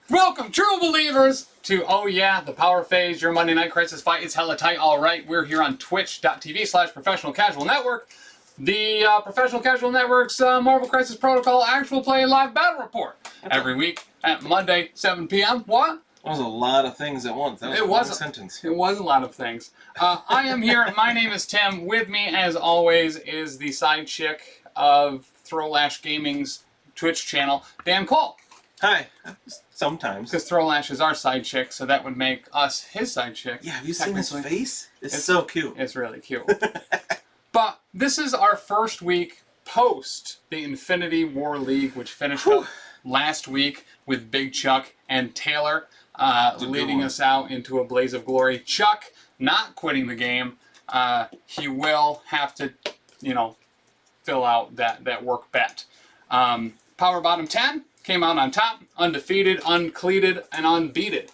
Welcome, true believers, to Oh Yeah, the Power Phase, your Monday Night Crisis fight. It's hella tight, alright. We're here on twitch.tv/Professional Casual Network. The Professional Casual Network's Marvel Crisis Protocol actual play live battle report. Every week at Monday, 7 p.m. What? That was a lot of things at once. That was a long sentence. It was a lot of things. I am here. My name is Tim. With me, as always, is the side chick of Throwlash Gaming's Twitch channel, Dan Cole. Hi. Sometimes. Because Throwlash is our side chick, so that would make us his side chick. Yeah, have you seen his face? It's so cute. It's really cute. But this is our first week post the Infinity War League, which finished up last week with Big Chuck and Taylor leading us out into a blaze of glory. Chuck not quitting the game. He will have to, fill out that work bet. Power Bottom 10 came out on top, undefeated, uncleated, and unbeaten.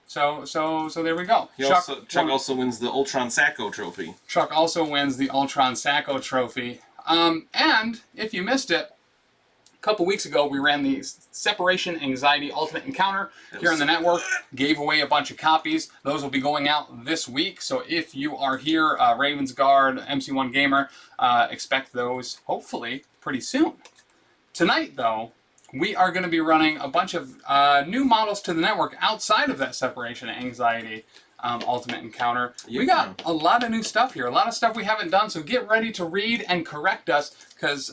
So there we go. Chuck also wins the Ultron Sacco Trophy. Chuck also wins the Ultron Sacco Trophy. And if you missed it, a couple weeks ago we ran the Separation Anxiety Ultimate Encounter here on the network. Gave away a bunch of copies. Those will be going out this week. So if you are here, Ravensguard, MC1 Gamer, expect those hopefully pretty soon. Tonight, though, we are going to be running a bunch of new models to the network outside of that Separation Anxiety Ultimate Encounter. Yeah. We got a lot of new stuff here, a lot of stuff we haven't done, so get ready to read and correct us, because,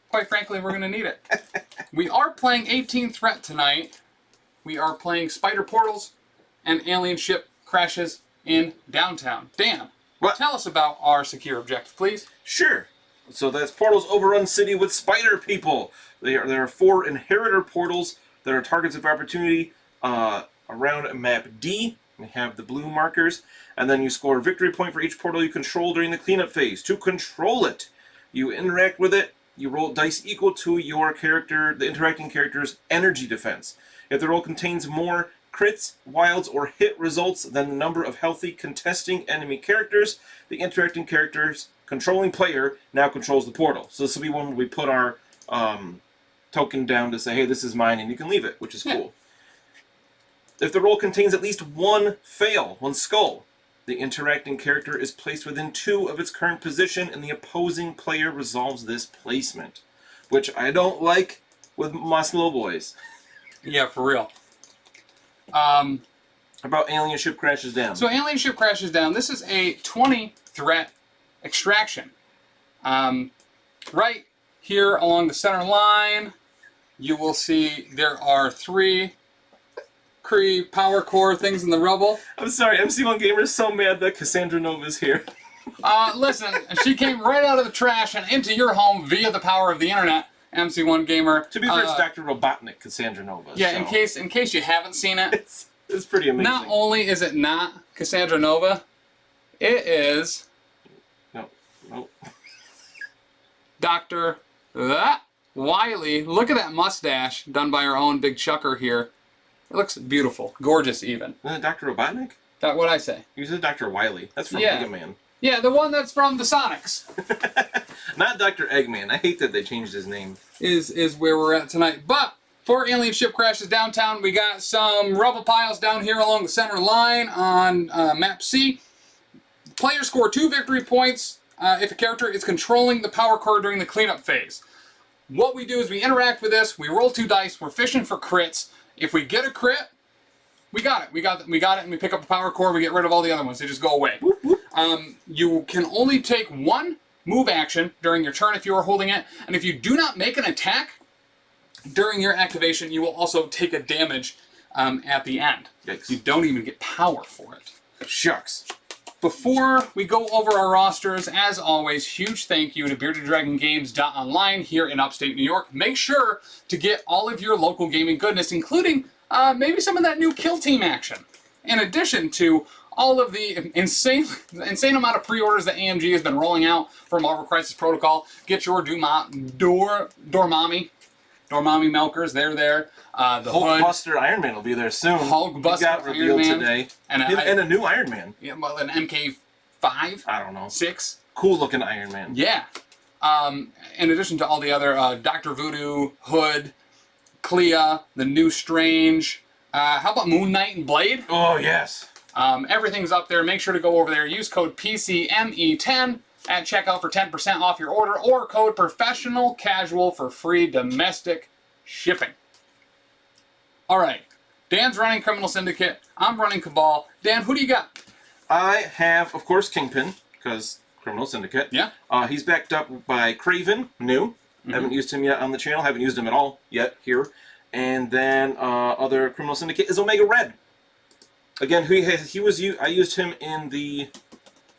quite frankly, we're going to need it. We are playing 18 Threat tonight. We are playing Spider Portals and Alien Ship Crashes in Downtown. Dan, tell us about our secure objective, please. Sure. So that's Portals Overrun City with Spider People. There are 4 Inheritor Portals that are targets of opportunity around map D. We have the blue markers. And then you score a victory point for each portal you control during the cleanup phase. To control it, you interact with it. You roll dice equal to your character, the interacting character's energy defense. If the roll contains more crits, wilds, or hit results than the number of healthy contesting enemy characters, the interacting character's controlling player now controls the portal. So this will be one where we put our token down to say, hey, this is mine, and you can leave it, which is cool. If the roll contains at least one fail, one skull, the interacting character is placed within 2 of its current position, and the opposing player resolves this placement. Which I don't like with my slow boys. Yeah, for real. About Alien Ship Crashes Down. So Alien Ship Crashes Down, this is a 20 threat extraction. Right here along the center line, you will see there are 3 Kree power core things in the rubble. I'm sorry, MC1 Gamer is so mad that Cassandra Nova is here. Listen, she came right out of the trash and into your home via the power of the internet, MC1 Gamer. To be fair, it's Dr. Robotnik, Cassandra Nova. Yeah, so. in case you haven't seen it, it's pretty amazing. Not only is it not Cassandra Nova, it is Nope. Dr. Wiley. Look at that mustache done by our own Big Chucker here. It looks beautiful. Gorgeous, even. Isn't it Dr. Robotnik? That what I say? You said Dr. Wiley. That's from Mega Man. Yeah, the one that's from the Sonics. Not Dr. Eggman. I hate that they changed his name. Is where we're at tonight. But for Alien Ship Crashes Downtown, we got some rubble piles down here along the center line on map C. Players score 2 victory points if a character is controlling the power core during the cleanup phase. What we do is we interact with this, we roll 2 dice, we're fishing for crits. If we get a crit, we got it. We got it, and we pick up the power core, we get rid of all the other ones. They just go away. Whoop, whoop. You can only take 1 move action during your turn if you are holding it, and if you do not make an attack during your activation, you will also take a damage at the end. Yikes. You don't even get power for it. Shucks. Before we go over our rosters, as always, huge thank you to BeardedDragonGames.online here in upstate New York. Make sure to get all of your local gaming goodness, including maybe some of that new Kill Team action. In addition to all of the insane amount of pre-orders that AMG has been rolling out for Marvel Crisis Protocol. Get your Dormammu milkers, they're there. The Hulkbuster Iron Man will be there soon. Hulkbuster got revealed Iron Man today. And a new Iron Man. Yeah, well, an MK5? I don't know. 6? Cool looking Iron Man. Yeah. In addition to all the other Dr. Voodoo, Hood, Clea, the new Strange. How about Moon Knight and Blade? Oh, yes. Everything's up there. Make sure to go over there. Use code PCME10 at checkout for 10% off your order, or code Professional Casual for free domestic shipping. All right. Dan's running Criminal Syndicate. I'm running Cabal. Dan, who do you got? I have, of course, Kingpin, because Criminal Syndicate. Yeah. He's backed up by Craven, new. Haven't used him yet on the channel. Haven't used him at all yet here. And then other Criminal Syndicate is Omega Red. Again, I used him in the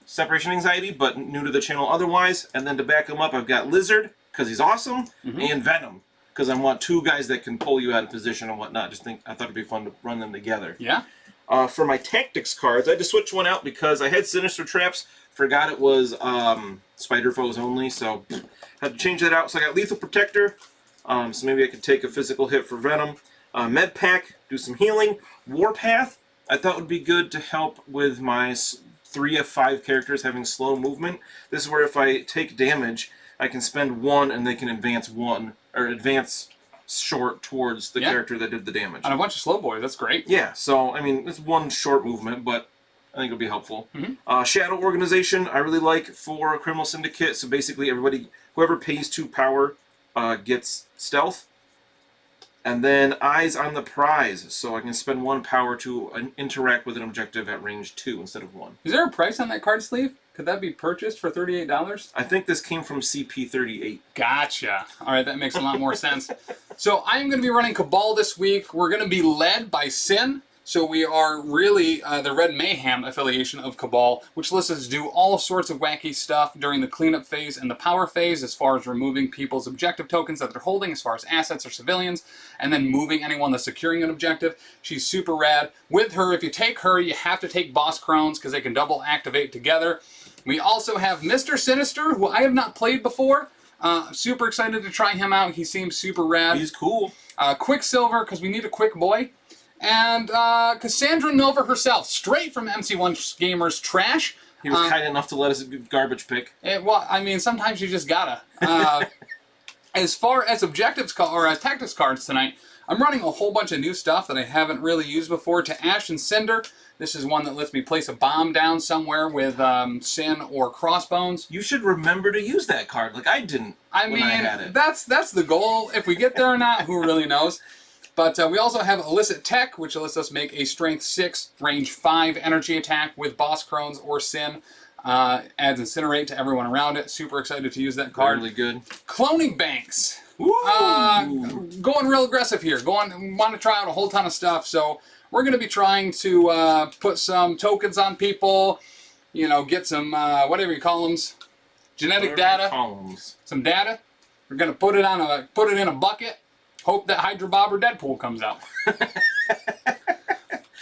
Separation Anxiety, but new to the channel otherwise. And then to back him up, I've got Lizard, because he's awesome, and Venom, because I want two guys that can pull you out of position and whatnot. I thought it'd be fun to run them together. Yeah. For my tactics cards, I had to switch one out because I had Sinister Traps, forgot it was Spider Foes only, so had to change that out. So I got Lethal Protector, so maybe I could take a physical hit for Venom. Med Pack, do some healing. Warpath, I thought would be good to help with my 3 of 5 characters having slow movement. This is where if I take damage, I can spend 1 and they can advance 1, or advance short towards the character that did the damage. And a bunch of slow boys, that's great. Yeah, so, I mean, it's 1 short movement, but I think it'll be helpful. Shadow Organization, I really like for Criminal Syndicate, so basically whoever pays 2 power gets stealth. And then Eyes on the Prize, so I can spend 1 power to interact with an objective at range 2 instead of 1. Is there a price on that card sleeve? Could that be purchased for $38? I think this came from CP38. Gotcha. All right, that makes a lot more sense. So I'm going to be running Cabal this week. We're going to be led by Sin. So we are really the Red Mayhem affiliation of Cabal, which lets us do all sorts of wacky stuff during the cleanup phase and the power phase, as far as removing people's objective tokens that they're holding, as far as assets or civilians, and then moving anyone that's securing an objective. She's super rad. With her, if you take her, you have to take Boss Crones, because they can double activate together. We also have Mr. Sinister, who I have not played before. Super excited to try him out. He seems super rad. He's cool. Quicksilver, because we need a quick boy. And Cassandra Nova herself, straight from MC1 Gamer's trash. He was kind enough to let us garbage pick. Well, I mean, sometimes you just gotta. As far as objectives or as tactics cards tonight, I'm running a whole bunch of new stuff that I haven't really used before. To Ash and Cinder, this is one that lets me place a bomb down somewhere with Sin or Crossbones. You should remember to use that card, like I didn't. I mean, that's the goal. If we get there or not, who really knows? But we also have Illicit Tech, which lets us make a Strength 6, Range 5 energy attack with Boss Crones or Sin. Adds Incinerate to everyone around it. Super excited to use that card. Really good. Cloning Banks. Going real aggressive here. Want to try out a whole ton of stuff. So we're going to be trying to put some tokens on people. You know, get some, whatever you call them, genetic data. Some data. We're going to put it in a bucket. Hope that Hydra Bob or Deadpool comes out.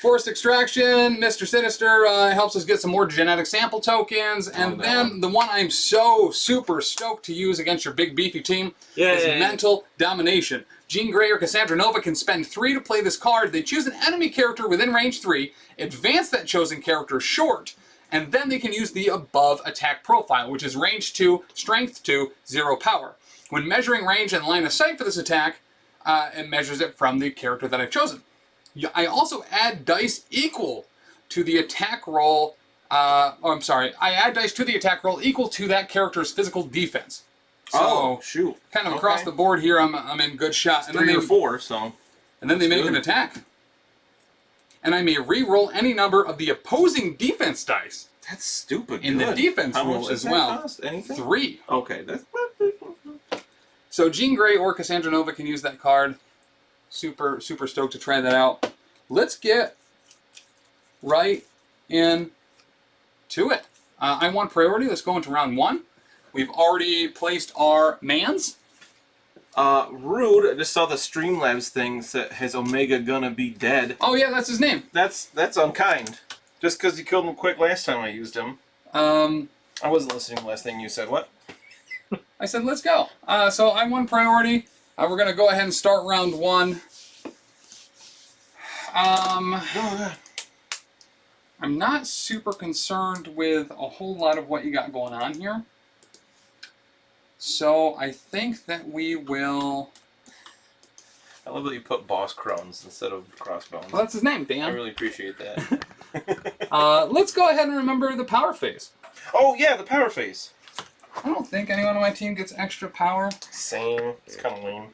Forced Extraction, Mr. Sinister helps us get some more genetic sample tokens. And then the one I'm so super stoked to use against your big beefy team is Mental Domination. Jean Grey or Cassandra Nova can spend 3 to play this card. They choose an enemy character within range 3, advance that chosen character short, and then they can use the above attack profile, which is range 2, strength 2, 0 power. When measuring range and line of sight for this attack, it measures it from the character that I've chosen. I also add dice equal to the attack roll. I add dice to the attack roll equal to that character's physical defense. So, shoot. Kind of across the board here, I'm in good shot. And 3 or 4, so. And then they make an attack. And I may re-roll any number of the opposing defense dice. That's stupid. In the defense roll as well. Cost? Anything? 3. Okay, that's. So Jean Grey or Cassandra Nova can use that card. Super, super stoked to try that out. Let's get right into it. I want priority. Let's go into round 1. We've already placed our mans. Rude. I just saw the Streamlabs thing that has Omega gonna be dead. Oh yeah, that's his name. That's unkind. Just because you killed him quick last time I used him. I wasn't listening to the last thing you said. What? I said, let's go. So I won priority. We're going to go ahead and start round 1. I'm not super concerned with a whole lot of what you got going on here. So I think that we will I love that you put boss crones instead of crossbones. Well, that's his name, Dan. I really appreciate that. Let's go ahead and remember the power phase. Oh, yeah, the power phase. I don't think anyone on my team gets extra power. Same. It's kind of lame.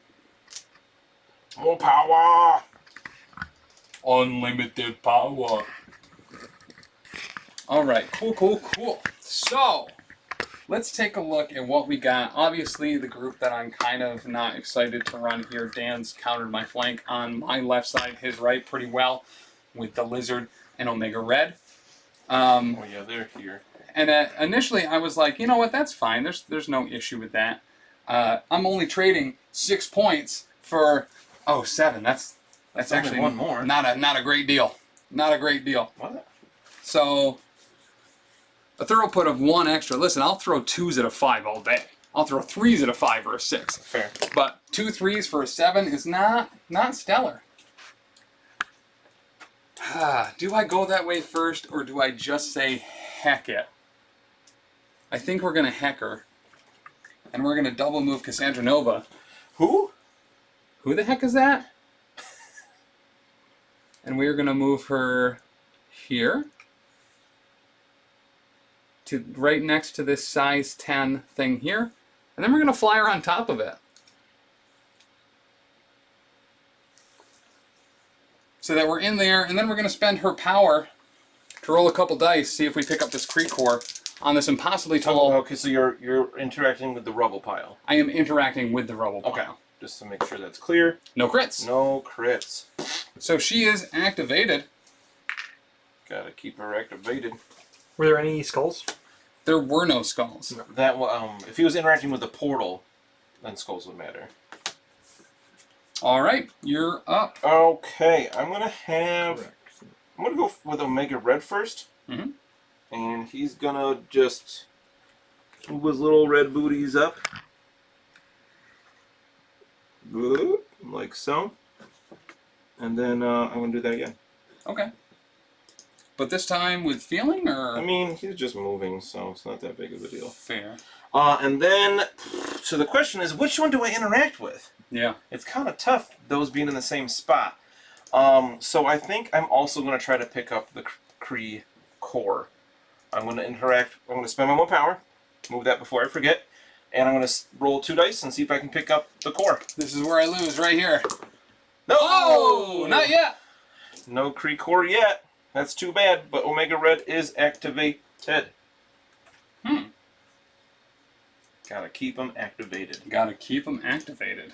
More power! Unlimited power. Alright, cool. So, let's take a look at what we got. Obviously, the group that I'm kind of not excited to run here, Dan's countered my flank on my left side, his right pretty well, with the Lizard and Omega Red. Oh yeah, they're here. And initially, I was like, you know what, that's fine. There's no issue with that. I'm only trading 6 points for 7. That's actually one more. Not a great deal. Not a great deal. What? So a throughput of 1 extra. Listen, I'll throw 2s at a 5 all day. I'll throw 3s at a 5 or a 6. Fair. But 2 3s for a 7 is not stellar. Do I go that way first, or do I just say heck it? I think we're gonna heck her, and we're gonna double move Cassandra Nova. Who? Who the heck is that? And we're gonna move her here, to right next to this size 10 thing here, and then we're gonna fly her on top of it. So that we're in there, and then we're gonna spend her power to roll a couple dice, see if we pick up this Kree core on this impossibly tall. Okay, so you're interacting with the rubble pile. I am interacting with the rubble pile. Okay, just to make sure that's clear. No crits. No crits. So she is activated. Gotta keep her activated. Were there any skulls? There were no skulls. That if he was interacting with the portal, then skulls would matter. All right, you're up. Okay, I'm gonna go with Omega Red first. Mm-hmm. And he's gonna just move his little red booties up. Good, like so. And then I'm gonna do that again. Okay. But this time with feeling, or? I mean, he's just moving, so it's not that big of a deal. Fair. And then, so the question is, which one do I interact with? Yeah. It's kind of tough, those being in the same spot. So I think I'm also going to try to pick up the Kree core. I'm going to interact, I'm going to spend my 1 power, move that before I forget, and I'm going to roll 2 dice and see if I can pick up the core. This is where I lose, right here. No! Oh, not yet. No Kree core yet. That's too bad, but Omega Red is activated. Gotta keep them activated. Gotta keep them activated.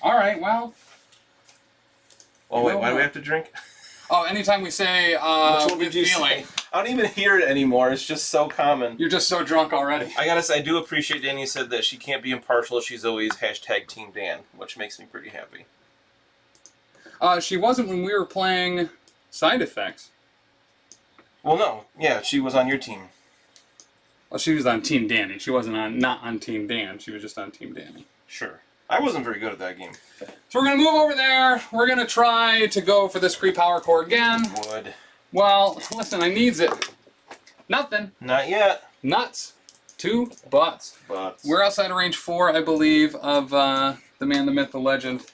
All right, well. Oh, wait, why do we have to drink? Oh, anytime we say Which one with did you feeling, say? I don't even hear it anymore. It's just so common. you're just so drunk already. I gotta say, I do appreciate Dani said that she can't be impartial. She's always hashtag Team Dan, which makes me pretty happy. She wasn't when we were playing Side Effects. Well, no. Yeah, she was on your team. Well, she was on Team Dani. She wasn't not on Team Dan. She was just on Team Dani. Sure. I wasn't very good at that game. So we're going to move over there. We're going to try to go for this Kree power core again. Would. Well, listen, I needs it. Nothing. Not yet. Nuts. 2 butts. But We're outside of range 4, I believe, of the man, the myth, the legend.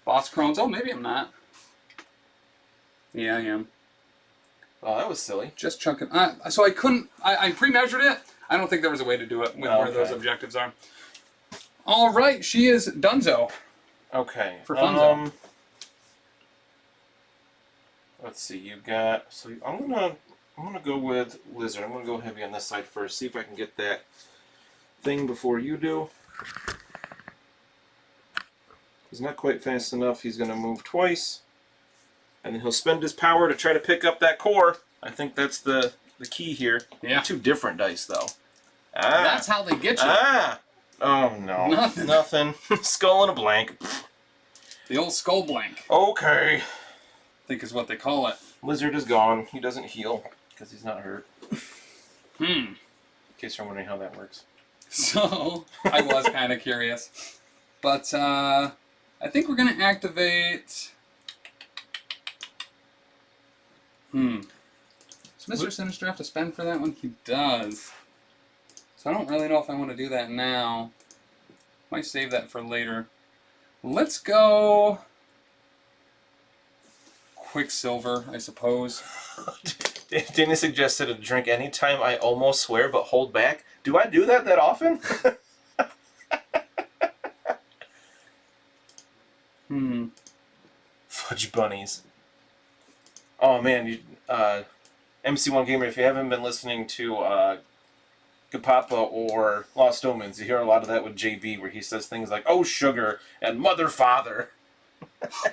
Boss Crones. Oh, maybe I'm not. Yeah, I am. oh, that was silly. Just chunking. So I couldn't. I pre-measured it. I don't think there was a way to do it with where those objectives are. All right, she is Dunzo. Okay. For funzo. Let's see. You got. So I'm gonna go with Lizard. I'm gonna go heavy on this side first. See if I can get that thing before you do. He's not quite fast enough. He's gonna move twice, and then he'll spend his power to try to pick up that core. I think that's the key here. Yeah. 2 different dice though. That's how they get you. Oh no. Nothing. Nothing. Skull and a blank. The old skull blank, Okay. I think is what they call it. Lizard is gone. He doesn't heal because he's not hurt. In case you're wondering how that works. So, I was kind of curious. But, I think we're going to activate... Does Mr. Sinister have to spend for that one? He does. So I don't really know if I want to do that now. Might save that for later. Let's go Quicksilver, I suppose. Dani suggested a drink anytime I almost swear but hold back. Do I do that often? Fudge bunnies. Oh man, you, MC1 Gamer, if you haven't been listening to Kapapa or Lost Omens, you hear a lot of that with JB where he says things like, oh sugar, and mother father.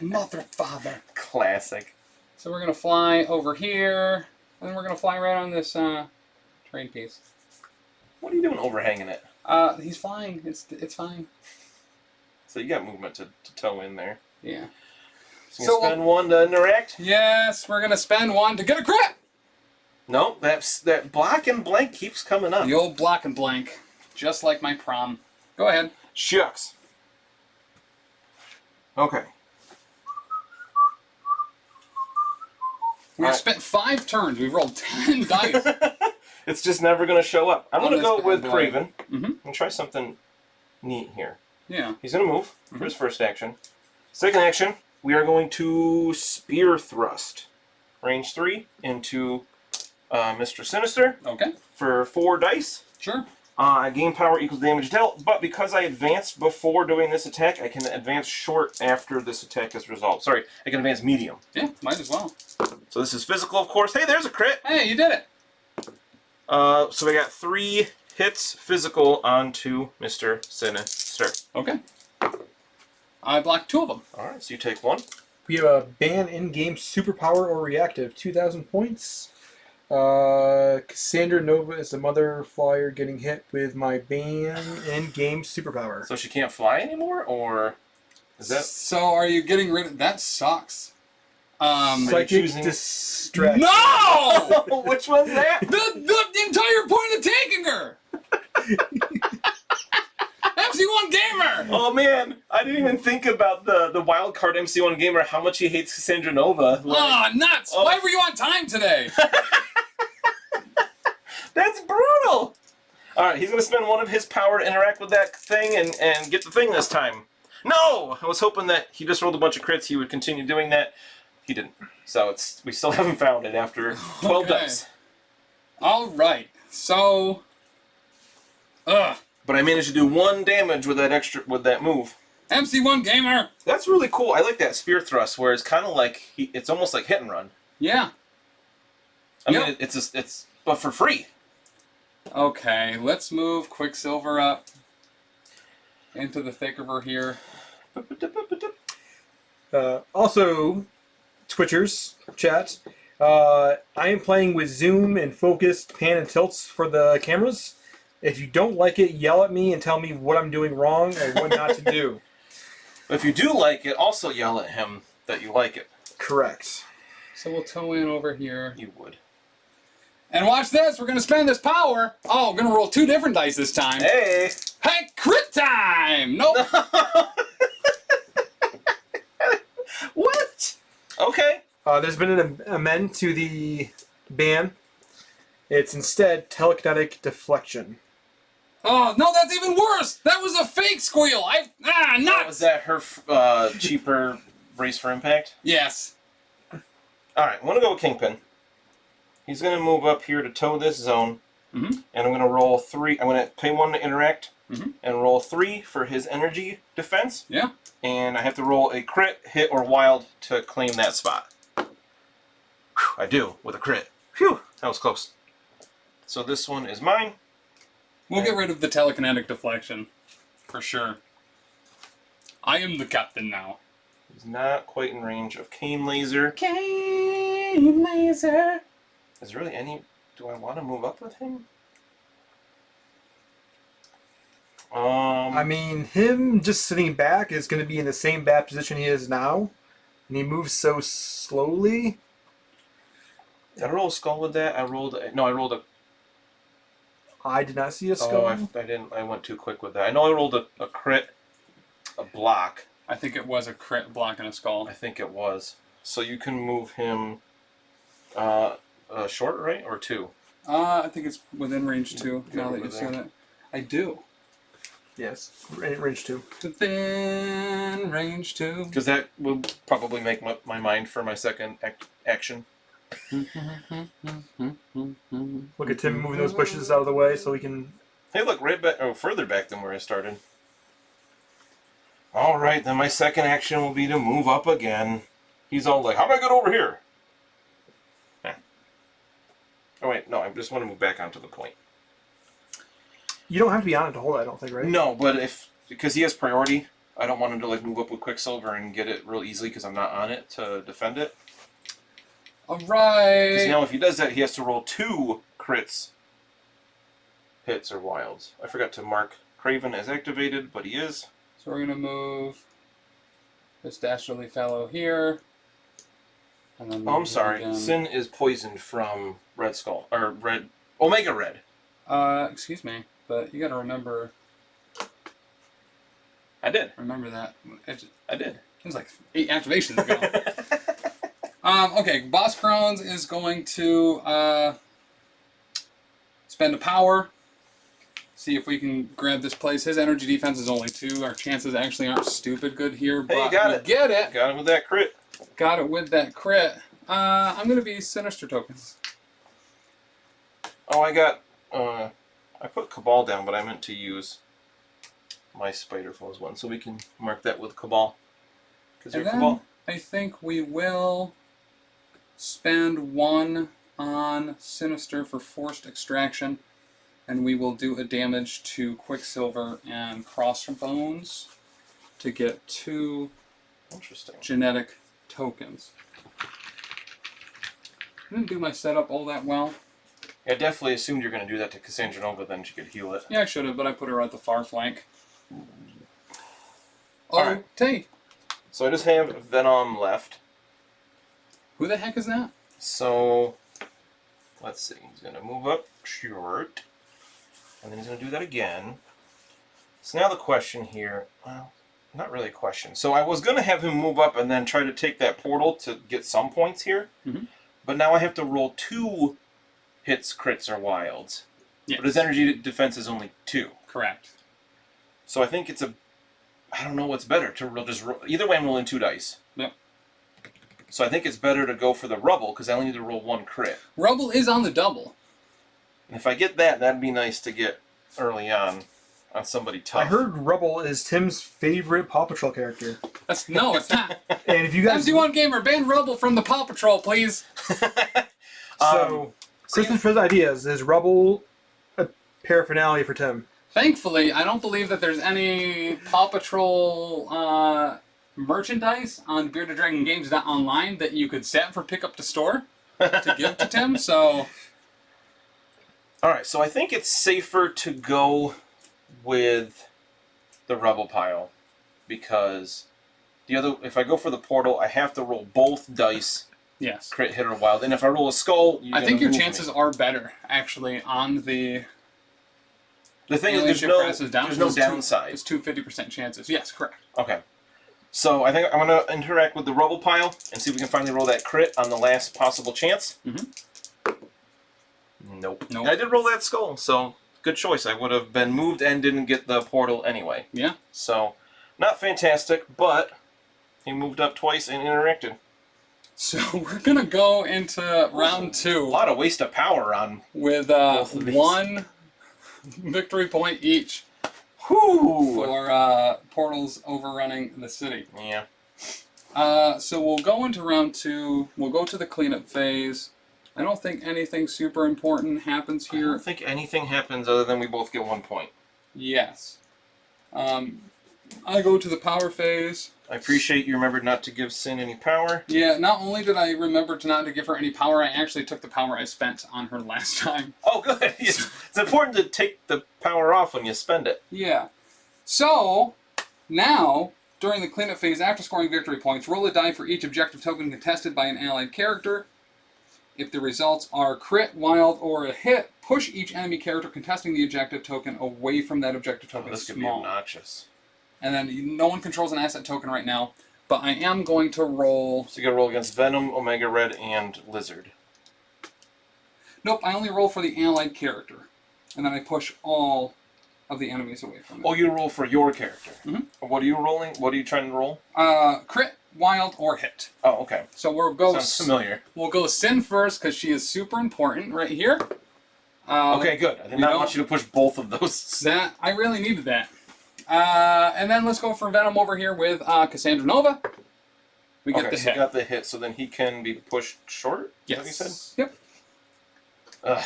Mother father. Classic. So we're going to fly over here, and then we're going to fly right on this train piece. What are you doing overhanging it? He's flying. It's fine. So you got movement to tow in there. Yeah. So we'll spend one to interact? Yes, we're going to spend one to get a crit! No, that block and blank keeps coming up. The old block and blank. Just like my prom. Go ahead. Shucks. Okay. We've spent 5 turns. We've rolled 10 dice. It's just never going to show up. I'm going to go with boy. Craven Mm-hmm. and try something neat here. Yeah. He's going to move for his first action. Second action, we are going to Spear Thrust. Range 3 into Mr. Sinister Okay. for 4 dice. Sure. Gain power equals damage dealt, but because I advanced before doing this attack, I can advance short after this attack is resolved. Sorry, I can advance medium. Yeah, might as well. So this is physical, of course. Hey, there's a crit! Hey, you did it! So we got 3 hits physical onto Mr. Sinister. Okay. I blocked 2 of them. Alright, so you take 1. We have a ban in-game superpower or reactive, 2,000 points. Cassandra Nova is the mother flyer getting hit with my ban in-game superpower. So she can't fly anymore, or is that... So are you getting rid of... That sucks. Psychic choosing- distraction. No! Which one's that? The entire point of taking her! MC1 Gamer! Oh man, I didn't even think about the wild card MC1 Gamer, how much he hates Cassandra Nova. Aw, nuts! Oh. Why were you on time today? That's brutal! Alright, he's going to spend 1 of his power to interact with that thing and get the thing this time. No! I was hoping that he just rolled a bunch of crits, he would continue doing that. He didn't. So we still haven't found it after 12 Okay. dice. Alright, so... Ugh. But I managed to do 1 damage with that move. MC1 Gamer! That's really cool. I like that spear thrust where it's kind of like it's almost like hit and run. Yeah. I Yep. mean, it's but for free. Okay, let's move Quicksilver up into the thick of her here. Also, Twitchers, chat, I am playing with zoom and focused pan and tilts for the cameras. If you don't like it, yell at me and tell me what I'm doing wrong and what not to do. If you do like it, also yell at him that you like it. Correct. So we'll tow in over here. You would. And watch this, we're going to spend this power. Oh, we're going to roll 2 different dice this time. Hey! Hey, crit time! Nope. What? Okay. There's been an amend to the ban. It's instead telekinetic deflection. Oh, No, that's even worse. That was a fake squeal. Nuts. was that her cheaper brace for impact? Yes. Alright, I'm going to go with Kingpin. He's going to move up here to tow this zone. Mm-hmm. And I'm going to roll 3. I'm going to pay 1 to interact. Mm-hmm. And roll 3 for his energy defense. Yeah. And I have to roll a crit, hit, or wild to claim that spot. Whew, I do, with a crit. Phew, that was close. So this one is mine. We'll get rid of the telekinetic deflection. For sure. I am the captain now. He's not quite in range of Cane Laser. Cane laser. Is there really any... Do I want to move up with him? I mean, him just sitting back is going to be in the same bad position he is now. And he moves so slowly. Did I roll a skull with that? I rolled a... I did not see a Oh, skull. I didn't. I went too quick with that. I know I rolled a crit, a block. I think it was a crit block and a skull. I think it was. So you can move him short, right? Or 2? I think it's within range 2, now that you over say there. that. I do. Yes, range 2. Within range 2. Because that will probably make my mind for my second action. Look at Tim moving those bushes out of the way so we can... Hey, look, right back, further back than where I started. Alright, then my second action will be to move up again. He's all like, how do I get over here? Oh, wait, no, I just want to move back onto the point. You don't have to be on it to hold it, I don't think, right? No, but because he has priority, I don't want him to like move up with Quicksilver and get it real easily because I'm not on it to defend it. Alright. Because now if he does that, he has to roll 2 crits, hits, or wilds. I forgot to mark Craven as activated, but he is. So we're going to move this dastardly fellow here. And then Oh, I'm sorry. Sin is poisoned from Red Skull. Or Red... Omega Red. Excuse me, but you got to remember... I did. Remember that. I did. It was like 8 activations ago. Okay, Boss Crones is going to spend a power. See if we can grab this place. His energy defense is only 2. Our chances actually aren't stupid good here, but Hey, you got it. Get it. Got him with that crit. Got it with that crit. I'm going to be Sinister tokens. Oh, I got... I put Cabal down, but I meant to use my Spider Foes one, so we can mark that with Cabal. Because you're Cabal. I think we will spend 1 on Sinister for Forced Extraction, and we will do a damage to Quicksilver and Crossbones to get 2 Interesting. genetic tokens. I didn't do my setup all that well. I definitely assumed you were going to do that to Cassandra Nova, then she could heal it. Yeah, I should have, but I put her at the far flank. Alright. Okay. So I just have Venom left. Who the heck is that? So, let's see. He's going to move up short. And then he's going to do that again. So now the question here... Well, not really a question. So I was going to have him move up and then try to take that portal to get some points here. Mm-hmm. But now I have to roll 2 hits, crits, or wilds. Yes. But his energy defense is only 2. Correct. So I think it's a... I don't know what's better. To roll, either way, I'm rolling 2 dice. Yep. So I think it's better to go for the rubble, because I only need to roll 1 crit. Rubble is on the double. And if I get that, that'd be nice to get early on somebody tough. I heard Rubble is Tim's favorite Paw Patrol character. No, it's not. And if you guys... MC1 Gamer, ban Rubble from the Paw Patrol, please. So, Christmas present ideas. Is Rubble a paraphernalia for Tim? Thankfully, I don't believe that there's any Paw Patrol merchandise on BeardedDragonGames.online that you could set for pickup to store to give to Tim, so... Alright, so I think it's safer to go with the rubble pile, because if I go for the portal, I have to roll both dice, Yes. crit, hit, or wild. And if I roll a skull, I think your chances are better, actually, on the... The thing alien is, ship crashes down. there's no downside. It's 50% chances. Yes, correct. Okay. So I think I'm going to interact with the rubble pile and see if we can finally roll that crit on the last possible chance. Mm-hmm. Nope. Nope. I did roll that skull, so good choice. I would have been moved and didn't get the portal anyway. Yeah. So, not fantastic, but he moved up twice and interacted. So we're going to go into round 2. A lot of waste of power on... With both of these. 1 victory point each Whew! for portals overrunning the city. Yeah. So we'll go into round 2. We'll go to the cleanup phase. I don't think anything super important happens I here. don't think anything happens other than we both get 1 point. Yes. I go to the power phase. I appreciate you remembered not to give Sin any power. Yeah, not only did I remember to not to give her any power, I actually took the power I spent on her last time. Oh, good. It's important to take the power off when you spend it. Yeah. So, now, during the cleanup phase, after scoring victory points, roll a die for each objective token contested by an allied character. If the results are crit, wild, or a hit, push each enemy character contesting the objective token away from that objective token. This could be small. obnoxious. And then no one controls an asset token right now, but I am going to roll... So you gotta roll against Venom, Omega Red, and Lizard. Nope, I only roll for the allied character. And then I push all of the enemies away from it. Oh, you roll for your character. Mhm. What are you rolling? What are you trying to roll? Crit, wild, or hit. Oh, okay. So we'll go. Sounds familiar. We'll go Sin first because she is super important right here. Okay, good. I did not want you to push both of those. That I really needed that. And then let's go for Venom over here with Cassandra Nova. We get the so hit. you got the hit, so then he can be pushed short? Is that what you said? Yep. Ugh.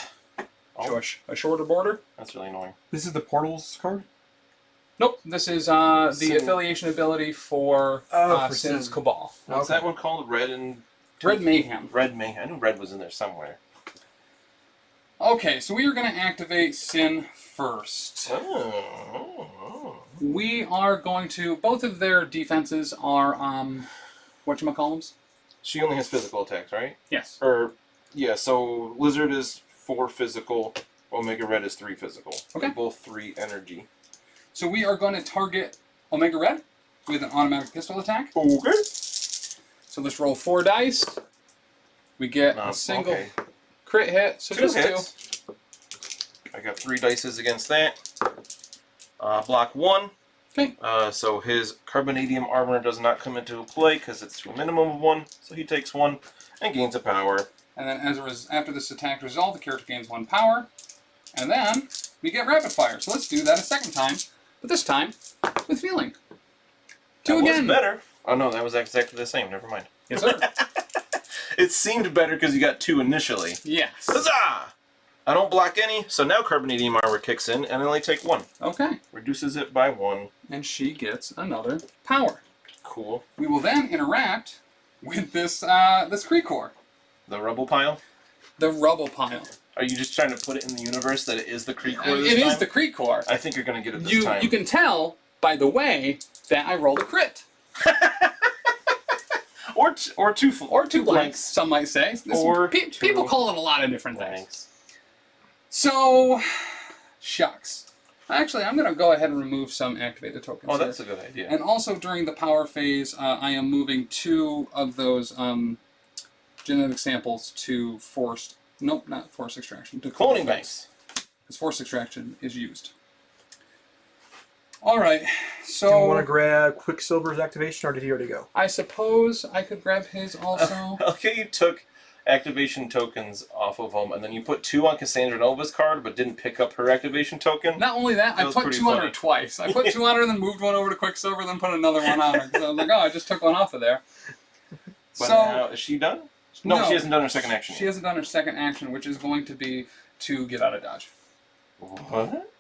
Oh, A shorter border. that's really annoying. This is the portals card? Nope. This is the Sin. affiliation ability for, for Sin's Sin. Cabal. What's that one called? Red and... Red Mayhem. Red Mayhem. I knew Red was in there somewhere. Okay, so we are going to activate Sin first. Oh. We are going to... Both of their defenses are, whatchamacallums? She only has physical attacks, right? Yes. Or, yeah, so Lizard is 4 physical, Omega Red is 3 physical. Okay. They're both 3 energy. So we are going to target Omega Red with an automatic pistol attack. Okay. So let's roll 4 dice. We get a single crit hit, so 2 just hits. 2. I got 3 dices against that. Block 1. Okay. So his carbonadium armor does not come into play because it's to a minimum of 1. So he takes 1 and gains a power. And then after this attack resolved, the character gains 1 power. And then we get rapid fire. So let's do that a second time, but this time with feeling. 2 That again. was better. Oh no, that was exactly the same. Never mind. Yes, sir. It seemed better because you got 2 initially. Yes. Huzzah! I don't block any, so now carbonadium armor kicks in, and I only take 1. Okay. Reduces it by 1. And she gets another power. Cool. We will then interact with this this Creekcore. The rubble pile? The rubble pile. Are you just trying to put it in the universe that it is the Creek Core this It time? is the Creekcore. I think you're going to get it this time. You can tell by the way that I rolled a crit. Or two blanks, some might say. People call it a lot of different things. So, shucks. Actually, I'm going to go ahead and remove some activated tokens. Oh, that's a good idea. And also during the power phase, I am moving 2 of those genetic samples to forced... Nope, not forced extraction. To Cloning banks. Because forced extraction is used. Alright, so... Do you want to grab Quicksilver's activation, or did he already go? I suppose I could grab his also. Okay, you took activation tokens off of him, and then you put 2 on Cassandra Nova's card, but didn't pick up her activation token. Not only that, I put 2 on her twice. I put 2 on her, then moved 1 over to Quicksilver, then put another 1 on her. So I was like, oh, I just took 1 off of there. But so, now, is she done? No, she hasn't done her second action She yet. hasn't done her second action, which is going to be to get out of dodge. What?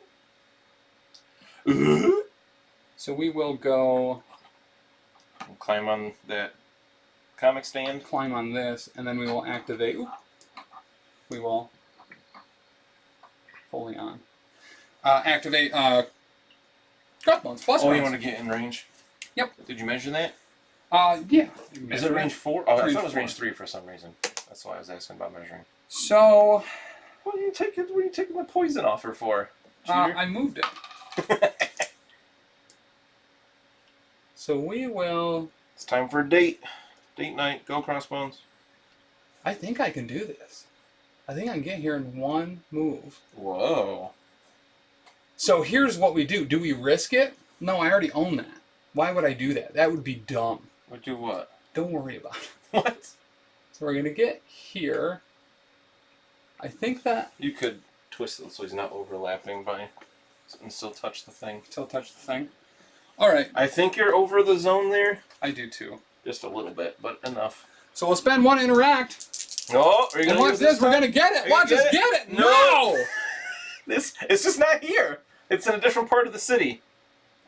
So we will go... Climb on that comic stand. Climb on this, and then we will activate... Oop, we will... Fully on. Activate... Crossbones. Plus Oh, you want to get in range? Yep. Did you measure that? Yeah. Is it range 4? Oh, I Range thought it was 4. range 3 for some reason. That's why I was asking about measuring. So... What are you taking my poison off her for? I moved it. So we will... It's time for a date. Date night. Go Crossbones. I think I can do this. I think I can get here in 1 move. Whoa. So here's what we do. Do we risk it? No, I already own that. Why would I do that? That would be dumb. Would do what? Don't worry about it. What? So we're going to get here. I think that... You could twist it so he's not overlapping by... and still touch the thing. Still touch the thing. Alright. I think you're over the zone there. I do too. Just a little bit, but enough. So we'll spend 1 interact. No, are you And gonna watch use this. We're time? going to get it. Are you Watch gonna us get it. No! No! It's just not here. It's in a different part of the city.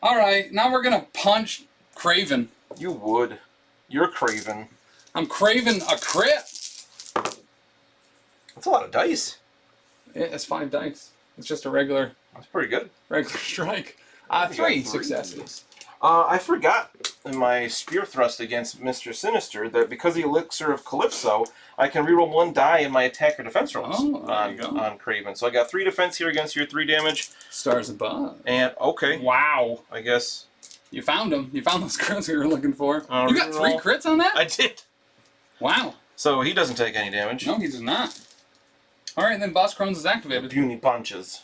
Alright. Now we're going to punch Craven. You would. You're Craven. I'm craving a crit. That's a lot of dice. It's 5 dice. It's just a regular That's pretty good. strike. You got 3 successes. I forgot in my spear thrust against Mr. Sinister that because of the Elixir of Calypso, I can reroll 1 die in my attack or defense rolls on Craven. So I got 3 defense here against your 3 damage. Stars above. And, okay. Wow. I guess. You found them. You found those crits we were looking for. You got 3 reroll. crits on that? I did. Wow. So he doesn't take any damage. No, he does not. Alright, then Boss Crones is activated. Puny punches.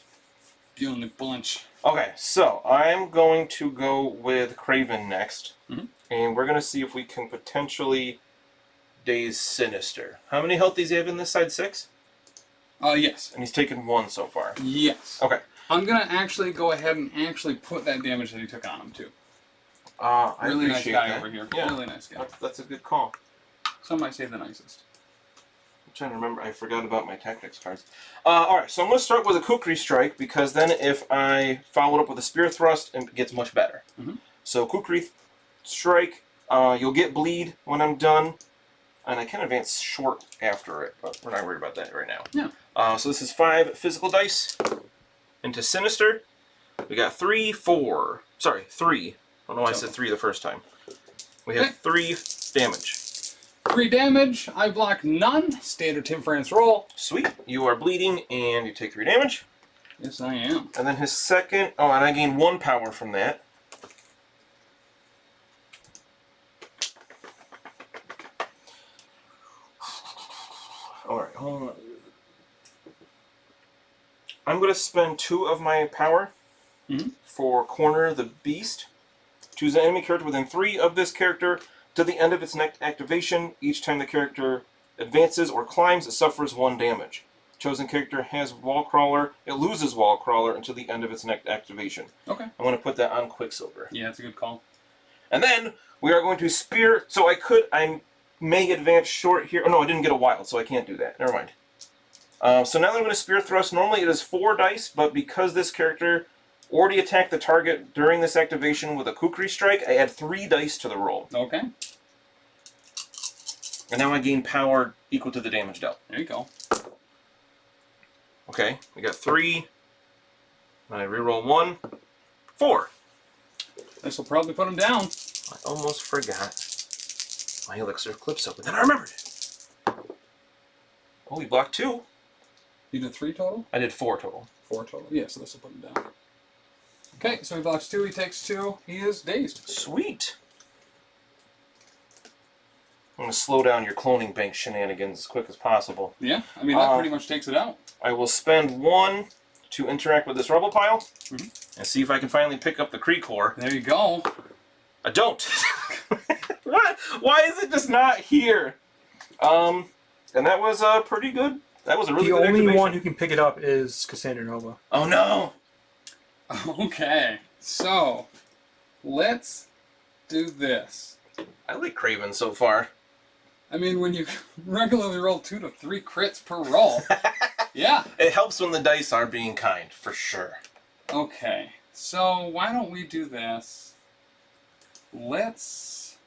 Puny bunch. Okay, so I'm going to go with Craven next. Mm-hmm. And we're going to see if we can potentially daze Sinister. How many health does he have in this side? 6? Yes. And he's taken 1 so far. Yes. Okay. I'm going to actually go ahead and actually put that damage that he took on him, too. I really nice appreciate guy that. over here. Yeah. Really nice guy. That's a good call. Some might say the nicest. I'm trying to remember. I forgot about my tactics cards. Alright, so I'm going to start with a Kukri Strike, because then if I follow it up with a Spear Thrust, it gets much better. Mm-hmm. So Kukri Strike, you'll get bleed when I'm done, and I can advance short after it, but we're not worried about that right now. Yeah. So this is 5 physical dice into Sinister. We got 3, 4. Sorry, 3. I don't know why I said 3 the first time. We have 3 damage. 3 damage. I block none. Standard Tim France roll. Sweet. You are bleeding, and you take 3 damage. Yes, I am. And then his second... Oh, and I gain 1 power from that. Alright, hold on. I'm going to spend 2 of my power for Corner the Beast. Choose an enemy character within 3 of this character to the end of its next activation. Each time the character advances or climbs, it suffers 1 damage. Chosen character has Wall Crawler. It loses Wall Crawler until the end of its next activation. Okay. I'm going to put that on Quicksilver. Yeah, that's a good call. And then we are going to Spear. So I may advance short here. Oh, no, I didn't get a wild, so I can't do that. Never mind. So now that I'm going to Spear Thrust, normally it is 4 dice, but because this character already attacked the target during this activation with a Kukri Strike, I add 3 dice to the roll. Okay. And now I gain power equal to the damage dealt. There you go. Okay, we got 3. And I reroll 1. 4. This will probably put him down. I almost forgot my elixir clips open. Then I remembered it. Oh, we blocked 2. You did 3 total? I did 4 total. 4 total. Yeah, so this will put him down. Okay, so he blocks 2, he takes 2, he is dazed. Sweet. I'm going to slow down your cloning bank shenanigans as quick as possible. Yeah, I mean, that pretty much takes it out. I will spend 1 to interact with this rubble pile and see if I can finally pick up the Kree core. There you go. I don't. What? Why is it just not here? And that was pretty good. That was a really good The only activation. one who can pick it up is Cassandra Nova. Oh no! Okay, so let's do this. I like Craven so far. I mean, when you regularly roll 2 to 3 crits per roll, yeah. It helps when the dice are being kind, for sure. Okay, so why don't we do this? Let's...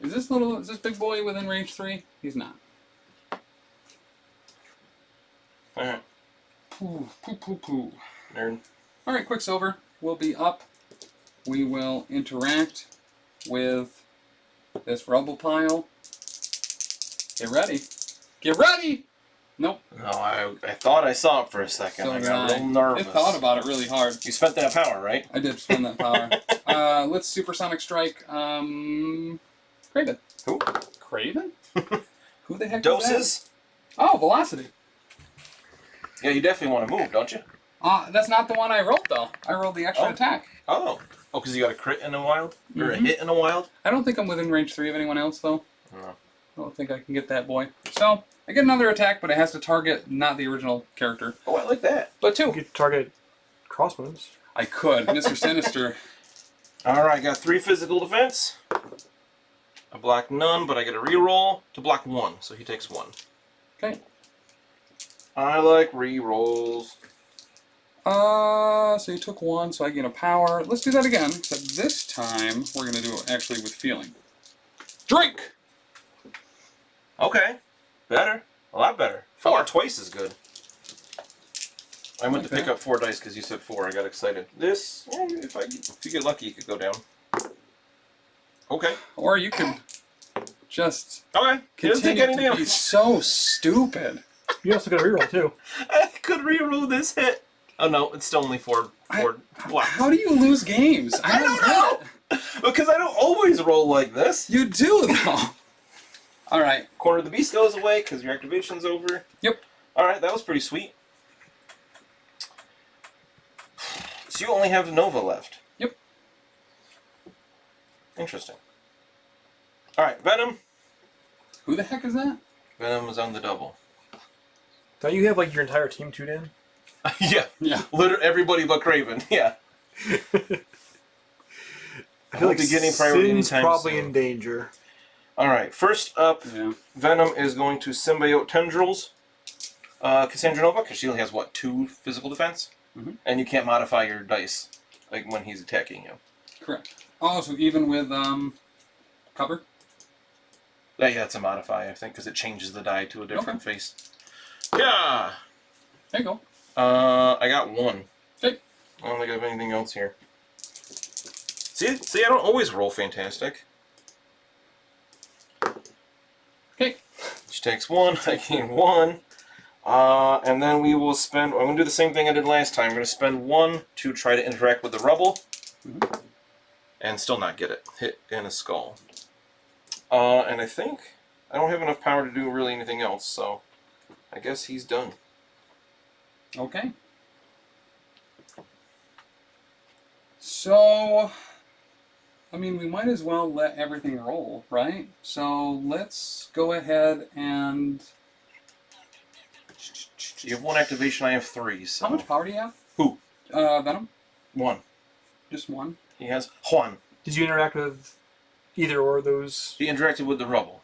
Is this big boy within range 3? He's not. Alright. Poo, poo, poo, poo. Nerd. Alright, Quicksilver will be up. We will interact with this rubble pile. Get ready. Get ready! Nope. No, I thought I saw it for a second. So I did got I. real nervous. I thought about it really hard. You spent that power, right? I did spend that power. Let's Supersonic Strike. Craven. Who? Craven? Who the heck Doses? is that? Oh, Velocity. Yeah, you definitely want to move, don't you? That's not the one I rolled, though. I rolled the extra attack. Oh. Oh, because you got a crit in a wild? Or a hit in a wild? I don't think I'm within range 3 of anyone else, though. Oh. I don't think I can get that boy. So, I get another attack, but it has to target not the original character. Oh, I like that. But 2. You could target crossbones. I could. Mr. Sinister. Alright, got 3 physical defense. I block none, but I get a reroll to block 1, so he takes 1. Okay. I like rerolls. So you took 1, so I gain a power. Let's do that again, except this time we're going to do it actually with feeling. Drink! Okay. Better. A lot better. 4 twice as good. I went to pick up 4 dice because you said 4. I got excited. This, if you get lucky, you could go down. Okay. Or you could just Okay. He doesn't take continue any to be damage. so stupid. You also got a reroll too. I could reroll this hit. Oh no, it's still only 4 blocks. How do you lose games? I don't know. Because I don't always roll like this. You do, though. All right. Corner of the Beast goes away because your activation's over. Yep. Alright, that was pretty sweet. So you only have Nova left. Yep. Interesting. Alright, Venom. Who the heck is that? Venom is on the double. Don't you have like your entire team tuned in? Yeah. Yeah. Literally everybody but Craven. Yeah. I feel like be getting priority Sin's anytime probably soon. in danger. Alright, first up, Yeah. Venom is going to symbiote tendrils. Cassandra Nova, because she only has, what, 2 physical defense? Mm-hmm. And you can't modify your dice, like, when he's attacking you. Correct. Oh, so even with cover? Yeah, that's a modify, I think, because it changes the die to a different face. Yeah! There you go. I got 1. Okay. I don't think I have anything else here. See, I don't always roll fantastic. Okay. She takes 1, I gain 1. And then we will spend... I'm going to do the same thing I did last time. I'm going to spend 1 to try to interact with the rubble. Mm-hmm. And still not get it. Hit in a skull. And I think I don't have enough power to do really anything else, so I guess he's done. Okay. So, I mean, we might as well let everything roll, right? So let's go ahead and... You have 1 activation, I have 3, so... How much power do you have? Who? Venom? 1. Just 1? He has Juan. Did you interact with either or of those? He interacted with the rubble.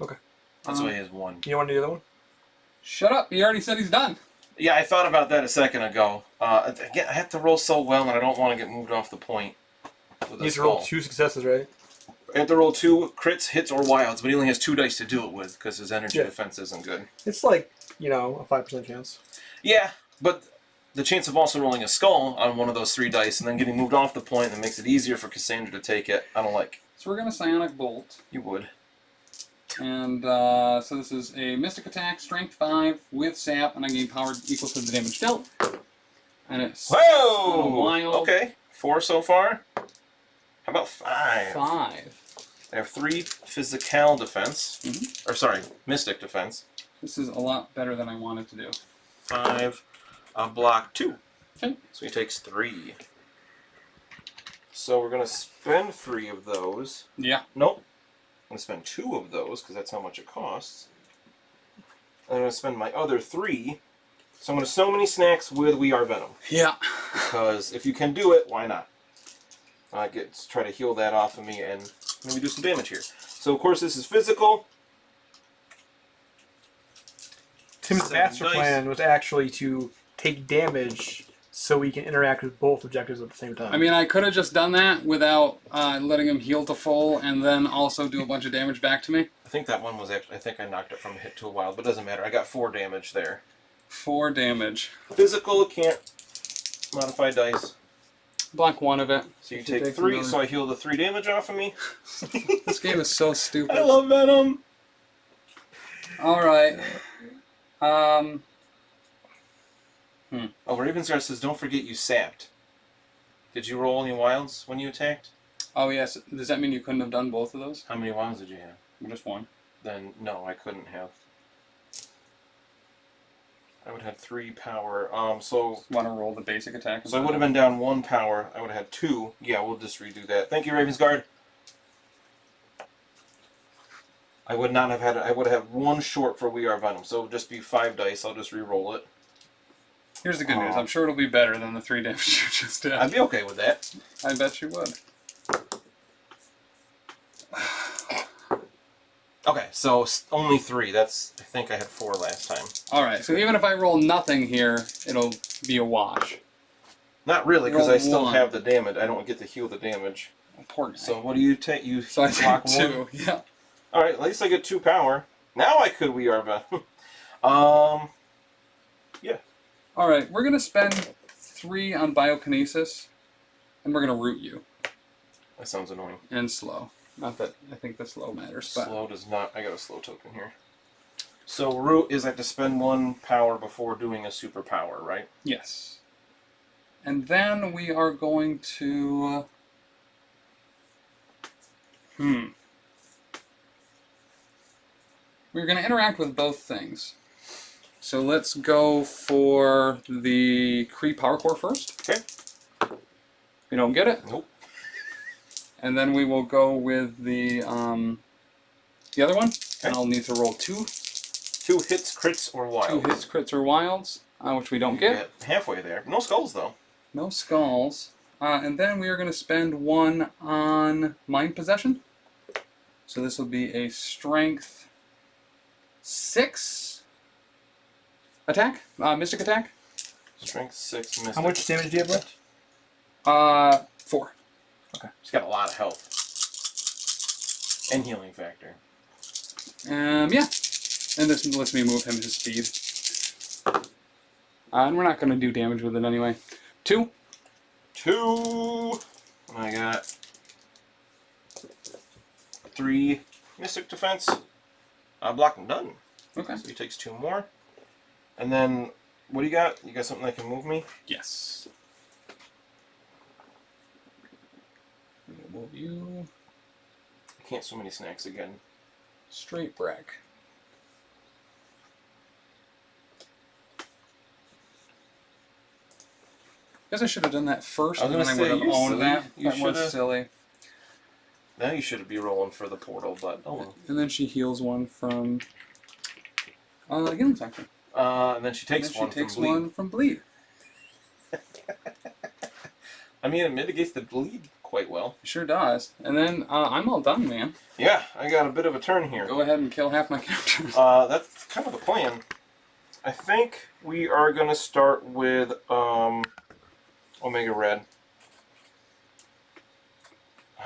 Okay. That's why he has 1. You want to do the other one? Shut up! He already said he's done. Yeah, I thought about that a second ago. Again, I have to roll so well, and I don't want to get moved off the point with You a have to roll skull. 2 successes, right? I have to roll 2 crits, hits, or wilds, but he only has 2 dice to do it with because his energy Yeah. defense isn't good. It's like, a 5% chance. Yeah, but the chance of also rolling a skull on one of those 3 dice and then getting moved off the point that makes it easier for Cassandra to take it, I don't like. So we're going to Psionic Bolt. You would. And so this is a Mystic Attack, Strength 5 with Sap, and I gain power equal to the damage dealt. And it's Whoa! wild. Okay, 4 so far. How about 5? 5. I have 3 physical defense. Mm-hmm. Or sorry, mystic defense. This is a lot better than I wanted to do. 5, block 2. Okay. So he takes 3. So we're going to spend 3 of those. Yeah. Nope. I'm going to spend 2 of those because that's how much it costs. I'm going to spend my other 3. So I'm going to so many snacks with We Are Venom. Yeah. Because if you can do it, why not? Try to heal that off of me and maybe do some damage here. So of course this is physical. Tim's 7 master dice. plan was actually to take damage so we can interact with both objectives at the same time. I mean, I could have just done that without letting him heal to full and then also do a bunch of damage back to me. I think that one was actually, I think I knocked it from a hit to a wild, but it doesn't matter. I got 4 damage there. 4 damage. Physical, can't modify dice. Block 1 of it. So you She take takes 3, another. so I heal the 3 damage off of me. This game is so stupid. I love Venom! Alright. Oh, Ravensguard says, don't forget you sapped. Did you roll any wilds when you attacked? Oh, yes. Does that mean you couldn't have done both of those? How many wilds did you have? Just 1. Then, no, I couldn't have. I would have 3 power. So Want to roll the basic attack? I would have been down 1 power. I would have had 2. Yeah, we'll just redo that. Thank you, Ravensguard. I would not have had it. I would have 1 short for We Are Venom. So it would just be 5 dice. I'll just re-roll it. Here's the good news. I'm sure it'll be better than the 3 damage you just did. I'd be okay with that. I bet you would. Okay, so only 3. That's, I think I had 4 last time. Alright, so even if I roll nothing here, it'll be a wash. Not really, because Roll I still 1. have the damage. I don't get to heal the damage. Oh, poor guy. So what do you take? You So I block take 2. Yeah. All right, at least I get 2 power. Now I could We Are Venom. Yeah. Alright, we're going to spend 3 on Biokinesis, and we're going to root you. That sounds annoying. And slow. Not that I think the slow matters, but... Slow does not. I got a slow token here. So root is I have to spend 1 power before doing a superpower, right? Yes. And then we are going to... We're going to interact with both things. So let's go for the Kree Power Core first. Okay. We don't get it. Nope. And then we will go with the other one. Okay. And I'll need to roll 2. 2 hits, crits, or wilds. 2 hits, crits, or wilds, which we don't get. Halfway there. No skulls, though. No skulls. And then we are going to spend 1 on Mind Possession. So this will be a Strength 6 attack, Mystic attack. Strength 6, Mystic. How much damage do you have left? 4. Okay. She's got a lot of health. And healing factor. Yeah. And this lets me move him his speed. And we're not going to do damage with it anyway. 2. 2. I got 3 Mystic Defense. Blocked and done. Okay. So he takes 2 more. And then, what do you got? You got something that can move me? Yes. We'll move you I can't so many snacks again. straight back. Guess I should have done that first, I was and then I gonna would say, have you're owned silly. that. You That was shoulda- silly. Now you should be rolling for the portal, but oh well. And then she heals 1 from healing factor. And then she And takes then one she takes from bleed. 1 from bleed. I mean, it mitigates the bleed quite well. It sure does. And then I'm all done, man. Yeah, I got a bit of a turn here. Go ahead and kill half my characters. That's kind of the plan. I think we are going to start with Omega Red.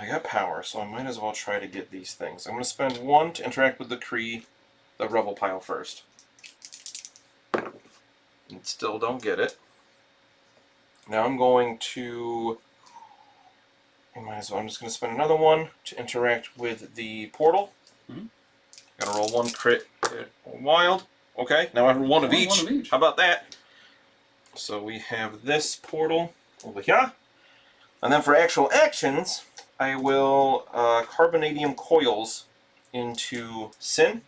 I got power, so I might as well try to get these things. I'm going to spend 1 to interact with the Kree, the Rebel pile first. And still don't get it. Now I'm going to... I might as well. I'm just going to spend another 1 to interact with the portal. Gotta roll 1 crit, wild. Okay, now I have 1 of each. 1 of each. How about that? So we have this portal over here. And then for actual actions, I will carbonadium coils into Sin.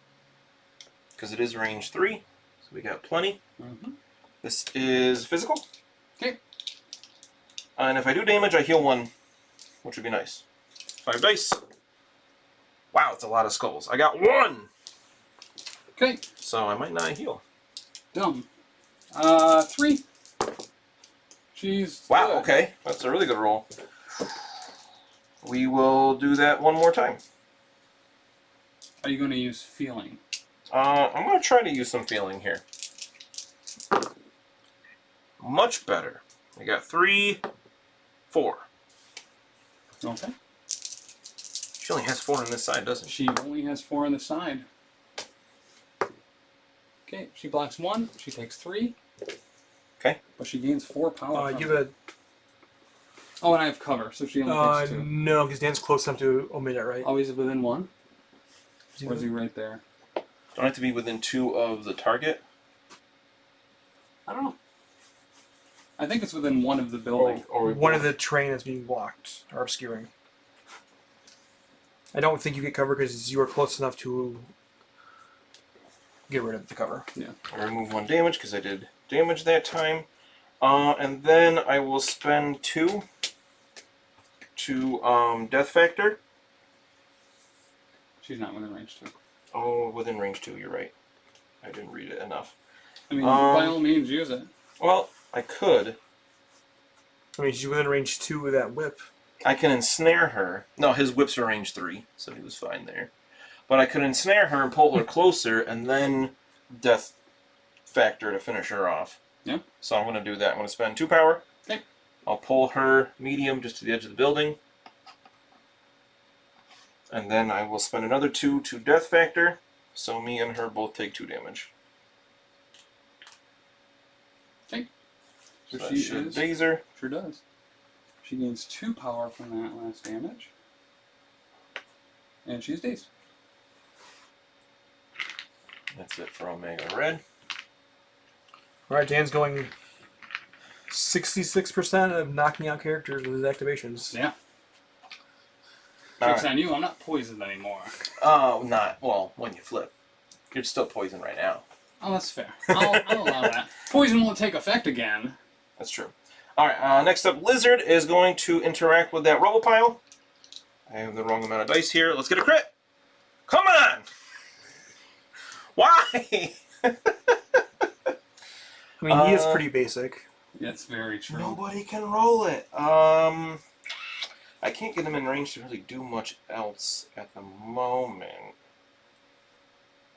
Because it is range 3. So we got plenty. This is physical. Okay. And if I do damage, I heal 1, which would be nice. 5 dice. Wow, it's a lot of skulls. I got 1! Okay. So I might not heal. Dumb. 3. She's Wow, good. okay. That's a really good roll. We will do that 1 more time. Are you going to use feeling? I'm going to try to use some feeling here. Much better. I got 3, 4. Okay. She only has 4 on this side, doesn't she? She only has 4 on the side. Okay, she blocks 1. She takes 3. Okay. But she gains 4 power. You have Oh, and I have cover, so she only a... takes 2. no, because Dan's close enough to omit it, right? Always within 1? Or is he right there? Don't have to be within 2 of the target. I don't know. I think it's within 1 of the building. Or One of the terrain that's being blocked or obscuring. I don't think you get cover because you are close enough to get rid of the cover. Yeah. I remove 1 damage because I did damage that time. And then I will spend 2 to Death Factor. She's not within range 2. Oh, within range 2, you're right. I didn't read it enough. I mean, by all means, use it. Well, I could. I mean, she's within range 2 with that whip. I can ensnare her. No, his whips are range 3, so he was fine there. But I could ensnare her and pull her closer, and then Death Factor to finish her off. Yeah. So I'm going to do that. I'm going to spend 2 power. Okay. I'll pull her medium just to the edge of the building. And then I will spend another 2 to Death Factor, so me and her both take 2 damage. Okay. So So she that should is... daze her. Sure does. She gains 2 power from that last damage. And she's dazed. That's it for Omega Red. Alright, Dan's going 66% of knocking out characters with his activations. Yeah. All Joke's right. on you, I'm not poisoned anymore. Not, well, when you flip. You're still poisoned right now. Oh, that's fair. I'll allow that. Poison won't take effect again. That's true. Alright, next up, Lizard is going to interact with that rubble pile. I have the wrong amount of dice here. Let's get a crit! Come on! Why? I mean, he is pretty basic. That's very true. Nobody can roll it. I can't get him in range to really do much else at the moment.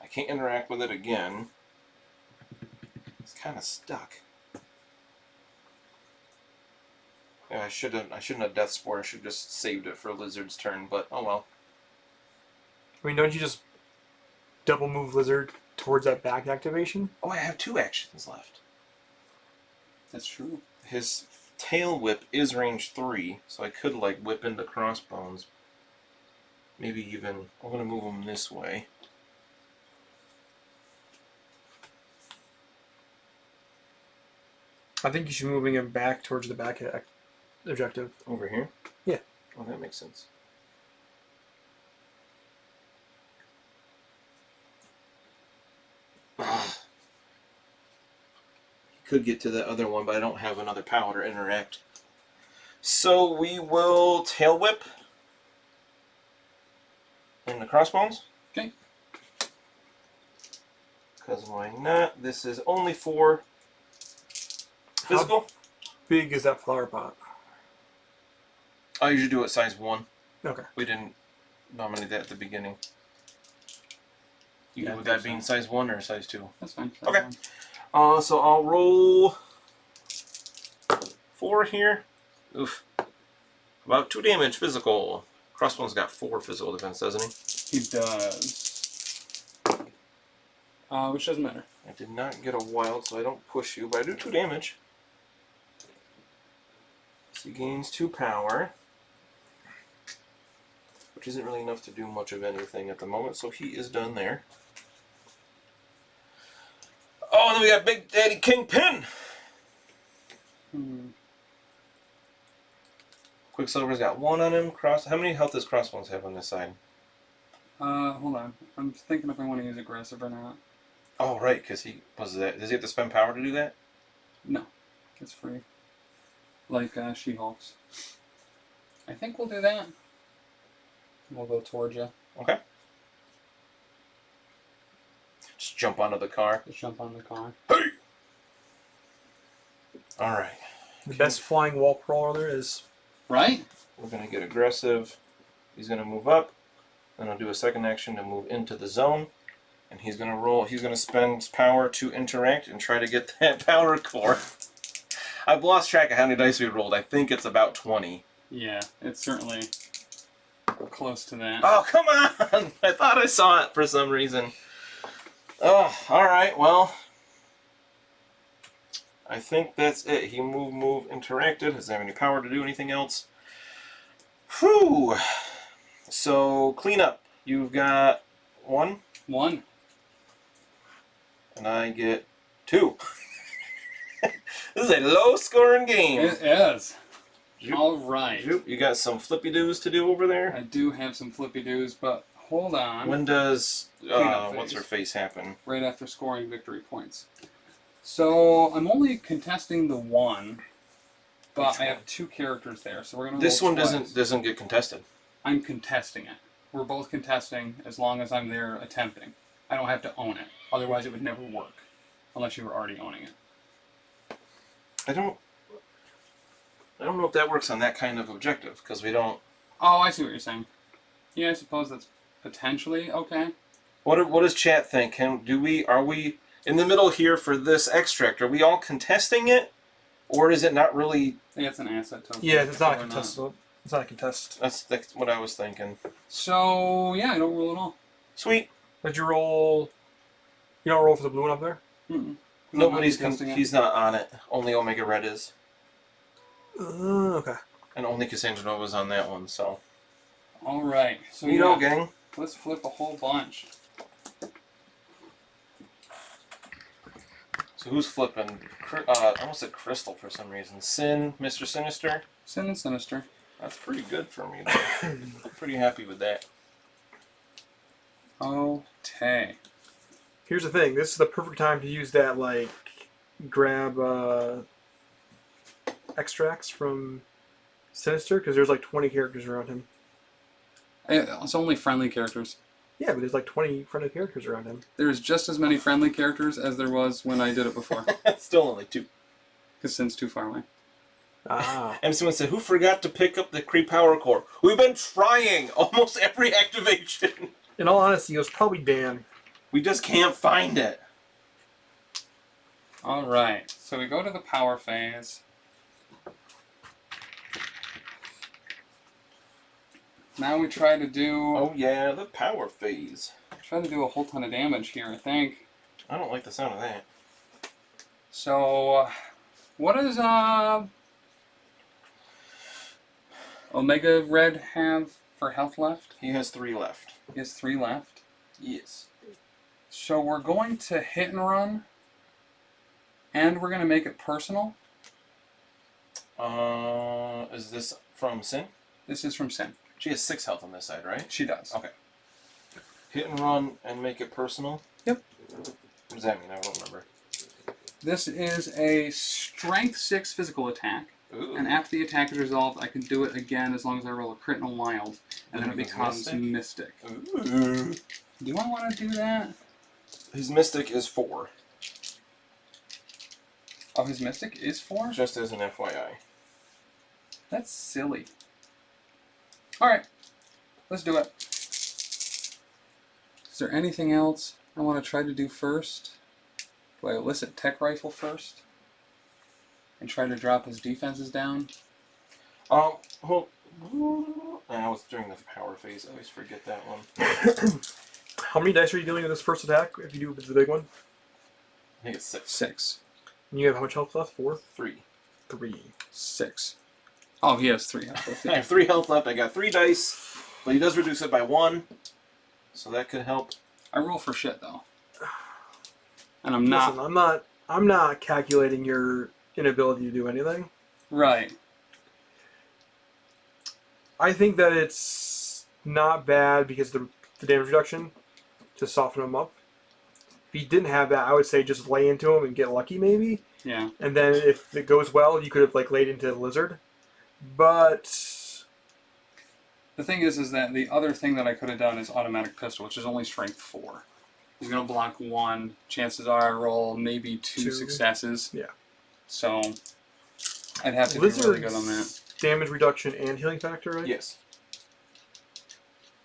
I can't interact with it again. It's kind of stuck. Yeah, I shouldn't have Death Spore. I should have just saved it for Lizard's turn, but oh well. I mean, don't you just double move Lizard towards that back activation? Oh, I have 2 actions left. That's true. His tail whip is range 3, so I could like whip into Crossbones. Maybe even I'm gonna move him this way. I think you should be moving him back towards the back objective. Over here? Yeah. Oh, that makes sense. Could get to the other one, but I don't have another power to interact. So we will tail whip in the Crossbones. Okay. Because why not? This is only for physical. How big is that flower pot? I usually do it size 1. Okay. We didn't nominate that at the beginning. You Yeah, good with that being size 1 or size 2? That's fine. Okay. So I'll roll 4 here. Oof. About 2 damage physical. Crossbone's got 4 physical defense, doesn't he? He does. Which doesn't matter. I did not get a wild, so I don't push you, but I do 2 damage. So he gains 2 power. Which isn't really enough to do much of anything at the moment, so he is done there. Oh, and then we got Big Daddy Kingpin! Quicksilver's got 1 on him. How many health does Crossbones have on this side? Hold on. I'm thinking if I want to use aggressive or not. Oh, right, because he was that. Does he have to spend power to do that? No. It's free. Like She-Hulk's. I think we'll do that. We'll go towards you. Okay. Just jump onto the car. Just jump on the car. Hey! Alright. The best flying wall crawler there is. Right? We're going to get aggressive. He's going to move up. Then I'll do a second action to move into the zone. And he's going to roll. He's going to spend power to interact and try to get that power core. I've lost track of how many dice we rolled. I think it's about 20. Yeah, it's certainly close to that. Oh, come on! I thought I saw it for some reason. Oh, alright, well. I think that's it. He move, interacted. Doesn't have any power to do anything else. Whew! So, clean up. You've got 1. 1. And I get 2. This is a low-scoring game. It is. Zoop. All right. Zoop. You got some flippy-doos to do over there? I do have some flippy-doos, but hold on. When does Cleanup what's her phase. face happen? Right after scoring victory points. So I'm only contesting the 1, but Which I one? have 2 characters there, so we're gonna. This roll one twice. doesn't get contested. I'm contesting it. We're both contesting as long as I'm there attempting. I don't have to own it. Otherwise, it would never work unless you were already owning it. I don't know if that works on that kind of objective because we don't. Oh, I see what you're saying. Yeah, I suppose that's potentially okay. What does chat think? Are we in the middle here for this extract? Are we all contesting it, or is it not really? Yeah, it's an asset token. Yeah, it's not a Or contest. It's not a contest. That's what I was thinking. So yeah, I don't rule at all. Sweet. Did you roll? You don't roll for the blue one up there? Mm-mm. Nobody's contesting it. he's not on it. Only Omega Red is, Okay. and only Cassandra Nova's on that one. So All right. So you know, gang. let's flip a whole bunch. So who's flipping? I almost said Crystal for some reason. Sin, Mr. Sinister. Sin and Sinister. That's pretty good for me, though. I'm pretty happy with that. Okay. Here's the thing. This is the perfect time to use that, like, grab extracts from Sinister, because there's like 20 characters around him. It's only friendly characters. Yeah, but there's like 20 friendly characters around him. There's just as many friendly characters as there was when I did it before. Still only 2. Because Sin's too far away. Ah. And someone said, who forgot to pick up the Kree Power Core? We've been trying almost every activation. In all honesty, it was probably Dan. We just can't find it. Alright, so we go to the power phase. Now we try to do... Oh yeah, the power phase. Try to do a whole ton of damage here, I think. I don't like the sound of that. So, what does Omega Red have for health left? He has 3 left. He has 3 left. Yes. So we're going to hit and run, and we're going to make it personal. Is this from Sin? This is from Sin. She has 6 health on this side, right? She does. Okay. Hit and run and make it personal? Yep. What does that mean? I don't remember. This is a Strength 6 physical attack. Ooh. And after the attack is resolved, I can do it again as long as I roll a crit and a wild. And then it becomes Mystic. Ooh. Do I want to do that? His Mystic is 4. Oh, his Mystic is 4? Just as an FYI. That's silly. Alright. Let's do it. Is there anything else I want to try to do first? Do I elicit Tech Rifle first? And try to drop his defenses down? Well, I was during the power phase. I always forget that one. How many dice are you dealing with this first attack, if you do the big one? I think it's 6. 6. And you have how much health left? 4? 3. 3. 6. Oh, he has 3 health. I have 3 health left. I got 3 dice, but he does reduce it by 1, so that could help. I roll for shit though, and I'm not. Listen, I'm not calculating your inability to do anything. Right. I think that it's not bad because the damage reduction to soften him up. If he didn't have that, I would say just lay into him and get lucky maybe. Yeah. And then if it goes well, you could have like laid into the lizard. But the thing is that the other thing that I could have done is automatic pistol, which is only strength 4. He's gonna block 1. Chances are I roll maybe 2 successes. Yeah. So I'd have to be really good on that. Damage reduction and healing factor, right? Yes.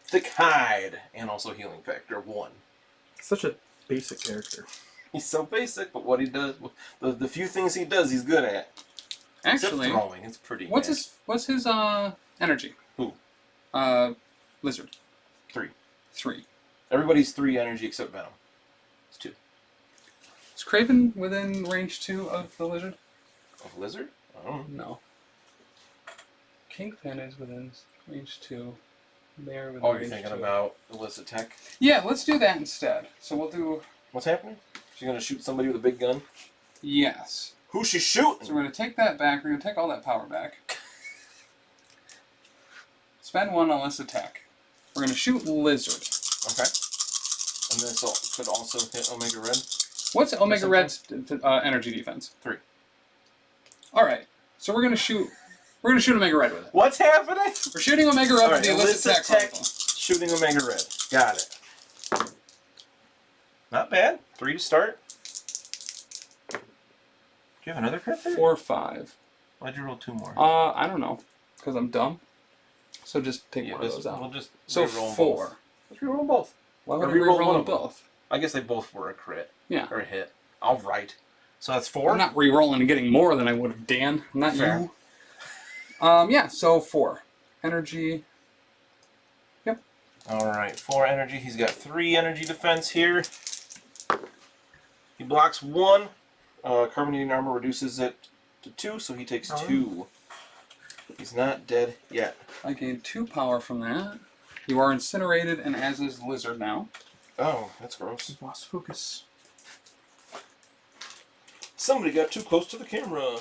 Thick hide and also healing factor 1. Such a basic character. He's so basic, but what he does, the few things he does, he's good at. Actually, except throwing, it's pretty. What's his energy? Who? Lizard. 3. 3. Everybody's 3 energy except Venom. It's 2. Is Craven within range 2 of the lizard? Of Lizard? I don't know. No. Kingpin is within range 2. They're within Oh, you're range thinking 2. about Illicit Tech? Yeah, let's do that instead. So we'll do... What's happening? She's gonna shoot somebody with a big gun? Yes. Who's she shooting? So we're going to take that back. We're going to take all that power back. Spend 1 on this attack. We're going to shoot Lizard. Okay. And this could also hit Omega Red? What's Omega Red's energy defense? 3. Alright. So we're going to shoot... We're going to shoot Omega Red with it. What's happening? We're shooting Omega Red with Alright, the Illicit Tech rifle. shooting Omega Red. Got it. Not bad. 3 to start. Do you have another crit there? 4 or 5. Why'd you roll 2 more? I don't know. Because I'm dumb. So just take one of those out. We'll just So re-roll 4. both. Let's re-roll both. Why would Or I re-roll re-roll one them of them. both? I guess they both were a crit. Yeah. Or a hit. All right. So that's 4? I'm not re-rolling and getting more than I would have, Dan. Not Fair. you. Yeah, so 4. Energy. Yep. Alright, 4 energy. He's got 3 energy defense here. He blocks 1. Carbonating armor reduces it to 2, so he takes 2. He's not dead yet. I gained 2 power from that. You are incinerated, and as is Lizard now. Oh, that's gross. Lost focus. Somebody got too close to the camera.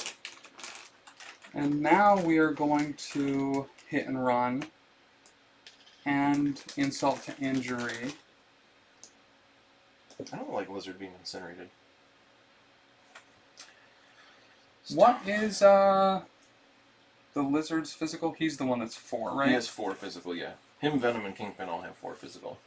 And now we are going to hit and run and insult to injury. I don't like lizard being incinerated. What is the lizard's physical? He's the one that's 4, right? He has 4 physical, yeah. Him, Venom, and Kingpin all have 4 physical.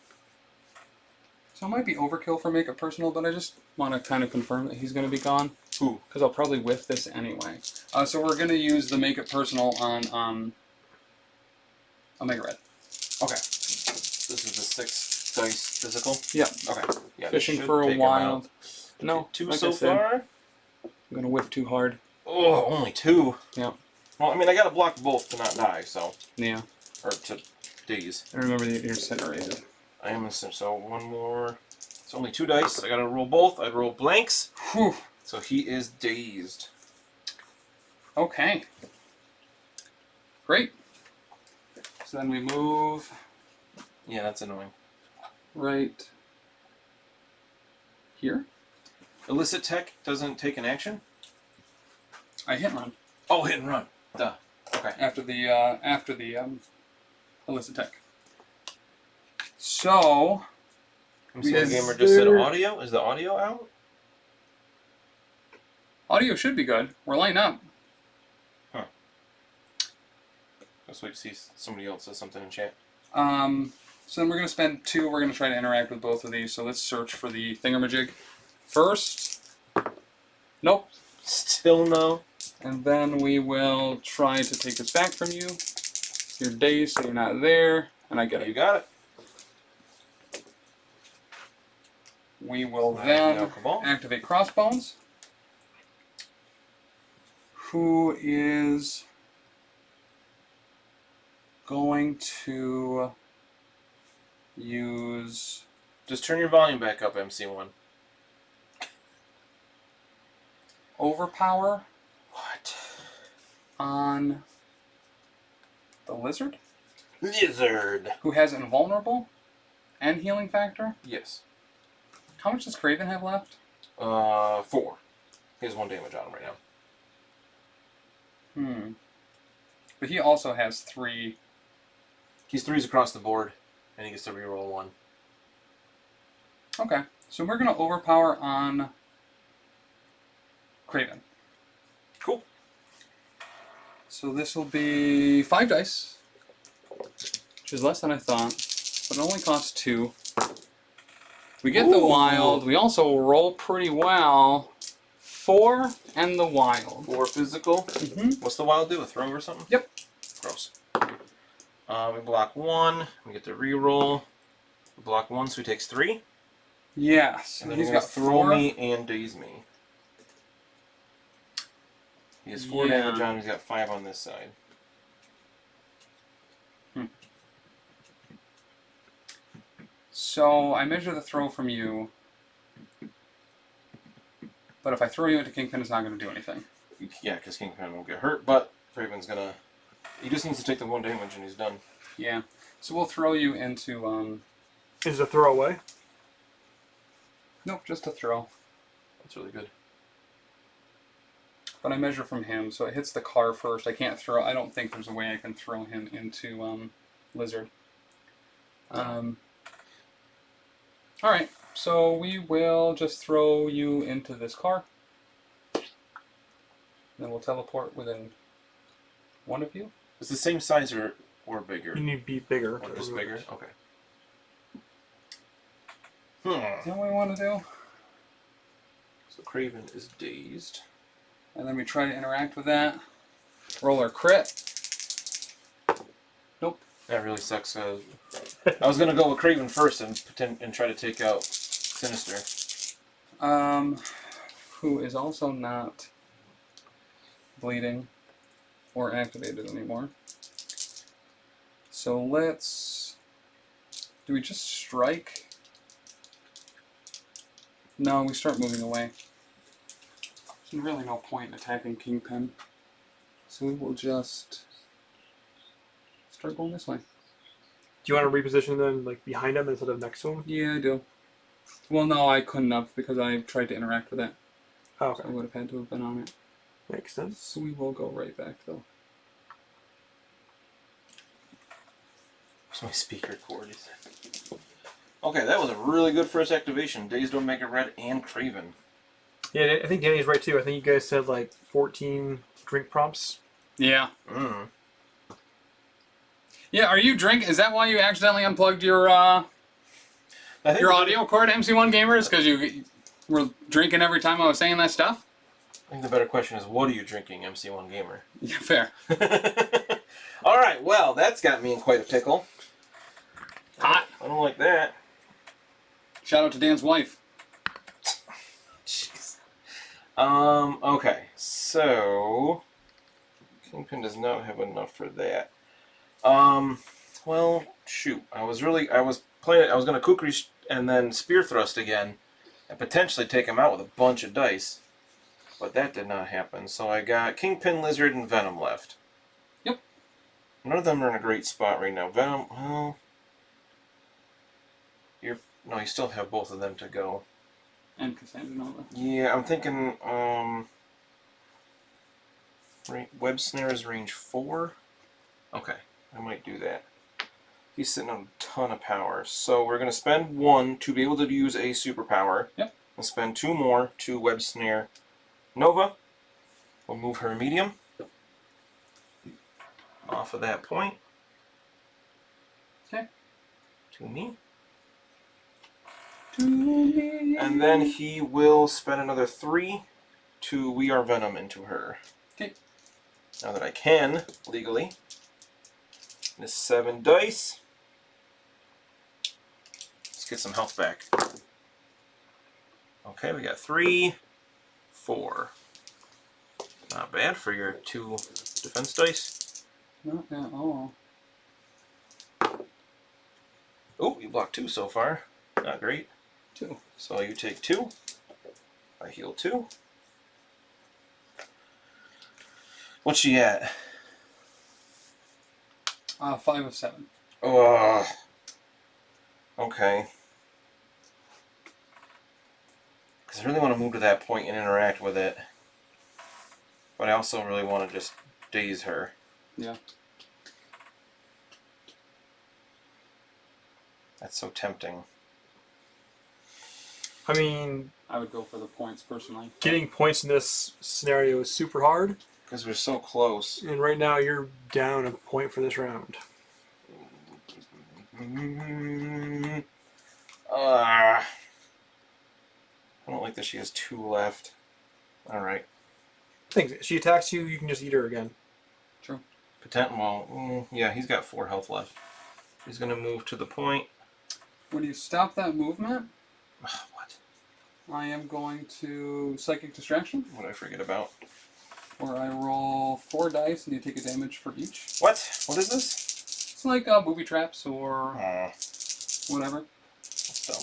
So it might be overkill for make it personal, but I just want to kind of confirm that he's going to be gone. Who? Because I'll probably whiff this anyway. So we're going to use the make it personal on Omega Red. Okay. This is the 6 dice physical? Yeah. Okay. Yeah, Fishing for a wild. No. 2 like so I said, far? I'm going to whiff too hard. Oh, only 2. Yeah. Well, I mean, I got to block both to not die, so. Yeah. Or to daze. I remember that you're incinerated. I am so 1 more. It's only 2 dice. I got to roll both. I'd roll blanks. Whew. So he is dazed. Okay. Great. So then we move Yeah, that's annoying. right here. Illicit tech doesn't take an action? I hit run Oh, hit and run. Duh. Okay. after the illicit tech. So I'm seeing the Is gamer just said there- audio. Is the audio out? audio should be good. We're lining up. Let's wait to see if somebody else says something in chat. So then we're gonna spend 2. We're gonna try to interact with both of these. So let's search for the thingamajig first. Nope. Still no. And then we will try to take this back from you. You're dazed, so you're not there, and I get You it. got it. We will Now then Cabal. activate Crossbones, who is going to use Just turn your volume back up, MC1. Overpower What? on the Lizard, Lizard. who has Invulnerable and Healing Factor. Yes. How much does Craven have left? 4. He has 1 damage on him right now. But he also has 3. He's 3s across the board, and he gets to reroll 1. Okay, so we're going to overpower on Craven. Cool. So this will be 5 dice, which is less than I thought, but it only costs 2. We get the Ooh. wild. We also roll pretty well. 4 and the wild. 4 physical. Mm-hmm. What's the wild do? A throw or something? Yep. Gross. We block 1. We get to reroll. We block 1, so he takes 3. Yes. And then He's he's got got throw 4. me and daze me. He has 4 Yeah. damage on. He's got 5 on this side. So I measure the throw from you, but if I throw you into Kingpin, it's not going to do anything. Yeah, because Kingpin won't get hurt, but Craven's gonna. He just needs to take the 1 damage and he's done. Yeah. So we'll throw you into, Is it a throwaway? nope, just a throw. That's really good. But I measure from him, so it hits the car first. I can't throw. I don't think there's a way I can throw him into Lizard. All right, so we will just throw you into this car. Then we'll teleport within one of you. It's the same size or bigger. You need to be bigger. Or to just remove bigger? it. Okay. Is that what we want to do? So Craven is dazed. And then we try to interact with that. Roll our crit. Nope. That really sucks. I was gonna go with Craven first and pretend and try to take out Sinister. Who is also not bleeding or activated anymore. So let's... Do we just strike? No, we start moving away. There's really no point in attacking Kingpin. So we will just start going this way. Do you want to reposition them like behind him instead of next to him? Yeah, I do. Well, no, I couldn't have because I tried to interact with it. Oh, So okay. I would have had to have been on it. Makes sense. So we will go right back though. Where's my speaker cord? Is it? Okay, that was a really good first activation. Dazed, Don't Make It Red, and Craven. Yeah, I think Danny's right too. I think you guys said like 14 drink prompts. Yeah. Mm. Yeah, are you drinking? Is that why you accidentally unplugged your audio cord, MC1 Gamers? Because you were drinking every time I was saying that stuff? I think the better question is, what are you drinking, MC1 Gamer? Yeah, fair. All right, well, that's got me in quite a pickle. Hot. I don't like that. Shout out to Dan's wife. Jeez. Okay, so Kingpin does not have enough for that. Well, shoot. I was playing it. I was going to kukri and then spear thrust again, and potentially take him out with a bunch of dice, but that did not happen. So I got Kingpin, Lizard, and Venom left. Yep. None of them are in a great spot right now. Venom, well, you still have both of them to go. And Cassandra Nova. Yeah, I'm thinking, web snare is range 4. Okay, I might do that. He's sitting on a ton of power, so we're going to spend 1 to be able to use a superpower. Yep. And spend 2 more to web snare Nova. We'll move her medium off of that point. Okay. To me. To me. And then he will spend another 3 to We Are Venom into her. Okay. Now that I can, legally. This 7 dice. Let's get some health back. Okay, we got 3, 4. Not bad for your 2 defense dice. Not at all. Oh, you blocked 2 so far. Not great. 2. So you take 2. I heal 2. What's she at? 5 of 7. Okay. Because I really want to move to that point and interact with it. But I also really want to just daze her. Yeah. That's so tempting. I mean, I would go for the points personally. getting points in this scenario is super hard. Because we're so close. And right now you're down a point for this round. I don't like that she has 2 left. Alright. Things. She attacks you, you can just eat her again. True. Yeah, he's got 4 health left. He's going to move to the point. When you stop that movement, What? I am going to Psychic Distraction, What did I forget about? where I roll 4 dice and you take a damage for each. What? What is this? It's like booby traps or whatever. That's dumb.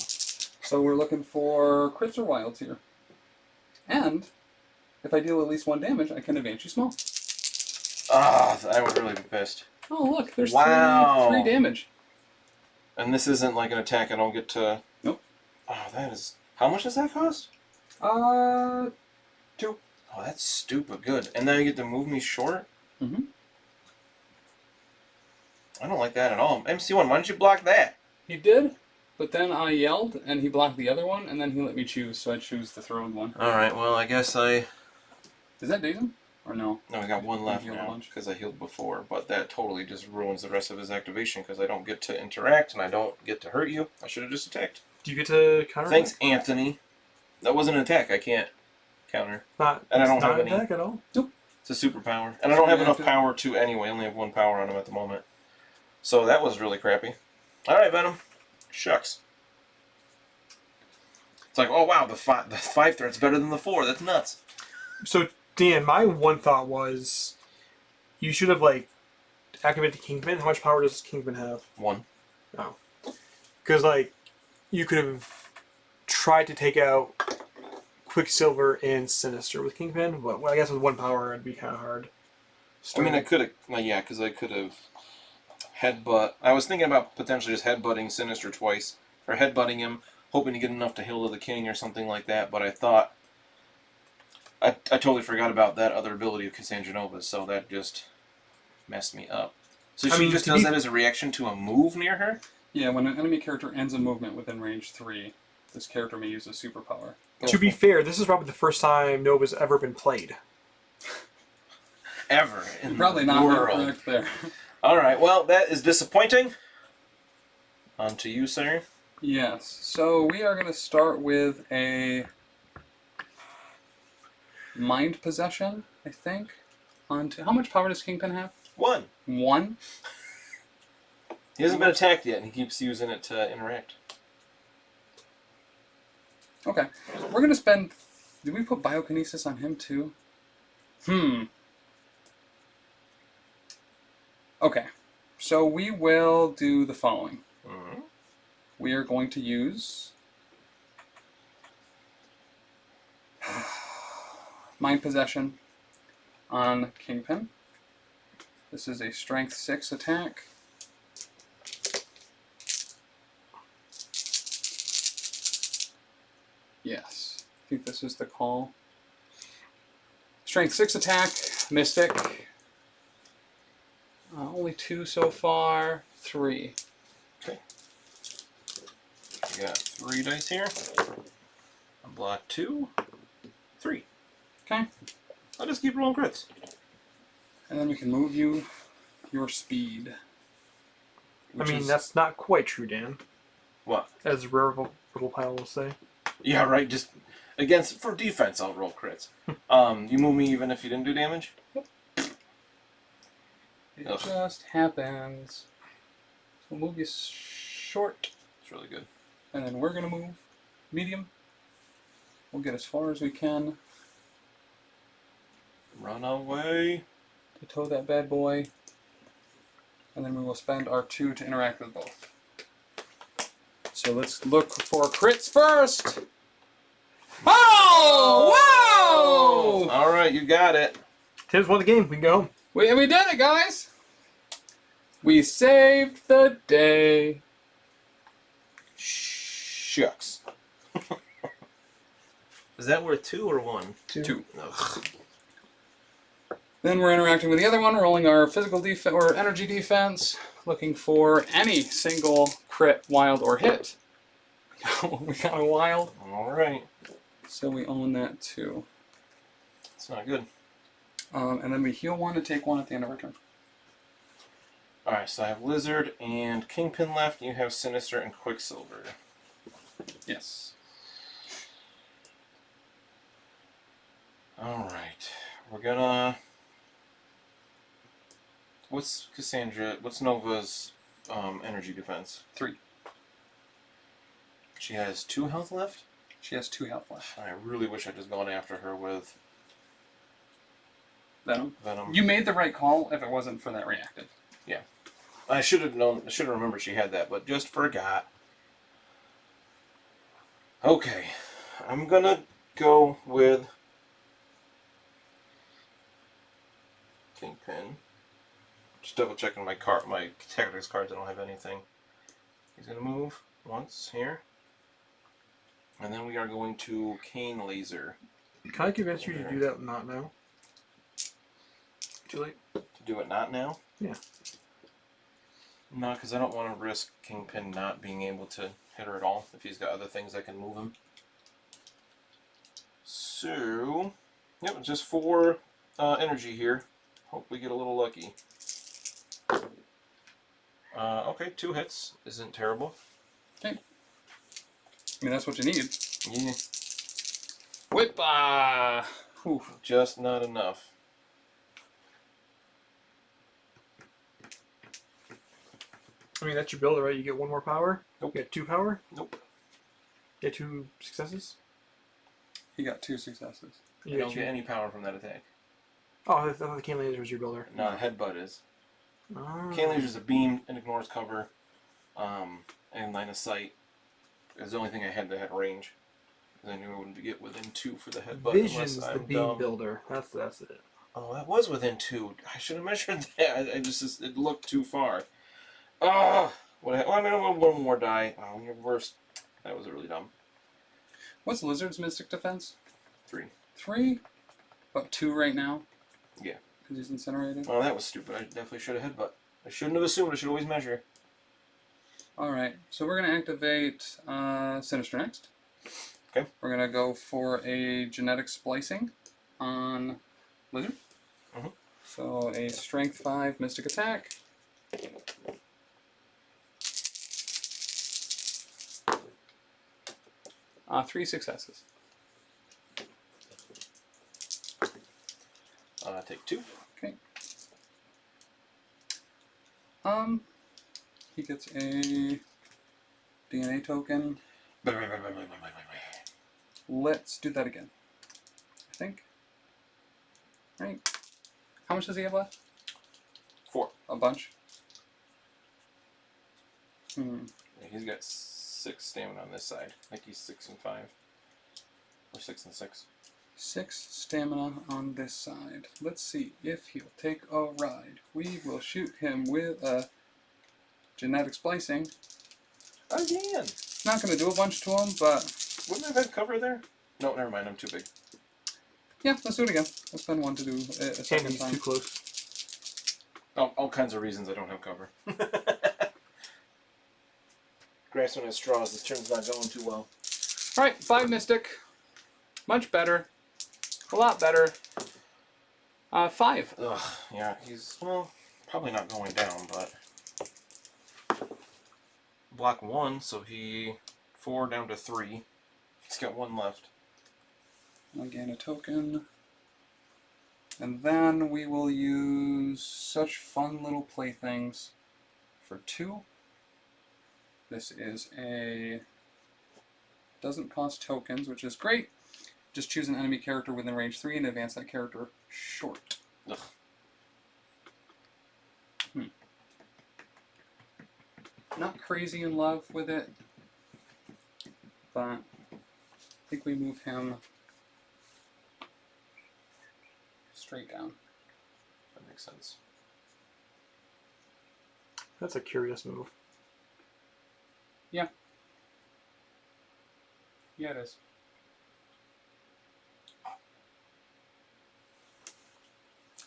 So we're looking for crits or wilds here. And if I deal at least 1 damage, I can advance you small. I would really be pissed. Oh, look, there's Wow. 3 damage. And this isn't like an attack I don't get to... Nope. Oh, that is... How much does that cost? 2. Oh, that's stupid good. And then you get to move me short? Mm-hmm. I don't like that at all. MC1, why don't you block that? He did, but then I yelled, and he blocked the other one, and then he let me choose, so I choose the thrown one. Alright, well, I guess I... Does that daze him? Or no? No, I got 1 left healed a now, bunch. because I healed before. But that totally just ruins the rest of his activation, because I don't get to interact, and I don't get to hurt you. I should have just attacked. Do you get to counter? Thanks, Anthony. That wasn't an attack. I can't counter. Not, And I don't it's have not an any. attack at all? It's a superpower. And I don't have Yeah, enough good. power to anyway. I only have 1 power on him at the moment. So that was really crappy. Alright, Venom. Shucks. It's like, oh wow, the 5 threat's better than the 4. That's nuts. So, Dan, my one thought was you should have, like, activated Kingpin. How much power does Kingpin have? 1. Oh. Because, like, you could have tried to take out Quicksilver and Sinister with Kingpin, but I guess with 1 power it'd be kind of hard. I mean, I could have, well, yeah, because I could have headbutt. I was thinking about potentially just headbutting Sinister twice, or headbutting him, hoping to get enough to heal to the king or something like that, but I thought, I totally forgot about that other ability of Cassandra Nova, so that just messed me up. So she just does that as a reaction to a move near her? Yeah, when an enemy character ends a movement within range 3, this character may use a superpower. To be fair, this is probably the first time Nova's ever been played. Ever in Probably the not world. correct there. All right, well, that is disappointing. On to you, sir. Yes, so we are going to start with a mind possession, I think. How much power does Kingpin have? 1. 1? He hasn't been attacked yet, and he keeps using it to interact. Okay. We're going to spend... Did we put biokinesis on him too? Okay. So we will do the following. Mm-hmm. We are going to use mind possession on Kingpin. This is a strength 6 attack. Yes, I think this is the call. Strength 6 attack, Mystic. Only 2 so far. 3. Okay. We got 3 dice here. A block 2. 3. Okay. I'll just keep rolling crits. And then we can move you your speed. I mean, that's not quite true, Dan. What? As Verbal Pile will say. Yeah, right. Just for defense, I'll roll crits. You move me even if you didn't do damage? It Ugh. just happens. So we'll move you short, It's really good. and then we're going to move medium. We'll get as far as we can Run away. to tow that bad boy. And then we will spend our 2 to interact with both. So let's look for crits first! Oh! Whoa! All right, you got it. Tim's won the game. We can go home. We did it, guys! We saved the day. Shucks. Is that worth 2 or 1? 2. Ugh. Then we're interacting with the other one, rolling our physical defense or energy defense, looking for any single crit, wild, or hit. We got a wild, All right. so we own that too. It's not good. And then we heal 1 to take 1 at the end of our turn. All right, so I have Lizard and Kingpin left. You have Sinister and Quicksilver. Yes. All right, we're gonna. What's Nova's energy defense? 3. She has 2 health left? She has 2 health left. I really wish I'd just gone after her with Venom. Venom. You made the right call if it wasn't for that reactive. Yeah. I should have remembered she had that, but just forgot. Okay. I'm gonna go with Kingpin. Just double checking my tactics cards. I don't have anything. He's gonna move once here, and then we are going to Cane Laser. Can I convince you to do that not now? Too late? To do it not now? Yeah. No, because I don't want to risk Kingpin not being able to hit her at all if he's got other things that can move him. So, yep, just 4 energy here. Hope we get a little lucky. Okay, 2 hits isn't terrible. Okay. I mean, that's what you need. Yeah. Whip! Just not enough. I mean, that's your builder, right? You get 1 more power? Nope. You get 2 power? Nope. You get 2 successes? He got 2 successes. You don't get any power from that attack. Oh, I thought the Cane Laser was your builder. No, Headbutt is. Oh. Cane Laser is a beam and ignores cover, and line of sight. It's the only thing I had that had range. I knew I wouldn't get within 2 for the headbutt. Vision's unless the I'm beam dumb. builder. That's it. Oh, that was within 2. I should have measured that. It looked too far. Ah! I mean, I want 1 more die. Oh, your worst. That was really dumb. What's Lizard's Mystic Defense? 3. 3? About 2 right now? Yeah. Because he's incinerated? Oh, that was stupid. I definitely should have headbutt. I shouldn't have assumed. I should always measure. Alright, so we're going to activate Sinister next. Okay. We're going to go for a genetic splicing on Lizard. Mhm. So a Strength 5 Mystic Attack. 3 successes. Take 2. Okay. He gets a DNA token. Let's do that again. I think. Right. How much does he have left? 4. A bunch. Yeah, he's got 6 stamina on this side. I think he's 6 and 5. Or 6 and 6. 6 stamina on this side. Let's see if he'll take a ride. We will shoot him with a genetic splicing. Again! Not going to do a bunch to him, but... Wouldn't I have had cover there? No, never mind. I'm too big. Yeah, let's do it again. Let's spend 1 to do a second Andy's time. too close. All kinds of reasons I don't have cover. Grasping at straws, this turn's not going too well. Alright, 5 Mystic. Much better. A lot better. 5. Ugh, yeah, he's, well, probably not going down, but... Block 1, so he... 4 down to 3. He's got 1 left. I'll gain a token. And then we will use such fun little playthings for 2. This is a... doesn't cost tokens, which is great. Just choose an enemy character within range 3 and advance that character short. Ugh. Not crazy in love with it, but I think we move him straight down. That makes sense. That's a curious move. Yeah. Yeah, it is.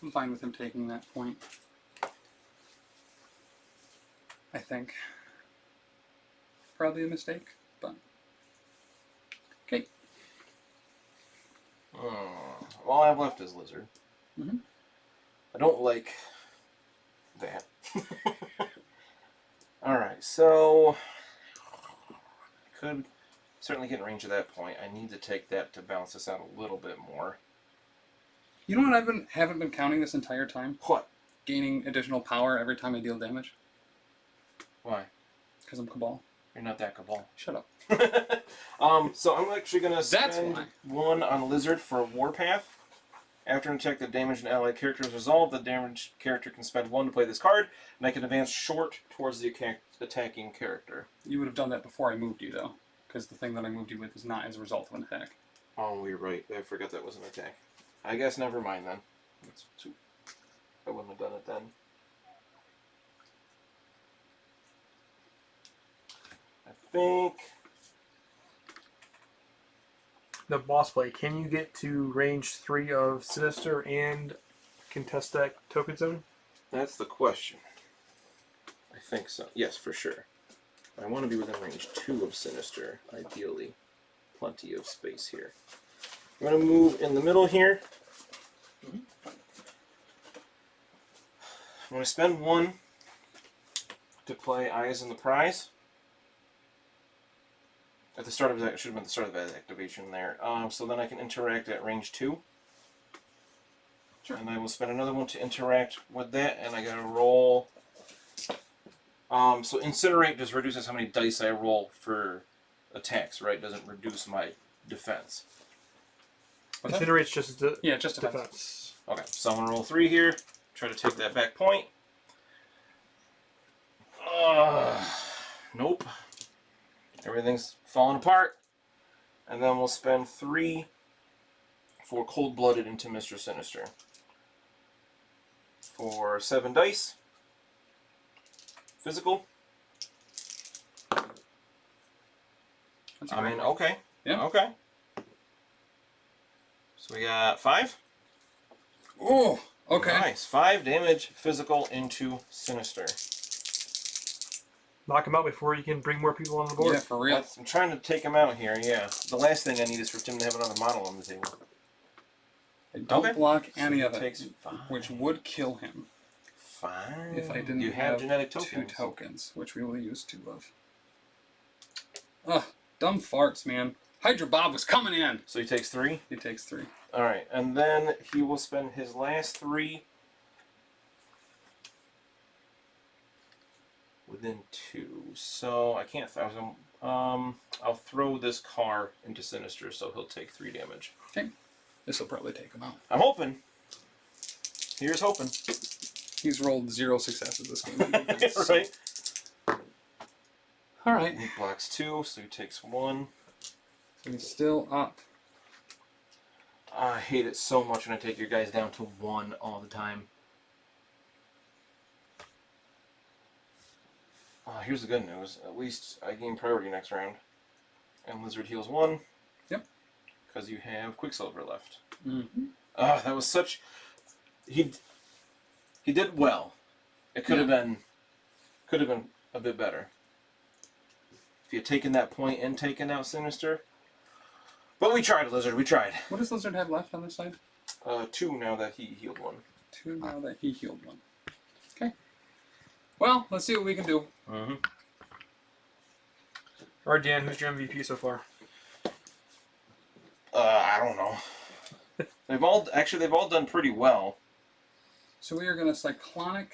I'm fine with him taking that point. I think. Probably a mistake, but... Okay. All I have left is Lizard. Mm-hmm. I don't like that. Alright, so... I could certainly get in range at that point. I need to take that to balance this out a little bit more. You know what haven't been counting this entire time? What? Gaining additional power every time I deal damage. Why? Because I'm Cabal. You're not that Cabal. Shut up. So I'm actually going to That's spend why. 1 on Lizard for Warpath. After an attack that damaged an allied character is resolved, the damaged character can spend 1 to play this card, and I can advance short towards the attacking character. You would have done that before I moved you, though. Because the thing that I moved you with is not as a result of an attack. Oh, you're right. I forgot that was an attack. I guess never mind then. That's too... I wouldn't have done it then. I think... The boss play. Can you get to range 3 of Sinister and contest that token zone? That's the question. I think so. Yes, for sure. I want to be within range 2 of Sinister, ideally. Plenty of space here. I'm going to move in the middle here. I'm going to spend 1 to play Eyes on the Prize. At the start of that, it should have been the start of that activation there. So then I can interact at range 2. Sure. And I will spend another 1 to interact with that, and I gotta roll. So Incinerate just reduces how many dice I roll for attacks, right? It doesn't reduce my defense. What's that? Incinerate's just Yeah, just defense. Okay, so I'm gonna roll 3 here. Try to take that back point. Nope. Everything's falling apart. And then we'll spend 3 for Cold-Blooded into Mr. Sinister. For 7 dice. Physical. That's a I great mean, one. okay. Yeah. Okay. So we got 5. Oh, okay. Nice. 5 damage physical into Sinister. knock him out before you can bring more people on the board. Yeah, for real. I'm trying to take him out here, yeah. The last thing I need is for Tim to have another model on the table. I don't block any So of he it, takes 5. which would kill him Fine. if I didn't you have genetic 2 tokens. tokens, which we will use 2 of. Ugh, dumb farts, man. Hydra Bob was coming in. So he takes 3? He takes 3. Alright, and then he will spend his last 3 within 2. So I can't. I'll throw this car into Sinister, so he'll take 3 damage. Okay. This will probably take him out. I'm hoping. Here's hoping. He's rolled 0 successes this game. Right. All right. He blocks 2, so he takes 1. So he's still up. I hate it so much when I take your guys down to 1 all the time. Here's the good news. At least I gain priority next round. And Lizard heals 1. Yep. Because you have Quicksilver left. Mm-hmm. That was such... He did well. It could have been a bit better. If you had taken that point and taken out Sinister. But we tried, Lizard. We tried. What does Lizard have left on this side? 2 now that he healed 1. 2 now that he healed 1. Okay. Well, let's see what we can do. Mm-hmm. All right, Dan, who's your MVP so far? I don't know. They've all done pretty well. So we are going to Cyclonic.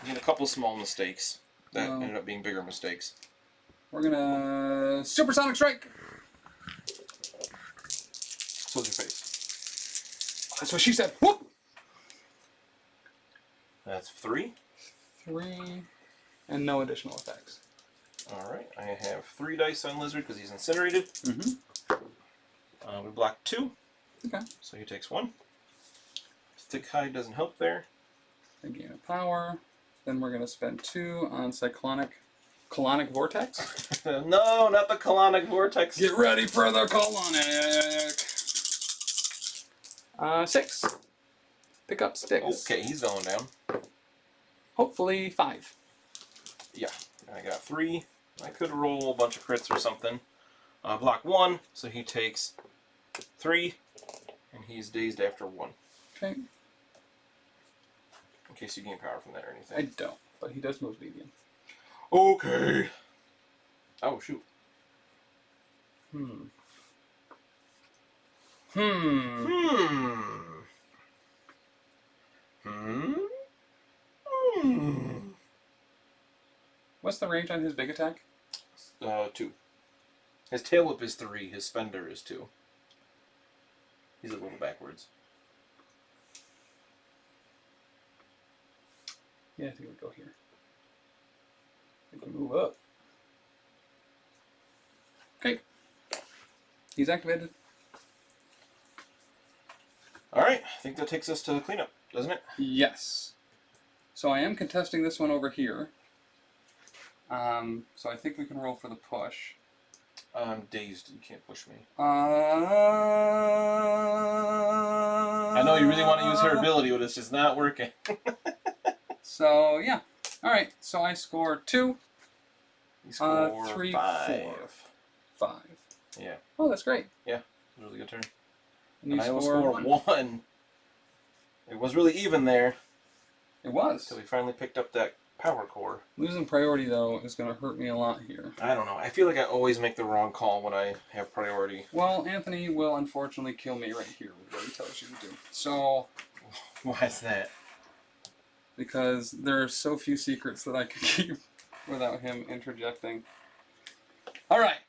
We had a couple small mistakes that No. ended up being bigger mistakes. We're going to Supersonic Strike. Close your face. That's what she said. Whoop! That's 3. 3. And no additional effects. Alright, I have 3 dice on Lizard because he's incinerated. Mm-hmm. We block 2. Okay. So he takes 1. Thick Hide doesn't help there. A gain of power. Then we're going to spend 2 on Cyclonic Vortex. No, not the Colonic Vortex. Get ready for the Colonic. 6. Pick up sticks. Okay, he's going down. Hopefully 5. Yeah, I got 3. I could roll a bunch of crits or something. Block 1, so he takes 3, and he's dazed after 1. Okay. In case you gain power from that or anything. I don't, but he does move medium. Okay. Oh, shoot. What's the range on his big attack? 2. His tail whip is 3. His spender is 2. He's a little backwards. Yeah, I think we'll go here. I think we move up. Okay. He's activated. Alright, I think that takes us to the cleanup, doesn't it? Yes. So I am contesting this one over here. So I think we can roll for the push. I'm dazed. You can't push me. I I know you really want to use her ability, but it's just not working. So, yeah. Alright, so I score 2. You score 3, 5. 4, 5. Yeah, Oh, that's great. really good turn. And And you I will score score 1. 1. It was really even there It was. until we finally picked up that power core. Losing priority, though, is going to hurt me a lot here. I don't know. I feel like I always make the wrong call when I have priority. Well, Anthony will unfortunately kill me right here with what he tells you to do. So, Why is that? because there are so few secrets that I could keep without him interjecting. Alright.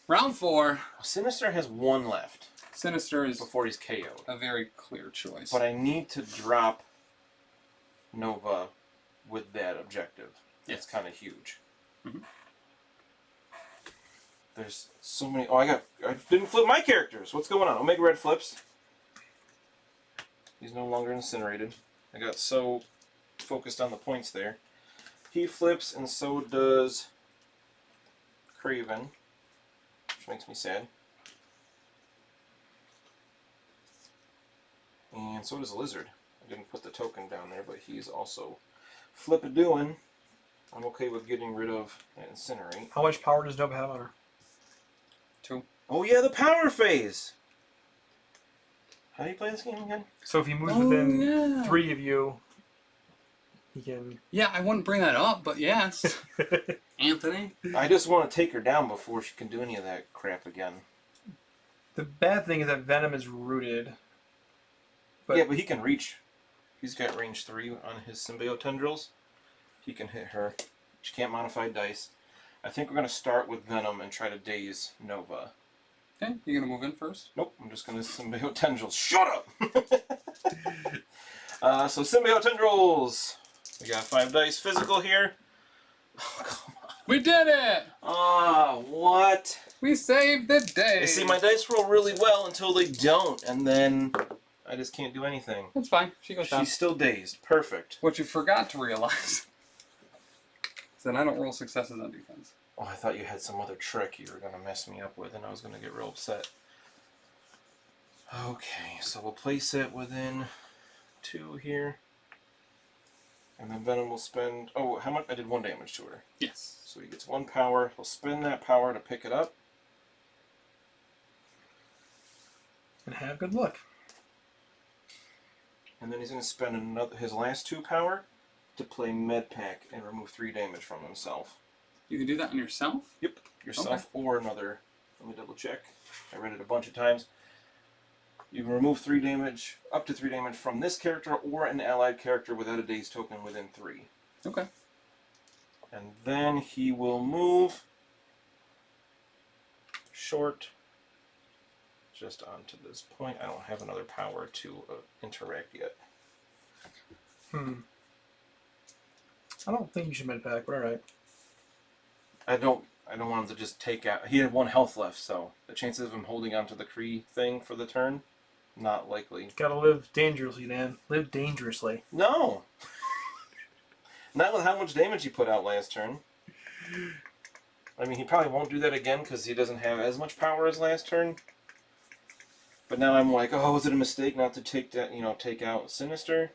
Round 4. Sinister has 1 left Sinister is before he's KO'd. a very clear choice. But I need to drop Nova with that objective. It's kind of huge. Mhm. There's so many. Oh, I didn't flip my characters. What's going on? Omega Red flips. He's no longer incinerated. I got so focused on the points there. He flips, and so does Craven, which makes me sad. And so does Lizard. I didn't put the token down there, but he's also flip-a-doing. I'm okay with getting rid of Incinerate. How much power does Nova have on her? 2. Oh yeah, the power phase! How do you play this game again? So if he moves Oh, within yeah. 3 of you, he can... Yeah, I wouldn't bring that up, but yes. Anthony? I just want to take her down before she can do any of that crap again. The bad thing is that Venom is rooted. Yeah, but he can reach. He's got range 3 on his symbiote tendrils. He can hit her. She can't modify dice. I think we're going to start with Venom and try to daze Nova. Okay, you gonna move in first? Nope, I'm just going to symbiote tendrils. Shut up! So symbiote tendrils. We got 5 dice physical here. Oh, come on. We did it! Ah, what? We saved the day! You see, my dice roll really well until they don't, and then I just can't do anything. That's fine. She goes down. She's still dazed. Perfect. What you forgot to realize is that I don't roll successes on defense. Oh, I thought you had some other trick you were going to mess me up with, and I was going to get real upset. Okay, so we'll place it within 2 here. And then Venom will spend... Oh, how much? I did 1 damage to her. Yes. So he gets 1 power. He'll spend that power to pick it up. And have good luck. And then he's going to spend his last 2 power to play Med Pack and remove 3 damage from himself. You can do that on yourself? Yep, yourself or another. Let me double check. I read it a bunch of times. You can remove 3 damage, up to 3 damage from this character or an allied character without a daze token within 3. Okay. And then he will move short just onto this point. I don't have another power to interact yet. I don't think you should med pack, but alright. I don't want him to just take out... He had 1 health left, so the chances of him holding onto the Kree thing for the turn, not likely. Gotta live dangerously, Dan. Live dangerously. No! Not with how much damage he put out last turn. I mean, he probably won't do that again because he doesn't have as much power as last turn. But now I'm like, oh, was it a mistake not to take that, take out Sinister?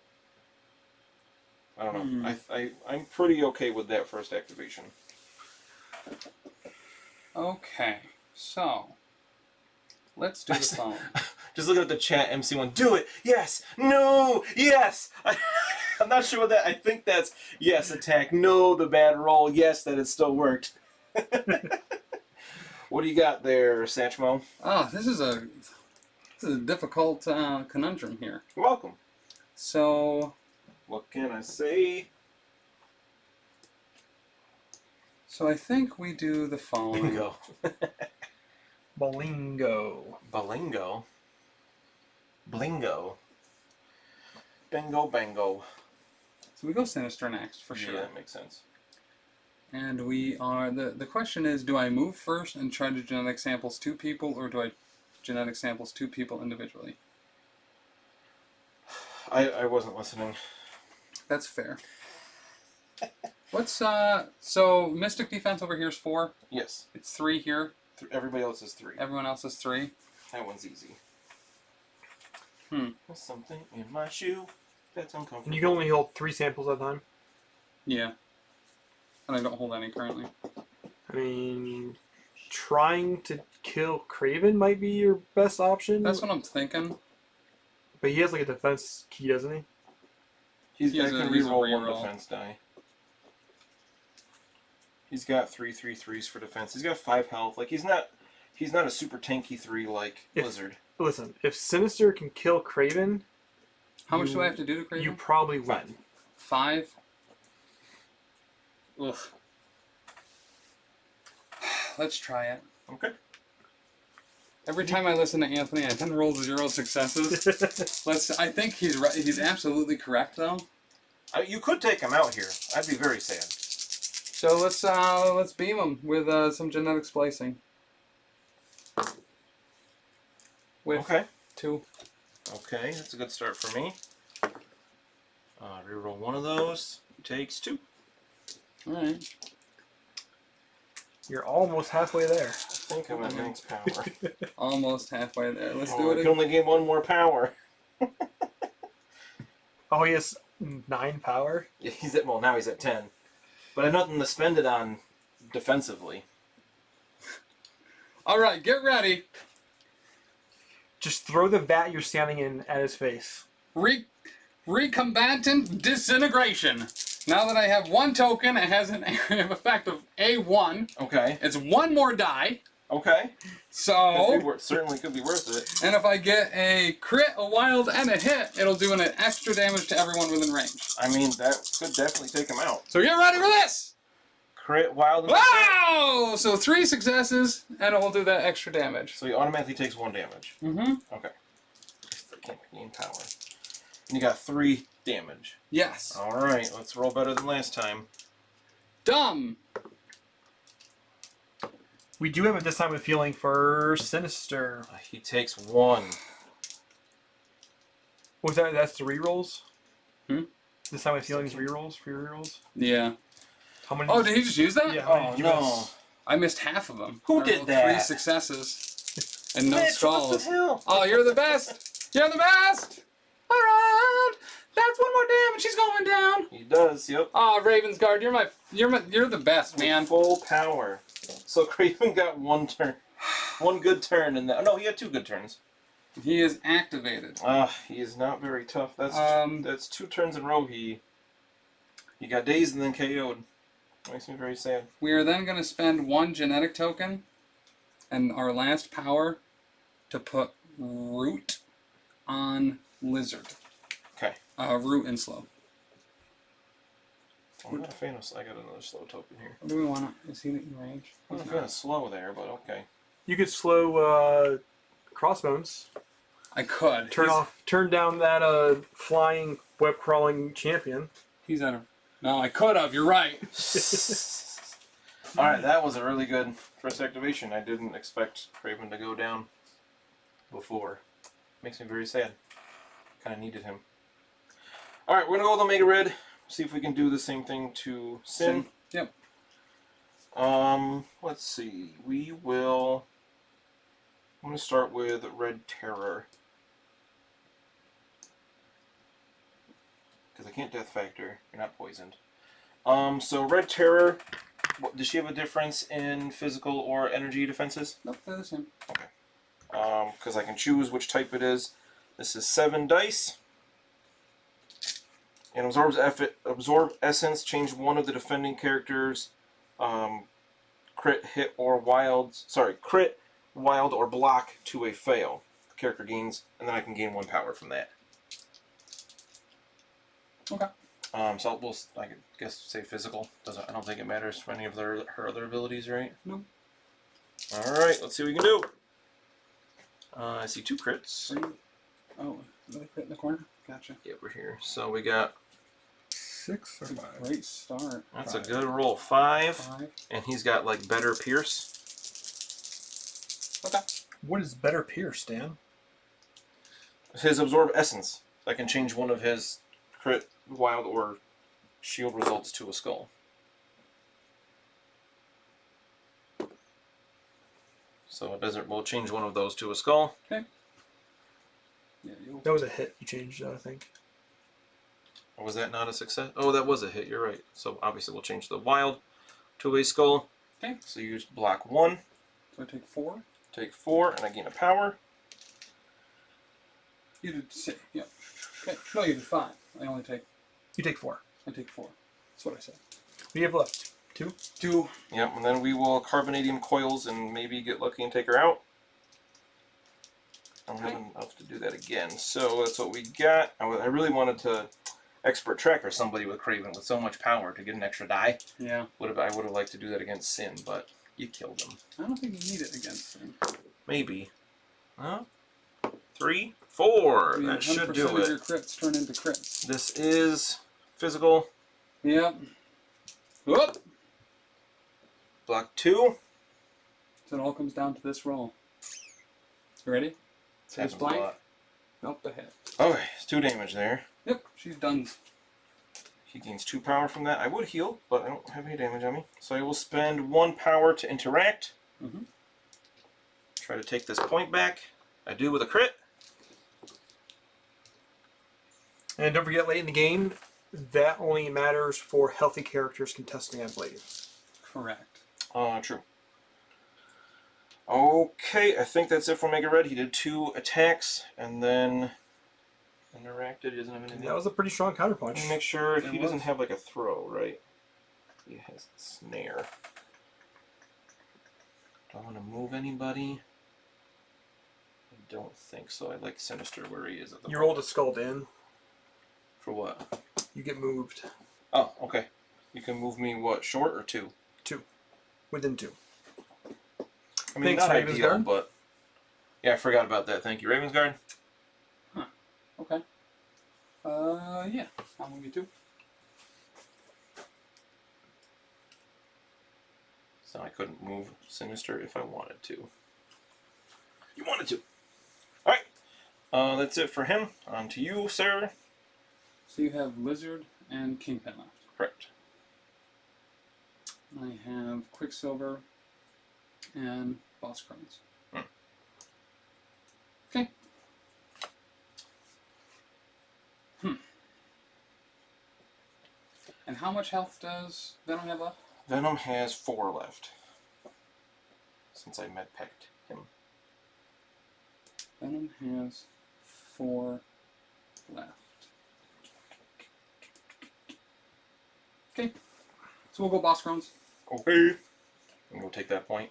I don't know. I'm pretty okay with that first activation. Okay, so let's do the phone. Just looking at the chat, MC1, do it! Yes! No! Yes! I'm not sure what that... I think that's yes, attack. No, the bad roll. Yes, that it still worked. What do you got there, Satchmo? Oh, this is a difficult conundrum here. You're welcome. So, What can I say? so I think we do the following. Bingo. Bolingo. Balingo. Blingo. Bingo bango. So we go Sinister next, for sure. Yeah, that makes sense. And we are... The question is, do I move first and try to genetic samples 2 people, or do I genetic samples 2 people individually? I wasn't listening. That's fair. What's, so Mystic defense over here is 4. Yes. It's 3 here. Everybody else is 3. Everyone else is 3. That one's easy. Hmm. There's something in my shoe that's uncomfortable. And you can only hold 3 samples at a time. Yeah. And I don't hold any currently. I mean, trying to kill Craven might be your best option. That's what I'm thinking. But he has like a defense key, doesn't he? He's He got has to a- he's a reroll 1 reroll. defense die. He's got 3 3/3s for defense. He's got 5 health. Like he's not a super tanky 3 like Blizzard. Listen, if Sinister can kill Craven, How much do I have to do to Craven? you probably win. 5? Ugh. Let's try it. Okay. Every time I listen to Anthony, I tend to roll 0 successes. I think he's right. He's absolutely correct, though. You could take him out here. I'd be very sad. So let's beam him with some genetic splicing. With Okay. 2. Okay, that's a good start for me. Reroll 1 of those. Takes 2. All right. You're almost halfway there. I think I'm at max power. Almost halfway there. Let's do I it can again. only gain 1 more power. Oh, he has 9 power. Yeah, now he's at 10. But I have nothing to spend it on defensively. All right, get ready. Just throw the vat you're standing in at his face. Recombatant disintegration. Now that I have one token, it has an area of effect of A1. Okay. It's one more die. Okay. So, Certainly could be worth it. and if I get a crit, a wild, and a hit, it'll do an extra damage to everyone within range. I mean, that could definitely take him out. So get ready for this! Crit, wild, and Wow! So 3 successes, and it will do that extra damage. So he automatically takes 1 damage. Mm-hmm. Okay. Can't gain power. And you got 3 damage. Yes. Alright, let's roll better than last time. Dumb. We do have at this time a feeling for Sinister. He takes 1. Was that? That's the rerolls? Hmm? This time a feeling is rerolls? Free rerolls? Yeah. How many? Oh, did he just use that? Yeah, how many Oh, did you no. miss? I missed half of them. Who I did rolled that? 3 successes. And no Mitch, skulls. what the hell? Oh, you're the best! You're the best! Alright! That's 1 more damage, he's going down! He does, yep. Oh, Ravensguard, you're the best, man. Full power. So Craven got 1 turn. 1 good turn in that. No, he had 2 good turns. He is activated. He is not very tough. Um, That's 2 turns in a row. He got dazed and then KO'd. Makes me very sad. We are then going to spend 1 genetic token and our last power to put Root on Lizard. Okay. Root and Slow. I'm not a fan of. I got another slow token here. What do we want to... Is he in range? I'm not a fan of slow there, but okay. You could slow Crossbones. I could. Turn down that flying web crawling champion. He's out of... No, I could have. You're right. Alright, that was a really good first activation. I didn't expect Craven to go down before. Makes me very sad. Kind of needed him. Alright, we're going to go with Omega Red. See if we can do the same thing to Sin. Yep. Let's see. We will... I'm going to start with Red Terror. Because I can't Death Factor. You're not poisoned. So Red Terror, does she have a difference in physical or energy defenses? Nope, they're the same. Okay. Because I can choose which type it is. This is 7 dice. And absorb essence, change one of the defending characters, crit, hit, or crit, wild, or block to a fail. The character gains, and then I can gain 1 power from that. Okay. So I guess say physical. I don't think it matters for any of her other abilities, right? No. Alright, let's see what we can do. I see 2 crits. 3. Oh, another crit in the corner? Gotcha. Yeah, we're here. So we got... 6 or That's a 5? great start. That's a good roll. 5. 5. And he's got, like, better Pierce. Okay. What is better Pierce, Dan? His absorb essence. I can change one of his crit, wild, or shield results to a skull. So we'll change one of those to a skull. Okay. Yeah, That was a hit you changed, I think. Or was that not a success? Oh, that was a hit, you're right. So obviously we'll change the wild to a skull. Okay. So you use block 1. So I take 4. Take 4, and I gain a power. You did 6. Yeah. Okay. No, you did 5. I only take... You take 4. I take 4. That's what I said. What do you have left? 2? 2. Yep, and then we will carbonadium coils and maybe get lucky and take her out. I don't have enough to do that again. So that's what we got. I really wanted to expert tracker somebody with Craven with so much power to get an extra die. Yeah. I would have liked to do that against Sin, but you killed him. I don't think you need it against him. Maybe. Huh? 3, 4. I mean, That should 100% do of your it. crits turn into crits. This is physical. Yep. Whoop! Block 2. So it all comes down to this roll. You ready? So it's Happens a blank? lot. Nope, the hit. Okay, it's 2 damage there. Yep, she's done. He gains 2 power from that. I would heal, but I don't have any damage on me. So I will spend 1 power to interact. Mm-hmm. Try to take this point back. I do with a crit. And don't forget, late in the game, That only matters for healthy characters contesting, I believe. Correct. True. Okay, I think that's it for Mega Red. He did 2 attacks and then interacted. He doesn't have anything. That was a pretty strong counterpunch. Let me make sure It he was. doesn't have like a throw, right? He has a snare. Do I want to move anybody? I don't think so. I like Sinister where he is at the You moment. rolled a skull in. For what? You get moved. Oh, okay. You can move me, what, short or 2? 2. Within 2. I mean, Thanks, not ideal, Ravensguard. but... Yeah, I forgot about that. Thank you, Ravensguard. Okay. Yeah. I'll move you 2. So I couldn't move Sinister if I wanted to. You wanted to. Alright. That's it for him. On to you, sir. So you have Lizard and Kingpin left. Correct. I have Quicksilver and Boss Crones. Okay. And how much health does Venom have left? Venom has 4 left. Since I med-packed him. Venom has 4 left. Okay. So we'll go Boss Crones. Okay. I'm gonna take that point.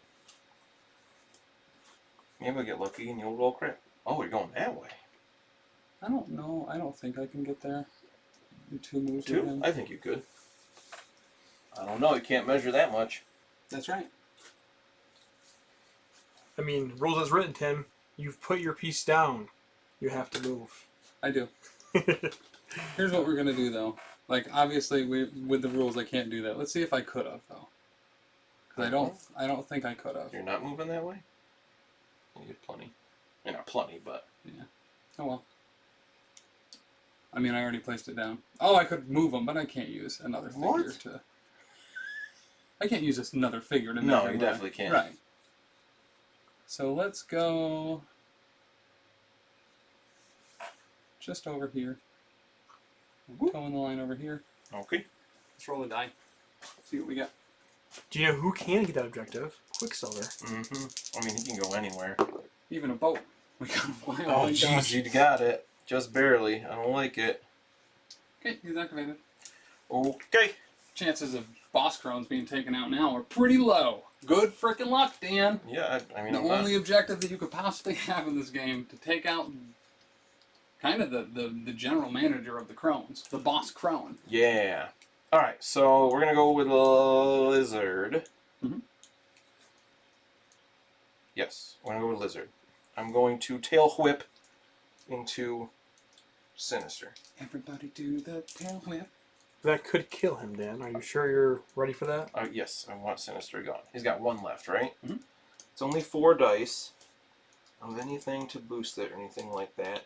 Maybe I'll get lucky and you'll roll crap. Oh, you're going that way. I don't know. I don't think I can get there. Do 2 moves with 2? him. I think you could. I don't know. You can't measure that much. That's right. I mean, rules as written, Tim. You've put your piece down. You have to move. I do. Here's what we're gonna do, though. Like, obviously, with the rules, I can't do that. Let's see if I could have, though. Because I don't think I could have. You're not moving that way? You get plenty. You're not plenty, but... Yeah. Oh well. I mean, I already placed it down. Oh, I could move them, but I can't use another figure What? to... I can't use this another figure to No, measure you my- definitely can't. Right. So let's go... just over here. Towing the line over here. Okay. Let's roll a die. See what we get. Do you know who can get that objective? Quicksilver. Mm-hmm. I mean, he can go anywhere. Even a boat. We gotta fly. Oh, my jeez, gosh. you got it. Just barely. I don't like it. Okay, he's activated. Okay. Chances of Boss Crones being taken out now are pretty low. Good frickin' luck, Dan. Yeah, I mean, The I'm not... only objective that you could possibly have in this game to take out kind of the general manager of the Crones, the Boss Crone. Yeah. Alright, so we're going to go with Lizard. Mhm. Yes, we're going to go with Lizard. I'm going to Tail Whip into Sinister. Everybody do the tail whip. That could kill him, Dan. Are you sure you're ready for that? Yes, I want Sinister gone. He's got 1 left, right? Mhm. It's only 4 dice. I don't have anything to boost it or anything like that.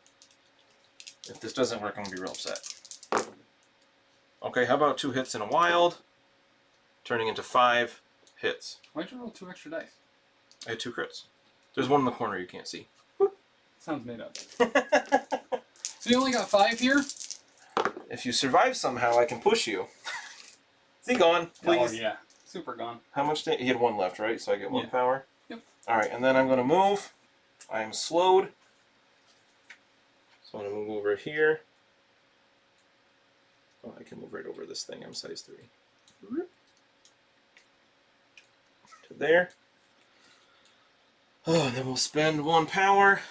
If this doesn't work, I'm going to be real upset. Okay, how about 2 hits and a wild? Turning into 5 hits. Why'd you roll 2 extra dice? I had 2 crits. There's one in the corner you can't see. Sounds made up. So you only got 5 here? If you survive somehow, I can push you. Is he gone, please? Oh yeah, super gone. How much he had 1 left, right? So I get 1 Yeah. power? Yep. Alright, and then I'm going to move. I am slowed. So I'm going to move over here. Oh, I can move right over this thing. I'm size 3. To there. Oh, and then we'll spend 1 power.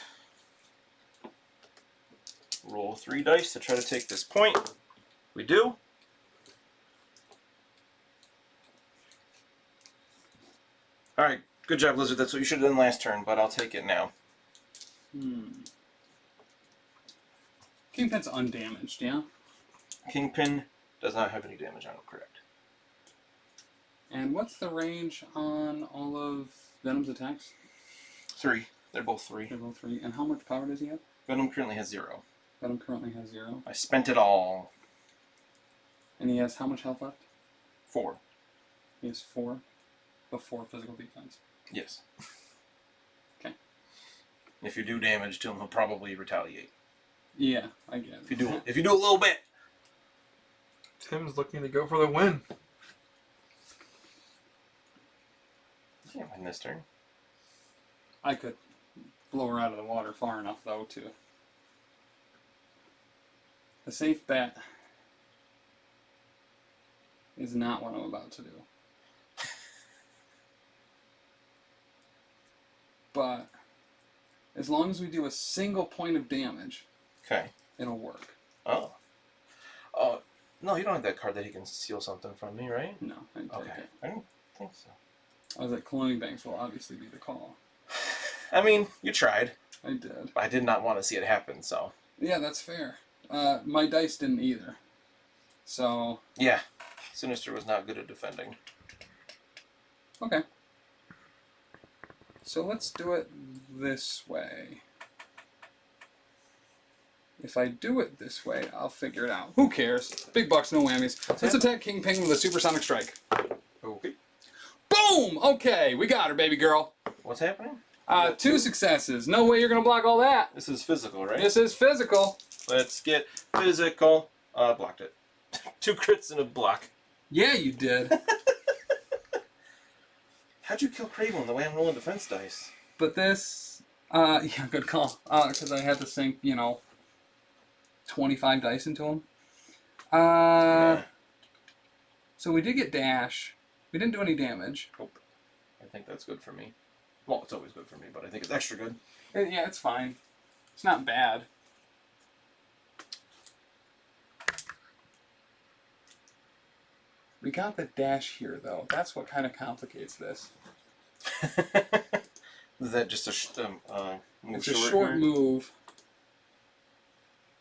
Roll 3 dice to try to take this point. We do. Alright, good job, Lizard. That's what you should have done last turn, but I'll take it now. Kingpin's undamaged, yeah? Kingpin does not have any damage on him, correct. And what's the range on all of Venom's attacks? 3. They're both 3. They're both 3. And how much power does he have? Venom currently has 0. Venom currently has 0. I spent it all. And he has how much health left? 4. He has 4 before physical defense. Yes. Okay. If you do damage to him, he'll probably retaliate. Yeah, I get it. If you do a little bit. Tim's looking to go for the win. Can't win this turn. I could blow her out of the water far enough, though, to... The safe bet is not what I'm about to do. But as long as we do a single point of damage, Okay. it'll work. Oh. Oh, no, you don't have that card that he can steal something from me, right? No, I didn't take Okay. it. I don't think so. I was like, cloning banks will obviously be the call. I mean, you tried. I did. I did not want to see it happen, so. Yeah, that's fair. My dice didn't either. So, Yeah. Sinister was not good at defending. okay. So let's do it this way. If I do it this way, I'll figure it out. Who cares? Big bucks, no whammies. Let's attack Kingpin with a supersonic strike. Okay. Boom! Okay, we got her, baby girl. What's happening? 2 successes. No way you're gonna block all that. This is physical, right? This is physical. Let's get physical. Blocked it. 2 crits and a block. Yeah, you did. How'd you kill Craven the way I'm rolling defense dice? But this, yeah, good call. Because I had to sink, 25 dice into him. Yeah. So we did get dash. We didn't do any damage. Nope. I think that's good for me. Well, it's always good for me, but I think it's extra good. Yeah, it's fine. It's not bad. We got the dash here, though. That's what kind of complicates this. Is that just a move It's a short here? move.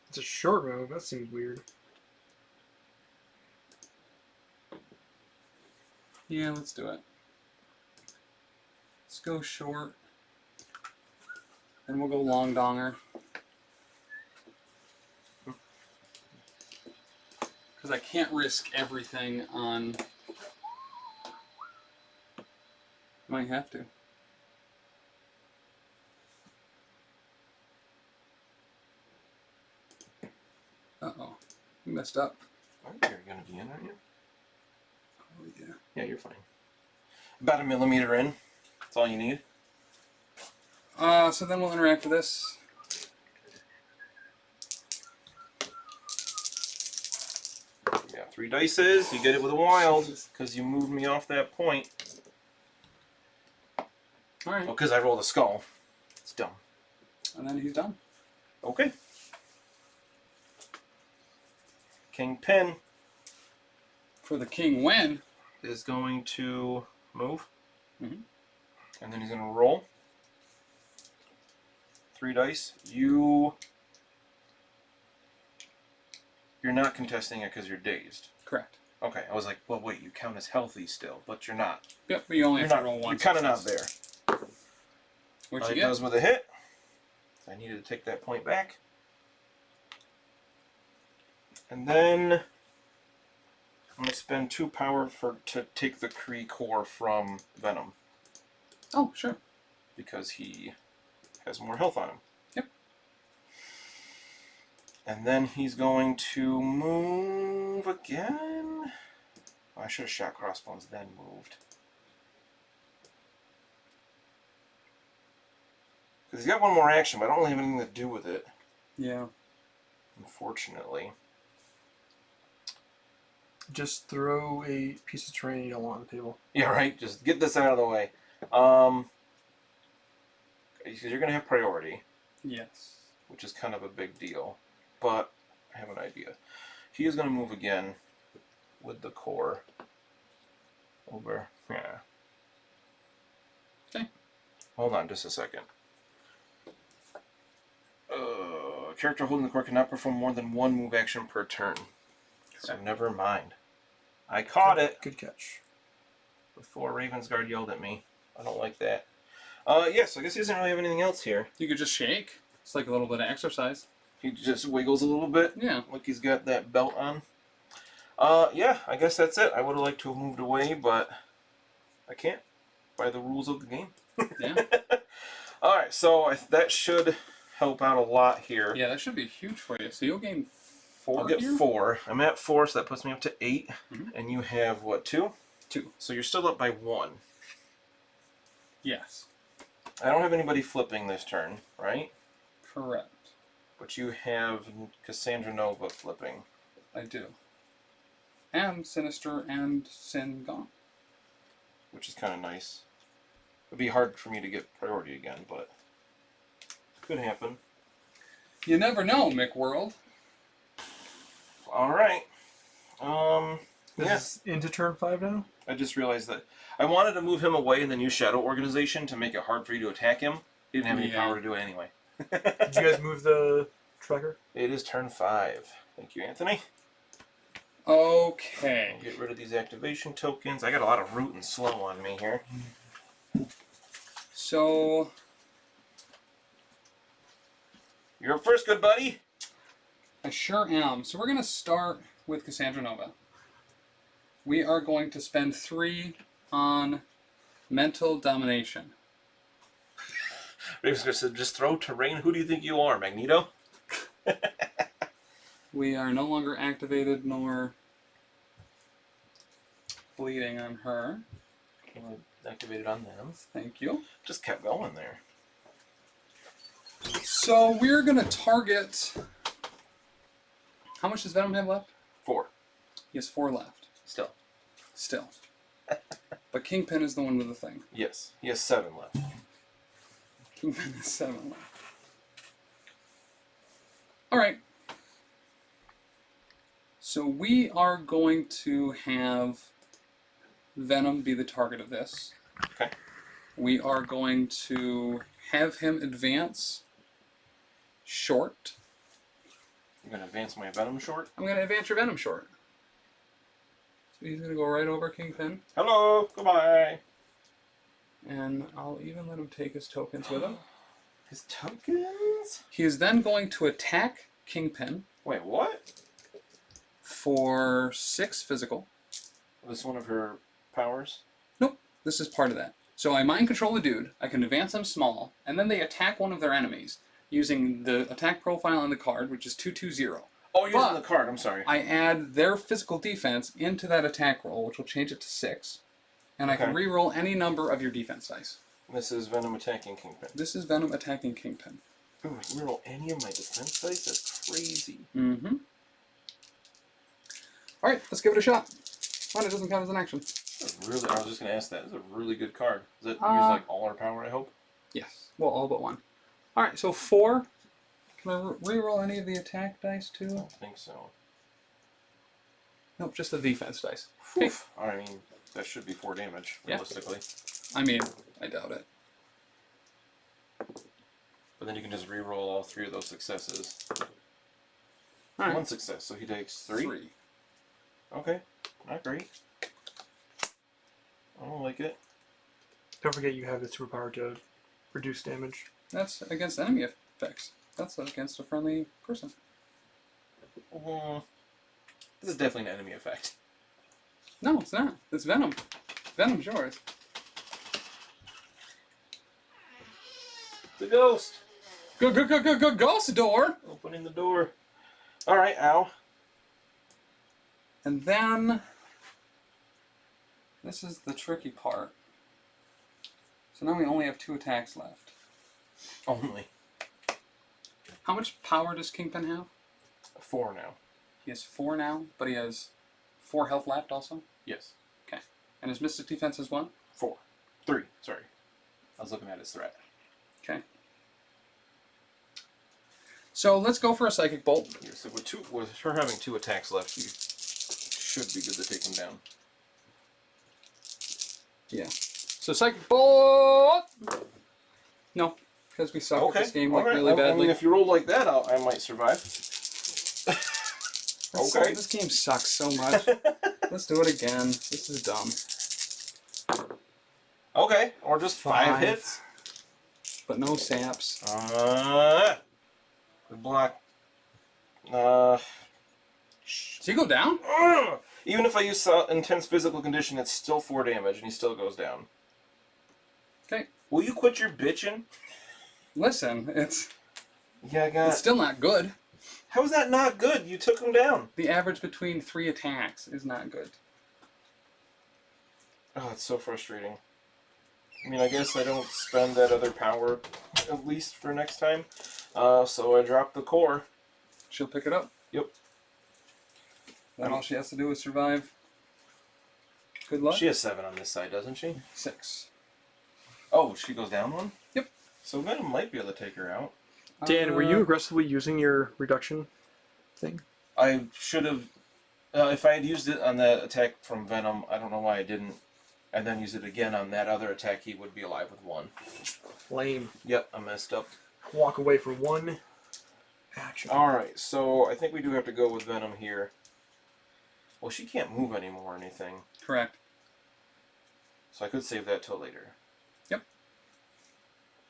It's a short move. That seems weird. Yeah, let's do it. Let's go short. And we'll go long donger. Because I can't risk everything on... Might have to. Uh-oh. We messed up. You're going to be in, aren't you? Oh, yeah. Yeah, you're fine. About a millimeter in. That's all you need. So then we'll interact with this. Yeah, 3 dices. You get it with a wild because you moved me off that point. Alright. Well, because I rolled a skull. It's dumb. And then he's done. Okay. Kingpin For the king win. is going to move. Mhm. And then he's going to roll. 3 dice. You're not contesting it because you're dazed. Correct. Okay, I was like, well, wait, you count as healthy still, but you're not. Yep, but you only You're have not. to roll You're once. kind of not there. What'd All you it get? does with a hit. I needed to take that point back. And then I'm going to spend 2 power to take the Kree core from Venom Oh, sure. because he has more health on him. Yep. And then he's going to move again. Oh, I should have shot crossbones then moved. Because he's got 1 more action, but I don't really have anything to do with it, Yeah. unfortunately. Just throw a piece of terrain you don't want on the table. Yeah, right. Just get this out of the way. Because you're going to have priority, Yes. which is kind of a big deal. But I have an idea. He is going to move again with the core over. Yeah. Okay. Hold on just a second. Character holding the core cannot perform more than 1 move action per turn. So never mind. I caught it Good catch. before Ravensguard yelled at me. I don't like that. Yeah, so I guess he doesn't really have anything else here. You could just shake. It's like a little bit of exercise. He just wiggles a little bit. Yeah. Like he's got that belt on. Yeah, I guess that's it. I would have liked to have moved away, but I can't by the rules of the game. Yeah. Alright, so that should help out a lot here. Yeah, that should be huge for you. So you'll gain 4 I'll get here? 4. I'm at 4, so that puts me up to 8. Mhm. And you have, what, 2? 2. So you're still up by 1. Yes. I don't have anybody flipping this turn, right? Correct. But you have Cassandra Nova flipping. I do. And Sinister and Sin gone. Which is kind of nice. It'd be hard for me to get priority again, but could happen. You never know, McWorld. Alright. This Yeah. is into turn 5 now? I just realized that I wanted to move him away and then use Shadow Organization to make it hard for you to attack him. He didn't have any Yeah. power to do it anyway. Did you guys move the tracker? It is turn 5. Thank you, Anthony. Okay. Get rid of these activation tokens. I got a lot of root and slow on me here. So, You're up first, good buddy. I sure am. So we're going to start with Cassandra Nova. We are going to spend 3 on mental domination. I was going to just throw terrain. Who do you think you are, Magneto? We are no longer activated nor bleeding on her. Activated on them. Thank you. Just kept going there. So we're going to target... How much does Venom have left? 4. He has 4 left. Still. But Kingpin is the one with the thing. Yes. He has 7 left. Kingpin has 7 left. Alright. So we are going to have Venom be the target of this. Okay. We are going to have him advance short. You're going to advance my Venom short? I'm going to advance your Venom short. So he's going to go right over Kingpin. Hello, goodbye. And I'll even let him take his tokens with him. His tokens? He is then going to attack Kingpin Wait, what? for 6 physical. Was this one of her powers? Nope, this is part of that. So I mind control a dude, I can advance them small, and then they attack one of their enemies using the attack profile on the card, which is 220. Oh, you're using But the card, I'm sorry. I add their physical defense into that attack roll, which will change it to 6. And I can Okay. re-roll any number of your defense dice. This is Venom attacking Kingpin. This is Venom attacking Kingpin. Ooh, I can roll any of my defense dice? That's crazy. Mm-hmm. Alright, let's give it a shot. Fine, it doesn't count as an action. That's really, I was just going to ask that. It's a really good card. Does it use like all our power, I hope? Yes. Well, all but 1. Alright, so 4. Can I re-roll any of the attack dice I too? don't think so. Nope, just the defense dice. Whew. I mean, that should be 4 damage, Yeah. realistically. I mean, I doubt it. But then you can just re-roll all 3 of those successes. Alright. 1 success, so he takes 3? Okay, not great. I don't like it. Don't forget you have the superpower to reduce damage. That's against enemy effects. That's against a friendly person. This is definitely an enemy effect. No, it's not. It's Venom. Venom's yours. The ghost! Go, ghost door! Opening the door. Alright, ow. And then... This is the tricky part. So now we only have 2 attacks left. Only. How much power does Kingpin have? 4 now. He has 4 now, but he has 4 health left also? Yes. Okay. And his mystic defense is what? 4. 3, sorry. I was looking at his threat. Okay. So let's go for a Psychic Bolt. Yeah, so with her having 2 attacks left, you should be good to take him down. Yeah. So Psychic Bolt! No, because we suck at this game like alright. really I badly. mean, if you roll like that, I might survive. Okay. This game sucks so much. Let's do it again. This is dumb. Okay, or just 5 hits. But no saps. The block. Does he go down? Even if I use intense physical condition, it's still 4 damage, and he still goes down. Okay. Will you quit your bitching? Listen, it's Yeah, I got. still not good. How is that not good? You took him down. The average between 3 attacks is not good. Oh, it's so frustrating. I mean, I guess I don't spend that other power, at least for next time. So I drop the core. She'll pick it up. Yep. Then all she has to do is survive. Good luck. She has 7 on this side, doesn't she? 6. Oh, she goes down 1? Yep. So Venom might be able to take her out. Dan, were you aggressively using your reduction thing? I should have... if I had used it on that attack from Venom, I don't know why I didn't. And then use it again on that other attack, he would be alive with 1. Lame. Yep, I messed up. Walk away for 1 action. Alright, so I think we do have to go with Venom here. Well, she can't move anymore or anything. Correct. So I could save that till later. Yep.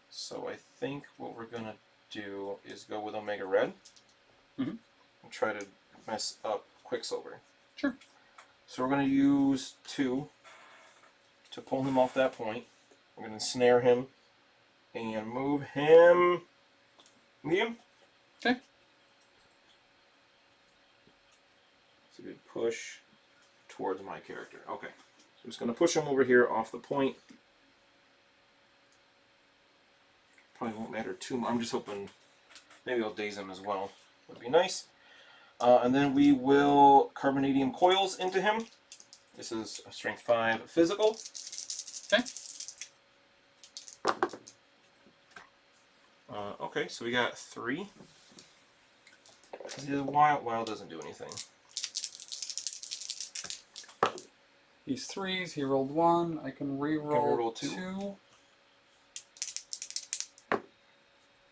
So I think what we're going to do is go with Omega Red. Mm-hmm. And try to mess up Quicksilver. Sure. So we're going to use 2 to pull him off that point. We're going to snare him and move him medium. Okay. It's a good push towards my character. Okay. So I'm just going to push him over here off the point. Probably won't matter too much. I'm just hoping maybe I'll daze him as well. Would be nice. And then we will Carbonadium Coils into him. This is a Strength 5 physical. Okay. Okay, so we got 3. The wild doesn't do anything. He's 3s. He rolled 1. I can re-roll 2.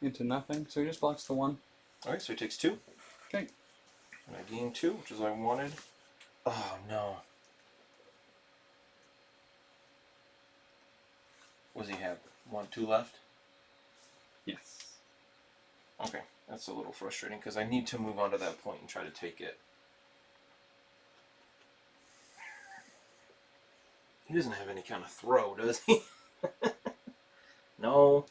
Into nothing. So he just blocks the 1. Alright, so he takes 2. Okay. And I gain 2, which is what I wanted. Oh no. What does he have? 1, 2 left? Yes. Okay, that's a little frustrating because I need to move on to that point and try to take it. He doesn't have any kind of throw, does he? No.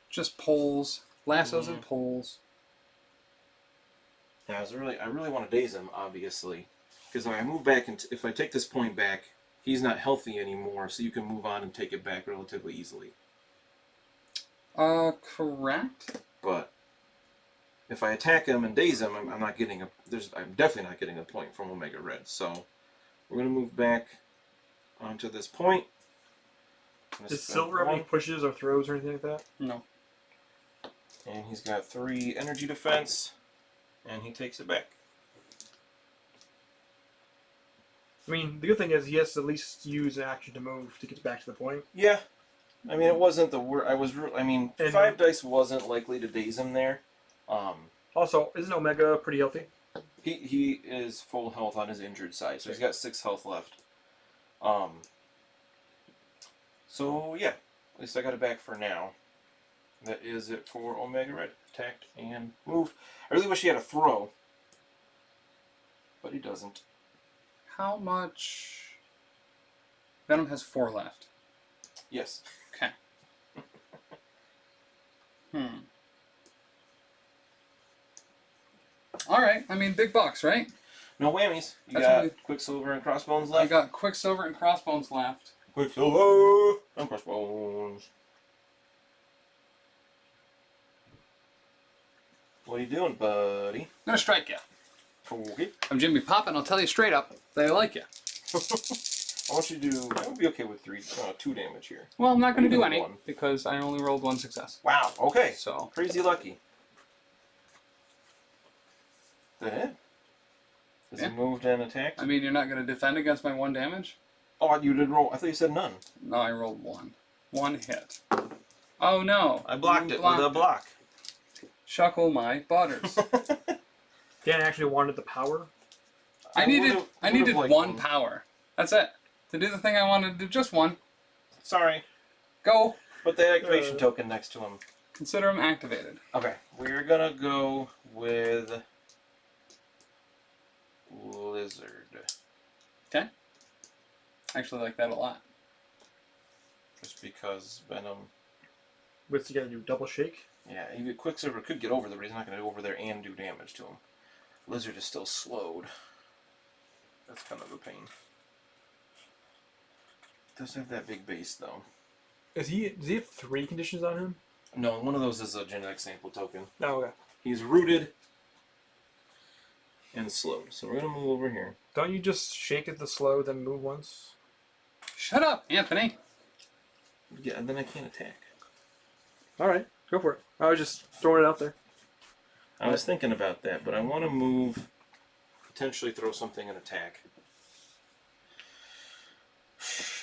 Just pulls. Lassos Yeah. and pulls. Yeah, I really want to daze him, obviously. Because if I move back, and if I take this point back, he's not healthy anymore, so you can move on and take it back relatively easily. Correct. But if I attack him and daze him, I'm not getting I'm definitely not getting a point from Omega Red. So we're gonna move back onto this point. Does Silver have any pushes or throws or anything like that? No. And he's got 3 energy defense, and he takes it back. I mean, the good thing is he has to at least use an action to move to get back to the point. Yeah, I mean it wasn't the worst. I mean, 5 dice wasn't likely to daze him there. Also, isn't Omega pretty healthy? He is full health on his injured side, so he's got 6 health left. So yeah, at least I got it back for now. That is it for Omega Red. Attacked and moved. I really wish he had a throw, but he doesn't. How much? Venom has 4 left. Yes. Okay. Alright, I mean, big bucks, right? No whammies. You That's got really- Quicksilver and Crossbones I left. got Quicksilver and Crossbones left. Quicksilver and Crossbones. What are you doing, buddy? I'm gonna strike you. Okay. I'm Jimmy Pop, and I'll tell you straight up that I like you. I want you to do... I would be okay with 2 damage here. Well, I'm not gonna You do did any, 1. because I only rolled 1 success. Wow, okay. So, Crazy lucky. That it? Is Yeah. he moved and attacked? I mean, you're not gonna defend against my 1 damage? Oh, you did roll. I thought you said none. No, I rolled 1. 1 hit. Oh no. I blocked You it with a block. Shuckle my butters. Dan actually wanted the power. I needed would've liked 1 power. That's it. To do the thing I wanted to do, just 1. Sorry. Go. Put the activation token next to him. Consider him activated. Okay, we're gonna go with Lizard. Okay. I actually like that a lot. Just because Venom... What's he got to do? Double shake? Yeah, even Quicksilver could get over there, but he's not gonna go over there and do damage to him. Lizard is still slowed. That's kind of a pain. Doesn't have that big base though. Does he have 3 conditions on him? No, one of those is a genetic sample token. Oh, okay. He's rooted and slowed. So we're gonna move over here. Don't you just shake it to slow, then move once? Shut up, Anthony. Yeah, and then I can't attack. Alright, go for it. I was just throwing it out there. I was thinking about that, but I want to move, potentially throw something and attack.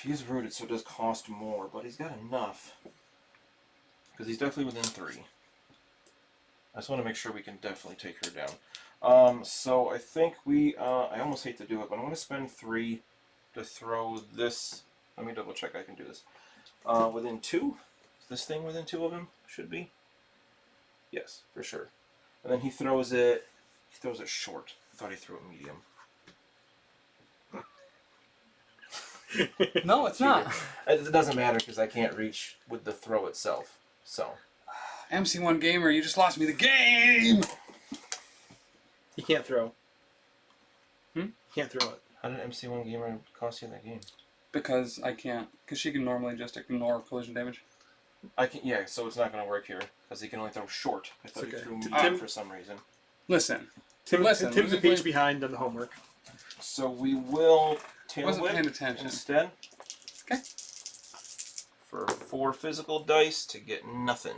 He's rooted, so it does cost more, but he's got enough. Because he's definitely within 3. I just want to make sure we can definitely take her down. So I think I almost hate to do it, but I'm going to spend 3 to throw this. Let me double check I can do this. Within 2? Is this thing within 2 of him? Should be. Yes, for sure. And then he throws it short. I thought he threw it medium. No, it's not. It doesn't matter because I can't reach with the throw itself. So. MC1 Gamer, you just lost me the game! He can't throw. He can't throw it. How did MC1 Gamer cost you that game? Because I can't. Because she can normally just ignore collision damage. I can, yeah, so it's not going to work here because he can only throw short. I thought he Okay. threw Tim- medium for some reason. Listen. Tim's let a me page play- behind on the homework. So we will tail Wasn't whip paying attention. instead. Okay. For 4 physical dice to get nothing.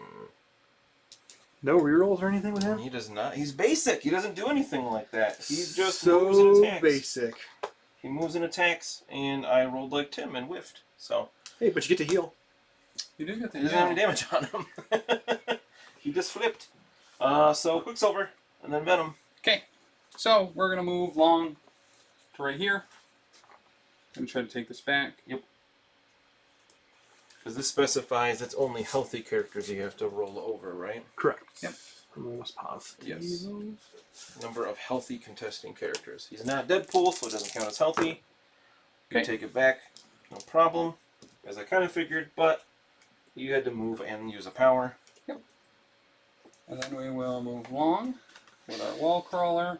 No rerolls or anything with him? He does not. He's basic. He doesn't do anything like that. He just so moves and attacks. basic. He moves and attacks, and I rolled like Tim and whiffed. So Hey, but you get to heal. You did get the he doesn't have any damage on him. He just flipped. So Quicksilver, and then Venom. Okay. So, we're going to move long to right here. I'm going to try to take this back. Yep. Because this specifies it's only healthy characters you have to roll over, right? Correct. Yep. I'm almost positive. Yes. Number of healthy contesting characters. He's not Deadpool, so it doesn't count as healthy. You Okay. can take it back, no problem. As I kind of figured, but you had to move and use a power. Yep. And then we will move long with our wall crawler.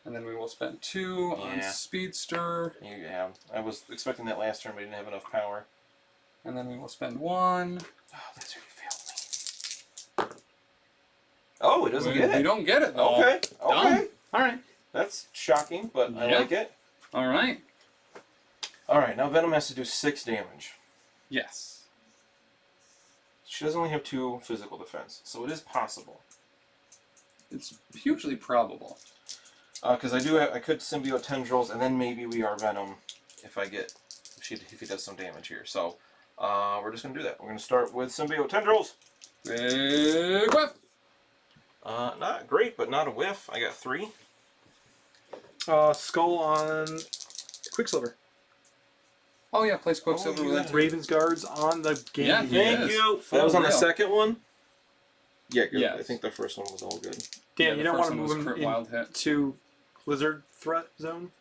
And then we will spend 2 on Yeah. Speedster. Yeah, I was expecting that last turn, but I didn't have enough power. And then we will spend 1. Oh, that's where you failed me. Oh, it doesn't get We it. don't get it though. Okay, okay. Done. Alright. That's shocking, but I Yeah. like it. Alright. Alright, now Venom has to do 6 damage. Yes. She does only have 2 physical defense, so it is possible. It's hugely probable. Because I could symbiote tendrils, and then maybe we are Venom if he does some damage here. So we're just gonna do that. We're gonna start with symbiote tendrils. Big whiff! Not great, but not a whiff. I got 3. Skull on Quicksilver. Oh yeah, place Quicksilver you with got it. it. Raven's Guards on the game. Yeah, Thank Yes. you. For That was on the real. second one. Yeah, good. Yes. I think the first one was all good. Dan, Yeah, you the don't first want to one move was him crit wild hit. into Blizzard threat zone?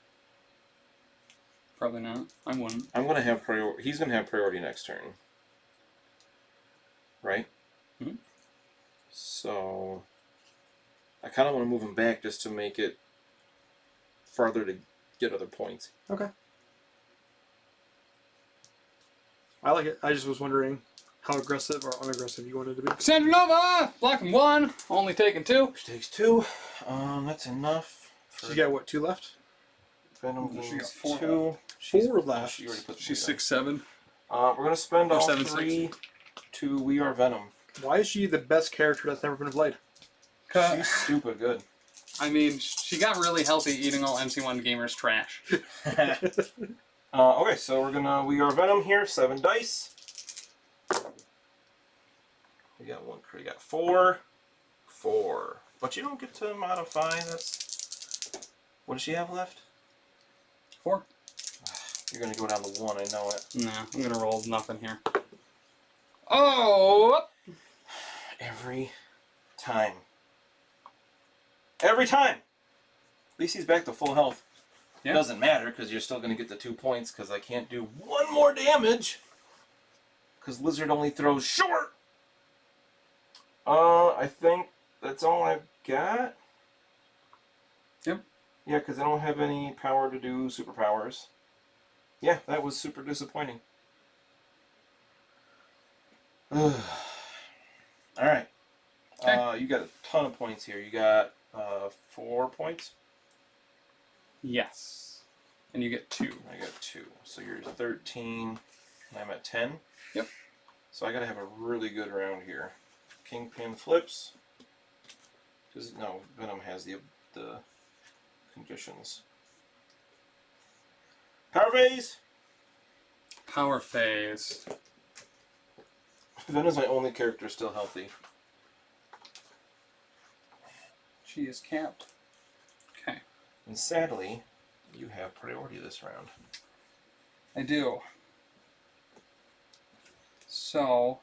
Probably not. I wouldn't. I'm gonna have priority. He's gonna have priority next turn. Right. Mhm. So I kind of want to move him back just to make it farther to get other points. Okay. I like it. I just was wondering how aggressive or unaggressive you wanted to be. Cassandra Nova! Blocking 1, only taking 2. She takes 2. That's enough. She's got what, 2 left? Venom She gains got 4 2. 4 left. She already put the She's weight 6'7". on. We're gonna spend Or all 7'6". 3 to We Are Venom. Why is she the best character that's never been played? She's stupid good. I mean, she got really healthy eating all MC1 Gamers trash. Okay, so we're gonna We Are Venom here. 7 dice. We got 1 crit. We got 4. 4. But you don't get to modify. That's. What does she have left? 4? You're gonna go down to 1. I know it. Nah, I'm gonna roll nothing here. Oh! Every time. Every time. At least he's back to full health. Yeah. Doesn't matter because you're still gonna get the 2 points because I can't do 1 more damage. Because Lizard only throws short. I think that's all I've got. Yeah, because I don't have any power to do superpowers. Yeah, that was super disappointing. Alright. Okay. You got a ton of points here. You got 4 points? Yes. And you get 2. I got 2. So you're 13, and I'm at 10? Yep. So I gotta have a really good round here. Kingpin flips. No, Venom has the conditions. Power phase! Power phase. Venom's my only character still healthy. She is capped. Okay. And sadly, you have priority this round. I do. So,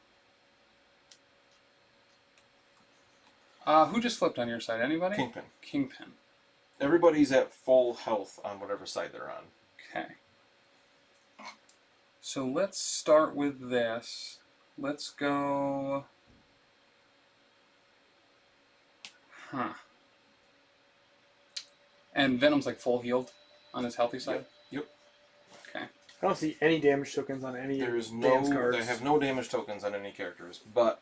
who just flipped on your side? Anybody? Kingpin. Kingpin. Everybody's at full health on whatever side they're on. Okay. So let's start with this. Let's go... Huh. And Venom's like full healed on his healthy side? Yep. Okay. I don't see any damage tokens on any There's dance no... cards. I have no damage tokens on any characters, but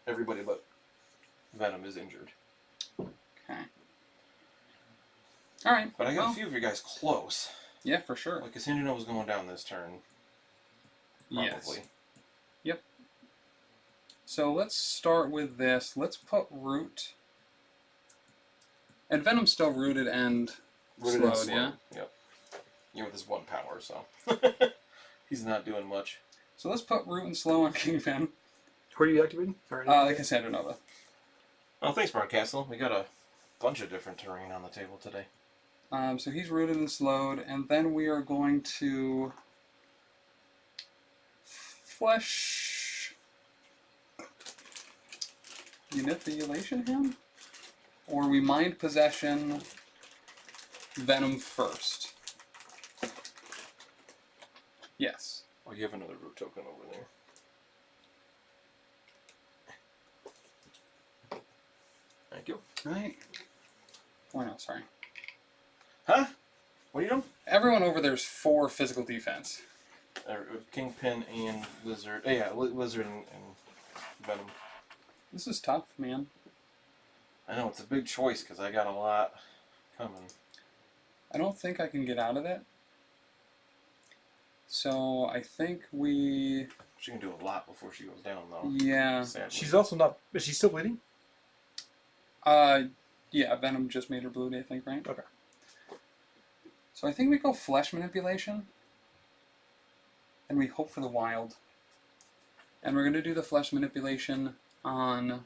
everybody but Venom is injured. Okay. Alright. But I got a few of you guys close. Yeah, for sure. Like Cassandra Nova was going down this turn. Probably. Yes. Yep. So let's start with this. Let's put root. And Venom's still rooted and Rooted and slowed, slow. yeah? Yep. You're with his 1 power, so. He's not doing much. So let's put root and slow on Kingpin. Who are you activating? Cassandra Nova. Oh, thanks, Broadcastle. We got a bunch of different terrain on the table today. So he's rooted and slowed, and then we are going to flesh manipulation him, or we mind possession Venom first. Yes. Oh, you have another root token over there. Thank you. Right. Or no, sorry. Huh? What are you doing? Everyone over there's 4 physical defense. Kingpin and Lizard. Yeah, Lizard and Venom. This is tough, man. I know, it's a big choice because I got a lot coming. I don't think I can get out of it. So I think we... She can do a lot before she goes down, though. Yeah. Sadly. She's also not... Is she still bleeding? Yeah, Venom just made her bleed, I think, right? Okay. So I think we go flesh manipulation. And we hope for the wild. And we're going to do the flesh manipulation on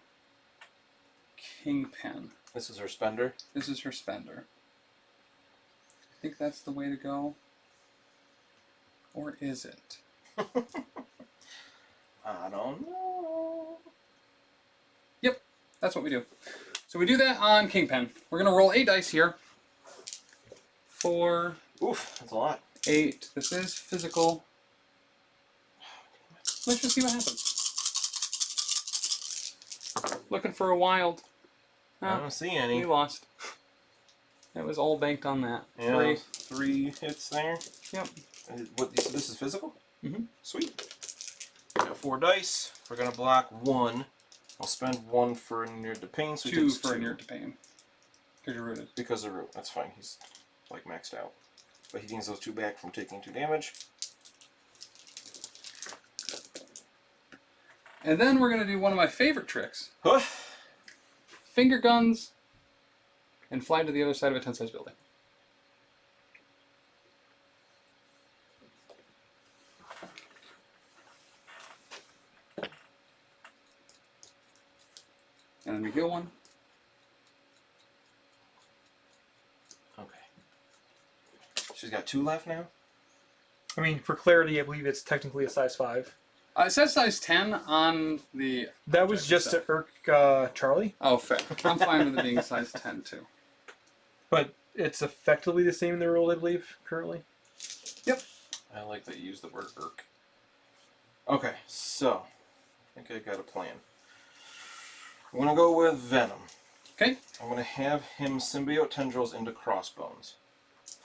Kingpin. This is her spender. This is her spender. I think that's the way to go. Or is it? I don't know. Yep, that's what we do. So we do that on Kingpin. We're going to roll 8 dice here. 4, Oof, that's a lot. 8. This is physical. Let's just see what happens. Looking for a wild. I don't see any. We lost. It was all banked on that. Yeah, 3. 3 hits there. Yep. What? So this is physical? Mm-hmm. Sweet. Got 4 dice. We're gonna block 1. I'll spend 1 for near to pain. So 2 for near to pain. Because you're rooted. Because of root. That's fine. He's like maxed out. But he gains those 2 back from taking 2 damage. And then we're going to do one of my favorite tricks. Huh? Finger guns. And fly to the other side of a 10-size building. And then we heal 1. Okay. She's got 2 left now? I mean, for clarity, I believe it's technically a size 5. It says size 10 on the... That was just to irk Charlie. Oh, fair. I'm fine with it being size 10, too. But it's effectively the same in the world, I believe, currently. Yep. I like that you use the word irk. Okay, so I think I got a plan. I'm gonna go with Venom. Okay. I'm going to have him symbiote tendrils into crossbones.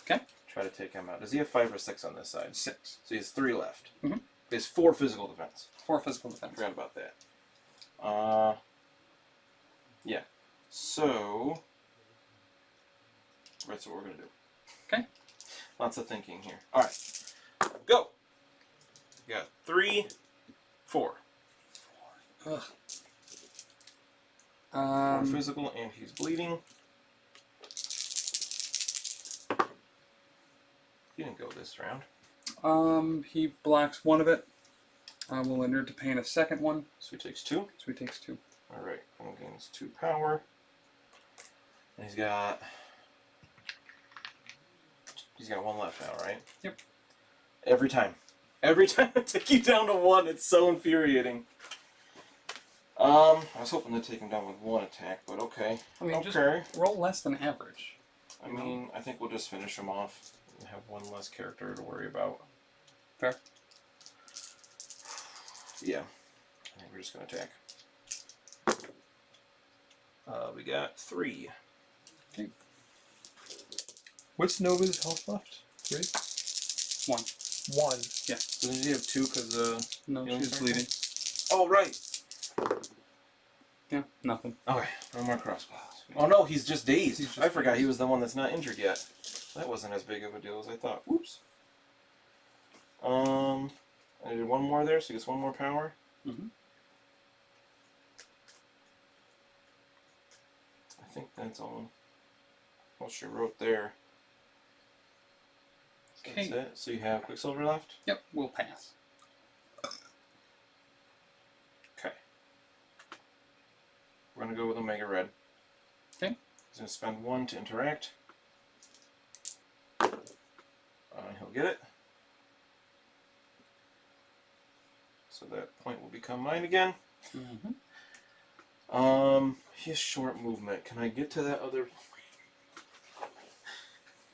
Okay. Try to take him out. Does he have 5 or 6 on this side? 6. So he has 3 left. Mm-hmm. He has 4 physical defense. 4 physical defense. Forgot about that. Yeah. So that's what we're going to do. Okay. Lots of thinking here. All right. Go. You got 3, 4. 4. Ugh. 4 physical, and he's bleeding. He didn't go this round. He blocks 1 of it. We'll enter to pain a second one. So he takes 2. So he takes 2. All right. And gains 2 power. And he's got 1 left now, right? Yep. Every time I take you down to 1, it's so infuriating. I was hoping to take him down with 1 attack, but okay. I mean, just okay. roll less than average. I mean, I think we'll just finish him off and have 1 less character to worry about. Fair. Yeah. I think we're just going to attack. We got 3. Okay. What's Nova's health left? 3? 1. 1. Yeah. So did you have 2 because No, you know, she's bleeding. Oh, right. Yeah, nothing. Okay, no more crossbows. Oh no, he's just dazed. I forgot he was the one that's not injured yet. That wasn't as big of a deal as I thought. Whoops. I did 1 more there, so he gets 1 more power. Mm-hmm. I think that's all she wrote there. So Okay. that's it. So you have Quicksilver left? Yep, we'll pass. Okay. We're going to go with Omega Red. Okay. He's going to spend 1 to interact. He'll get it. So that point will become mine again. Mm-hmm. He has short movement. Can I get to that other...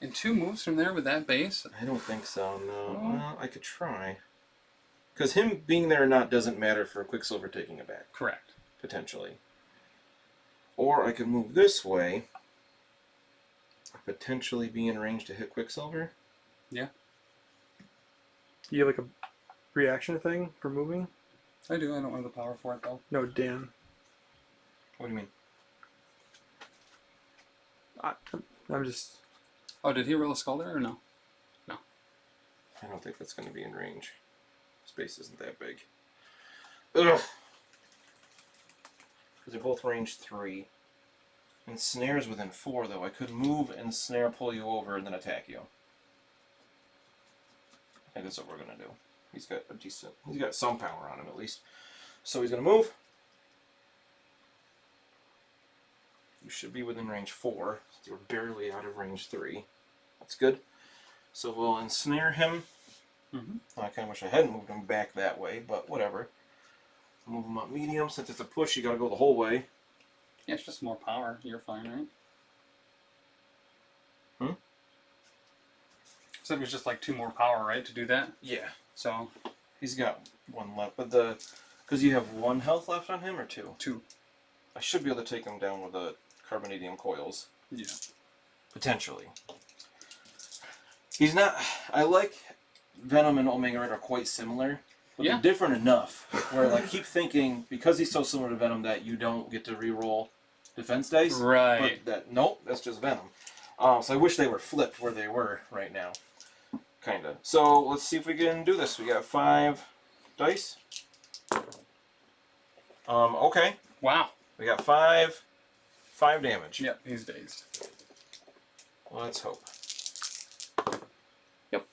And 2 moves from there with that base? I don't think so, no. Oh. Well, I could try. Because him being there or not doesn't matter for Quicksilver taking it back. Correct. Potentially. Or I could move this way. Potentially be in range to hit Quicksilver. Yeah. You have like a reaction thing for moving? I do. I don't have the power for it, though. No, Dan. What do you mean? I'm just... Oh, did he roll a skull there or no? No. I don't think that's going to be in range. Space isn't that big. Ugh! Because they're both range 3. And snare's within 4, though. I could move and snare pull you over and then attack you. I think that's what we're going to do. He's got some power on him at least. So he's going to move. You should be within range 4. You're barely out of range 3. That's good. So we'll ensnare him. Mm-hmm. I kind of wish I hadn't moved him back that way, but whatever. Move him up medium. Since it's a push, you got to go the whole way. Yeah, it's just more power. You're fine, right? So it was just like 2 more power, right, to do that? Yeah. So He's got 1 left, but because you have 1 health left on him, or 2? 2. I should be able to take him down with the carbonadium coils. Yeah. Potentially. He's not... I like Venom and Omega Red are quite similar, but Yeah. they're different enough where I keep thinking, because he's so similar to Venom, that you don't get to re-roll defense dice. Right. But nope, that's just Venom. So I wish they were flipped where they were right now. Kinda. So let's see if we can do this. We got 5 dice. Okay. Wow. We got 5 damage. Yep, he's dazed. Let's hope. Yep.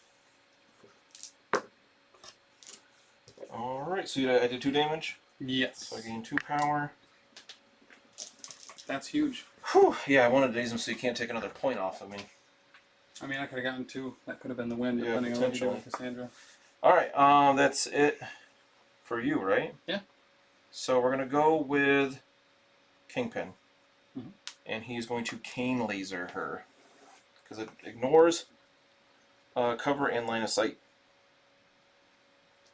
Alright, so I did 2 damage. Yes. So I gained 2 power. That's huge. Whew. Yeah, I wanted to daze him so you can't take another point off of me. I mean, I could have gotten 2. That could have been the win, Yeah, depending on what you do with potentially. Cassandra. Alright, that's it for you, right? Yeah. So we're going to go with Kingpin. Mhm. And he's going to cane laser her. Because it ignores cover and line of sight.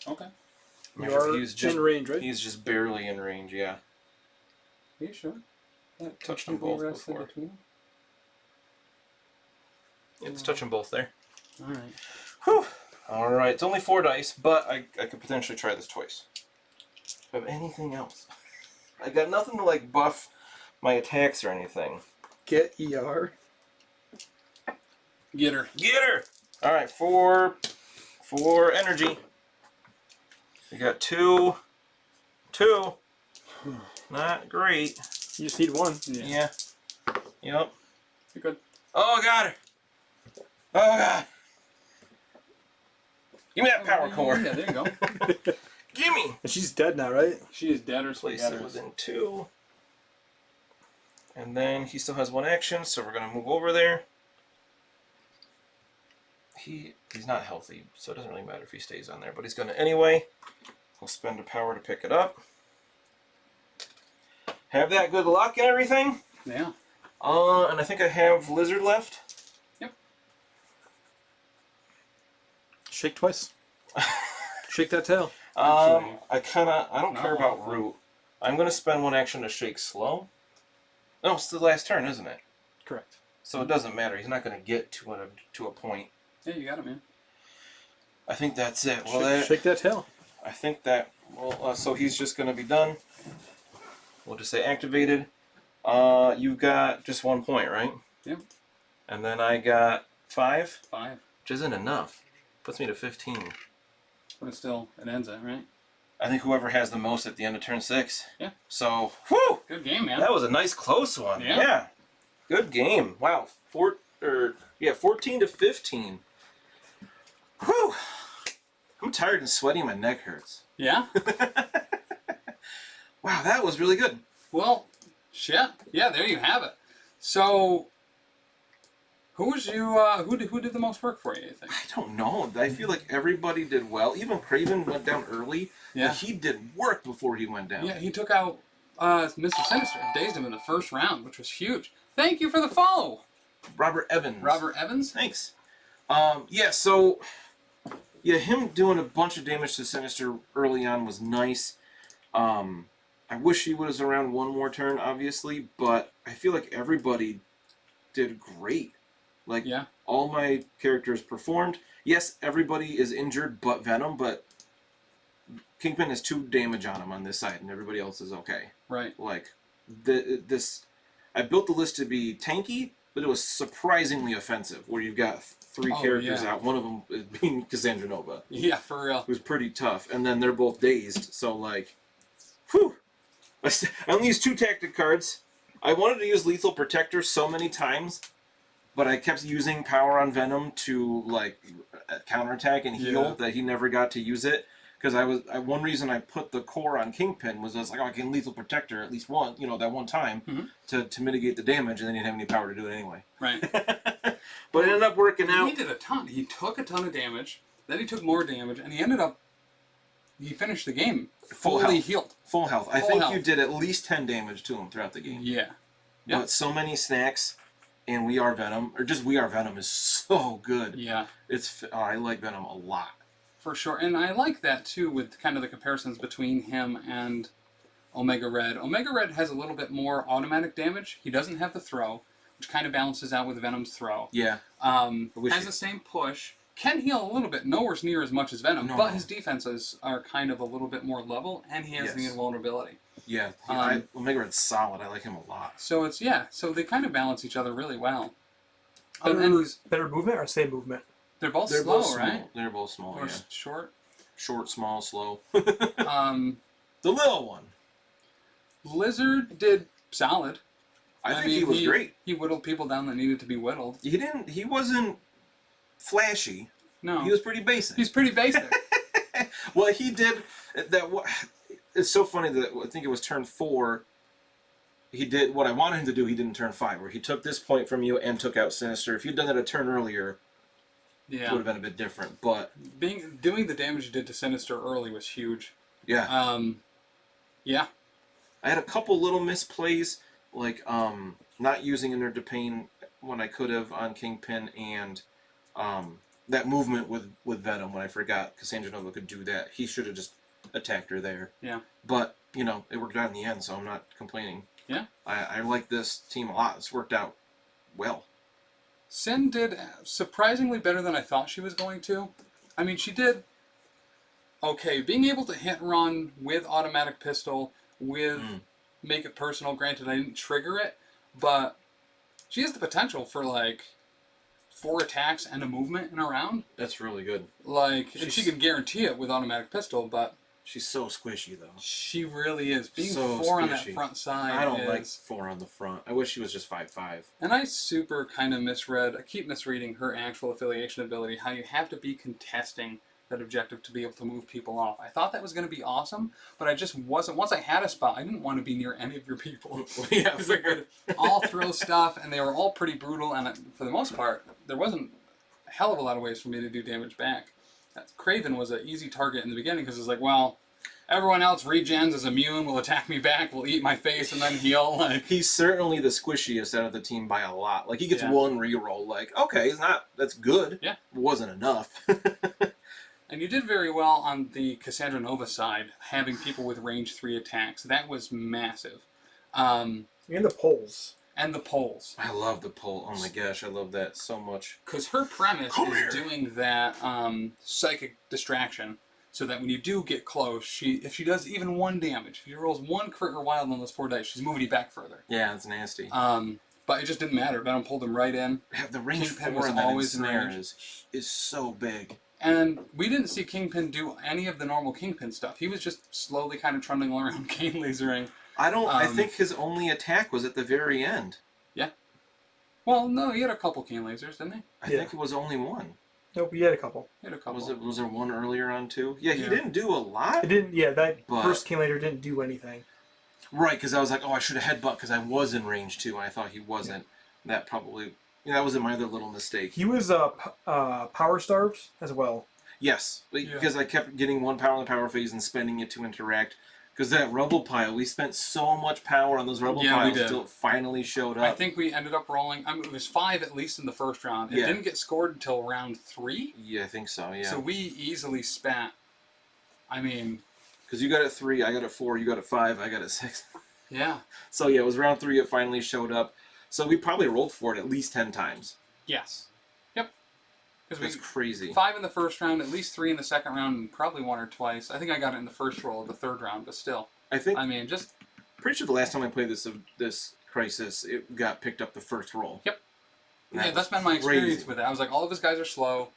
Okay. You are He's just in range, right? He's just barely in range, yeah. Are you sure? Touched them both before. It's touching both there. All right. Whew. All right. It's only 4 dice, but I could potentially try this twice. If I have anything else, I got nothing to like buff my attacks or anything. Get ER. Get her. Get her. All right. 4 energy. We got 2. Not great. You just need 1. Yeah. Yep. You're good. Oh, got her. Oh, God. Give me that power core. Yeah, there you go. Gimme. And she's dead now, right? She is dead or Place sweet. it within 2. And then he still has 1 action, so we're going to move over there. He's not healthy, so it doesn't really matter if he stays on there, but he's going to anyway. He'll spend a power to pick it up. Have that good luck and everything. Yeah. And I think I have Lizard left. Yep. Shake twice. Shake that tail. I don't Not care about awful. Root. I'm going to spend 1 action to shake slow. No, it's the last turn, isn't it? Correct. So it doesn't matter. He's not going to get to a point. Yeah, you got it, man. I think that's it. Well, Shake that tail. I think that. Well, so he's just going to be done. We'll just say activated. You've got just 1 point, right? Yep. And then I got 5, 5. which isn't enough. Puts me to 15. But it's still, it ends it, right? I think whoever has the most at the end of turn 6. Yeah. So, whew! Good game, man. That was a nice close one. Yeah. Good game. Wow. 14 to 15. Whew. I'm tired and sweaty. My neck hurts. Yeah? Wow, that was really good. Well, shit. Yeah, there you have it. So, who did the most work for you, you think? I don't know. I feel like everybody did well. Even Craven went down early. Yeah. But he did work before he went down. Yeah, he took out Mr. Sinister, dazed him in the first round, which was huge. Thank you for the follow, Robert Evans. Robert Evans. Thanks. Him doing a bunch of damage to Sinister early on was nice. I wish he was around 1 more turn, obviously, but I feel like everybody did great. Like, Yeah. all my characters performed. Yes, everybody is injured but Venom, but Kingpin has 2 damage on him on this side, and everybody else is okay. Right. Like, I built the list to be tanky, but it was surprisingly offensive, where you've got 3 characters yeah. out. One of them is being Cassandra Nova, Yeah, for real. who's pretty tough, and then they're both dazed, so like, whew. I only used 2 tactic cards. I wanted to use Lethal Protector so many times, but I kept using Power on Venom to like counterattack and heal Yeah. that he never got to use it. Because one reason I put the core on Kingpin was I was like, oh, I can Lethal Protector at least that one time to mitigate the damage, and then he didn't have any power to do it anyway. Right. But it ended up working out. He did a ton. He took a ton of damage, then he took more damage, and he finished the game Full fully health. healed. Full health. I Full think health. you did at least 10 damage to him throughout the game. Yeah. Yeah. But so many snacks, and We Are Venom, or just We Are Venom is so good. Yeah. I like Venom a lot. For sure. And I like that too with kind of the comparisons between him and Omega Red. Omega Red has a little bit more automatic damage. He doesn't have the throw, which kind of balances out with Venom's throw. Yeah. Has the same push. Can heal a little bit, nowhere near as much as Venom, but his defenses are kind of a little bit more level, and he has the invulnerability. Yeah, Omega Red's solid. I like him a lot. So so they kind of balance each other really well. Better movement or same movement? They're both They're slow, both small. right? They're both small, Or yeah. short. Short, small, slow. The The little one. Lizard did solid. I think he was great. He whittled people down that needed to be whittled. He wasn't flashy. No. He was pretty basic. He's pretty basic. Well, he did that. It's so funny that I think it was turn 4. He did what I wanted him to do. He didn't turn 5, where he took this point from you and took out Sinister. If you'd done that a turn earlier, it would have been a bit different. But doing the damage you did to Sinister early was huge. yeah, Yeah. I had a couple little misplays, like not using Inert to Pain when I could have on Kingpin, and that movement with Venom when I forgot Cassandra Nova could do that. He should have just attacked her there. Yeah. But, it worked out in the end, so I'm not complaining. Yeah. I like this team a lot. It's worked out well. Sin did surprisingly better than I thought she was going to. I mean, she did okay. Being able to hit and run with automatic pistol, with make it personal. Granted, I didn't trigger it, but she has the potential for like 4 attacks and a movement in a round. That's really good. Like, and she can guarantee it with automatic pistol, but she's so squishy though. she really is. Being So 4 on that squishy. front side. I don't like 4 on the front. I wish she was just 5'5". And I super kind of misread. I keep misreading her actual affiliation ability. How you have to be contesting that objective to be able to move people off. I thought that was going to be awesome, but I just wasn't. Once I had a spot, I didn't want to be near any of your people. Yeah, Because they could all throw stuff, and they were all pretty brutal. And for the most part, there wasn't a hell of a lot of ways for me to do damage back. Craven was an easy target in the beginning because it's like, well, everyone else regens, is immune, will attack me back, will eat my face, and then heal. Like, he's certainly the squishiest out of the team by a lot. Like, he gets Yeah. 1 reroll. Like, okay, that's good. Yeah. It wasn't enough. and you did very well on the Cassandra Nova side, having people with range 3 attacks. That was massive. And the poles. And the poles. I love the pole. Oh my gosh, I love that so much. Because her premise Come is here. doing that psychic distraction, so that when you do get close, if she does even 1 damage, if she rolls 1 crit or wild on those 4 dice, she's moving you back further. Yeah, it's nasty. But it just didn't matter. Venom pulled them right in. Yeah, the range Kingpin 4 was in that always in ensnare range. is so big. And we didn't see Kingpin do any of the normal Kingpin stuff. He was just slowly kind of trundling around, cane lasering. I think his only attack was at the very end. Yeah. Well, no, he had a couple cane lasers, didn't he? I think it was only 1. Nope, he had a couple. He had a couple. Was there 1 earlier on too? Yeah, he Yeah. didn't do a lot. It didn't. Yeah, that But- first came later didn't do anything. Right, because I was like, oh, I should have headbutt because I was in range 2 and I thought he wasn't. That probably, that was my other little mistake. He was power starved as well. Yes, because I kept getting 1 power in the power phase and spending it to interact. Because that rubble pile, we spent so much power on those rubble Yeah, we piles did. until it finally showed up. I think we ended up rolling. I mean, it was 5 at least in the first round. It Yeah. didn't get scored until round 3. Yeah, I think so, yeah. So we easily spent. I mean, Because you got it 3, I got it 4, you got it 5, I got it 6. yeah. So yeah, it was round 3, it finally showed up. So we probably rolled for it at least 10 times. Yes. Yep. Because That's crazy. 5 in the first round, at least 3 in the second round, and probably 1 or twice. I think I got it in the first roll of the third round, but still. I think, I mean, just pretty sure the last time I played this Crisis, it got picked up the first roll. Yep. And that yeah, that's was been my experience crazy. with it. I was like, all of his guys are slow.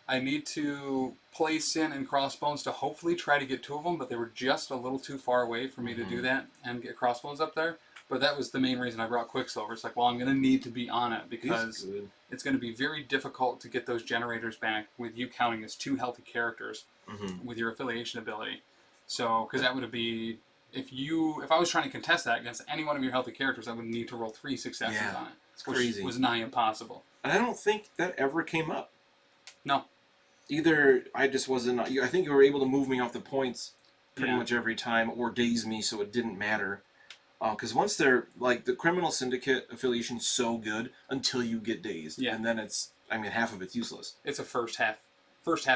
I need to play Sin and Crossbones to hopefully try to get 2 of them, but they were just a little too far away for me to do that and get Crossbones up there. But that was the main reason I brought Quicksilver. It's like, well, I'm going to need to be on it because He's good. it's going to be very difficult to get those generators back with you counting as 2 healthy characters with your affiliation ability. So, because that would be, if I was trying to contest that against any one of your healthy characters, I would need to roll 3 successes Yeah, on it. it's Which crazy. was nigh impossible. And I don't think that ever came up. No. Either I just wasn't, I think you were able to move me off the points pretty Yeah. much every time, or daze me so it didn't matter. Because once they're, like, the Criminal Syndicate affiliation's so good until you get dazed. Yeah. And then it's, I mean, half of it's useless. It's a first half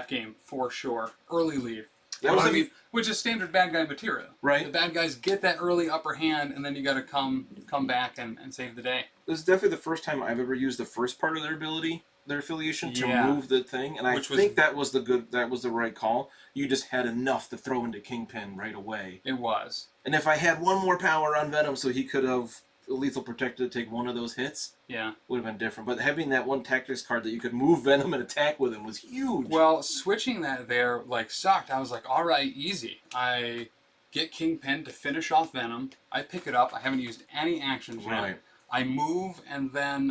game for sure. Early lead. That was Which is standard bad guy material. Right. The bad guys get that early upper hand, and then you got to come back and save the day. This is definitely the first time I've ever used the first part of their ability, their affiliation, to Yeah. move the thing, and I Which was- think that was the right call. You just had enough to throw into Kingpin right away. It was. And if I had 1 more power on Venom so he could have lethal protected to take 1 of those hits, Yeah. would have been different. But having that 1 tactics card that you could move Venom and attack with him was huge. Well, switching that there sucked. I was like, all right, easy. I get Kingpin to finish off Venom. I pick it up. I haven't used any actions yet. Right. I move, and then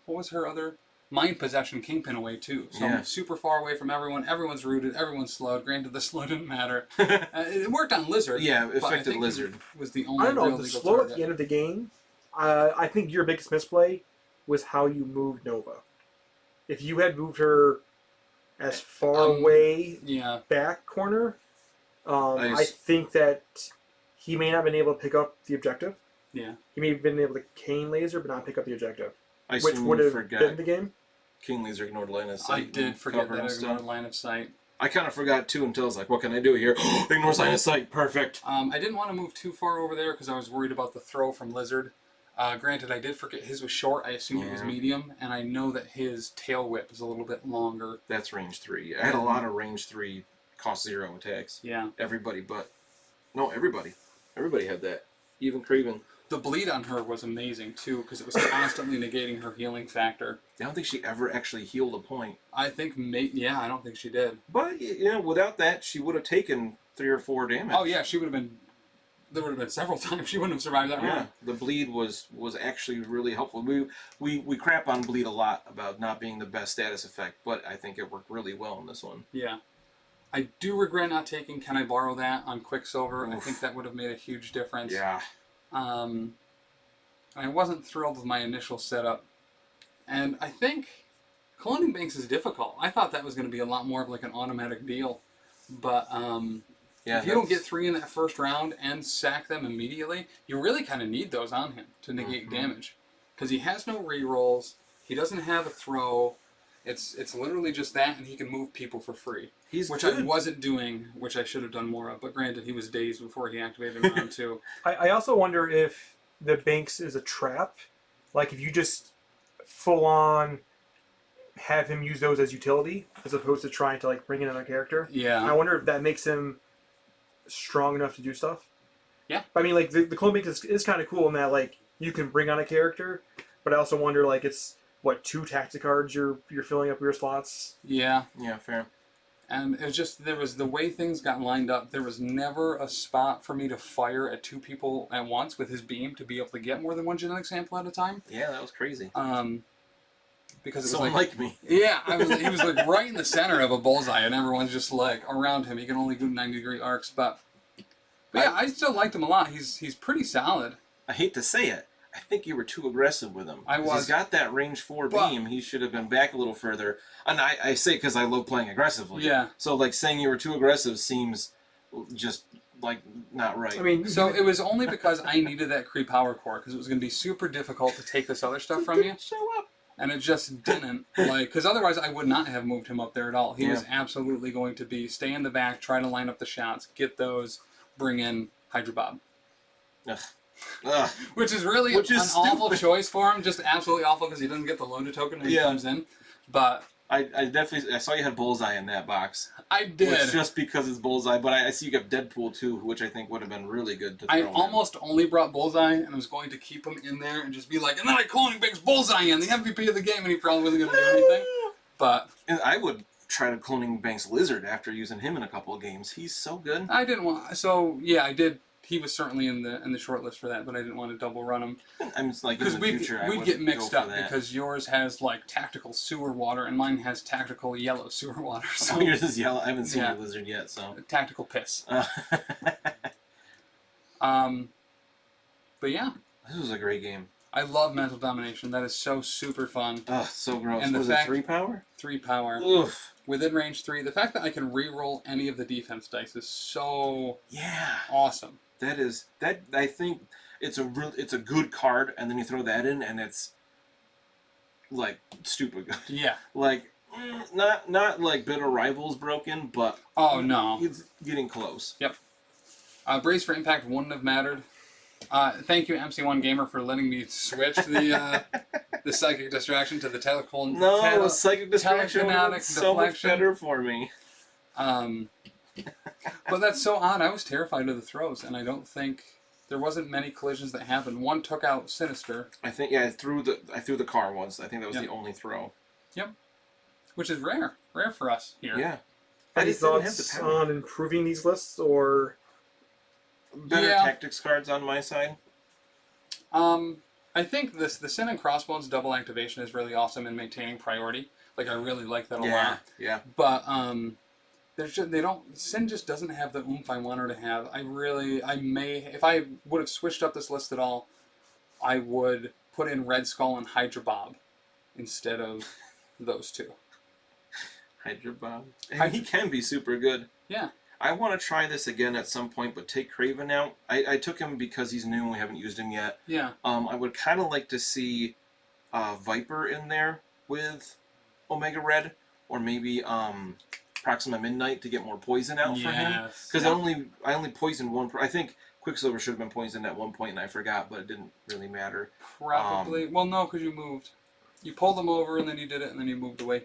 what was her other? Mind possession Kingpin away too. So Yeah. I'm super far away from everyone. Everyone's rooted. Everyone's slowed. Granted, the slow didn't matter. It worked on Lizard. Yeah, but I affected think Lizard. it was the only I don't know. real The legal slow at target. the end of the game. I think your biggest misplay was how you moved Nova. If you had moved her as far away Yeah. back corner, I Nice. think that he may not have been able to pick up the objective. Yeah. He may have been able to cane laser, but not pick up the objective, I which assume would you have forgot been the game. King Laser ignored line of I sight. did and forget cover that and I ignored stuff. line of sight. I kind of forgot too until I was like, what can I do here? Ignore line of sight. Perfect. I didn't want to move too far over there because I was worried about the throw from Lizard. Granted, I did forget his was short. I assumed it was medium, and I know that his tail whip is a little bit longer. That's range 3. I had a lot of range 3 cost 0 attacks. Yeah. Everybody but... No, everybody. Everybody had that. Even Craven. The bleed on her was amazing, too, because it was constantly negating her healing factor. I don't think she ever actually healed a point. I think, yeah, I don't think she did. But, you know, without that, she would have taken 3 or 4 damage. Oh, yeah, she would have been... There would have been several times she wouldn't have survived that round. The bleed was actually really helpful. We crap on bleed a lot about not being the best status effect, but I think it worked really well in this one. Yeah. I do regret not taking Can I Borrow That on Quicksilver. Oof. I think that would have made a huge difference. Yeah. I wasn't thrilled with my initial setup. And I think cloning banks is difficult. I thought that was going to be a lot more of like an automatic deal. But if you don't get 3 in that first round and sack them immediately, you really kind of need those on him to negate damage. Because he has no rerolls. He doesn't have a throw. It's literally just that, and he can move people for free. Which good. I wasn't doing, which I should have done more of. But granted, he was dazed before he activated round 2. I also wonder if the banks is a trap. Like if you just full on have him use those as utility, as opposed to trying to like bring in another character. Yeah. I wonder if that makes him strong enough to do stuff. Yeah. I mean, like the clone bank is kind of cool in that like you can bring on a character, but I also wonder like it's what 2 tactic cards you're filling up your slots. Yeah. Yeah, fair. And it was just, there was the way things got lined up, there was never a spot for me to fire at 2 people at once with his beam to be able to get more than 1 genetic sample at a time. Yeah, that was crazy. Because it was someone like me. Yeah, he was like right in the center of a bullseye, and everyone's just like around him. He can only do 90-degree arcs, but yeah, I still liked him a lot. He's pretty solid. I hate to say it. I think you were too aggressive with him. I was. He's got that range 4 beam. He should have been back a little further. And I say it because I love playing aggressively. Yeah. So, like, saying you were too aggressive seems just, like, not right. I mean, so it was only because I needed that creep power core, because it was going to be super difficult to take this other stuff from you. Show up. And it just didn't. Like, because otherwise I would not have moved him up there at all. He was absolutely going to be stay in the back, try to line up the shots, get those, bring in Hydra Bob. Ugh. Which is really an awful choice for him, just absolutely awful because he doesn't get the loader token when he comes in. But I definitely saw you had Bullseye in that box. I did. Which just because it's Bullseye, but I see you got Deadpool too, which I think would have been really good to throw in. Almost only brought Bullseye, and I was going to keep him in there and just be like, and then I cloning Big's Bullseye in, the MVP of the game, and he probably wasn't going to do anything. But and I would try to cloning Banks Lizard after using him in a couple of games. He's so good. I didn't want. So yeah, I did. He was certainly in the short list for that, but I didn't want to double run him. I'm just like, because we'd get mixed up because yours has like tactical sewer water and mine has tactical yellow sewer water. So yours is yellow. I haven't seen your Lizard yet, so tactical piss. But yeah, this was a great game. I love Mental Domination. That is so super fun. Ugh, so gross. And was it 3 power? 3 power. Oof. Within range 3. The fact that I can re-roll any of the defense dice is so awesome. I think it's a good card, and then you throw that in, and it's like stupid good. Yeah. Like not like Bitter Rivals broken, but oh no, it's getting close. Yep. Brace for Impact wouldn't have mattered. Thank you, MC1 Gamer, for letting me switch the Psychic Distraction to the Psychic Distraction was so much better for me. But that's so odd. I was terrified of the throws, and I don't think there wasn't many collisions that happened. One took out Sinister. I think I threw the car once. I think that was the only throw. Yep. Which is rare for us here. Yeah. Any thoughts on improving these lists or better tactics cards on my side? I think the Sin and Crossbones double activation is really awesome in maintaining priority. Like I really like that a lot. Yeah. But Sin just doesn't have the oomph I want her to have. If I would have switched up this list at all, I would put in Red Skull and Hydra Bob instead of those 2. Hydra Bob. He can be super good. Yeah. I want to try this again at some point, but take Craven out. I took him because he's new and we haven't used him yet. Yeah. I would kind of like to see Viper in there with Omega Red, or maybe Proxima Midnight to get more poison out for him. Yes. Because I only poisoned one. I think Quicksilver should have been poisoned at one point, and I forgot, but it didn't really matter. Probably. Well, no, because you moved. You pulled him over, and then you did it, and then you moved away.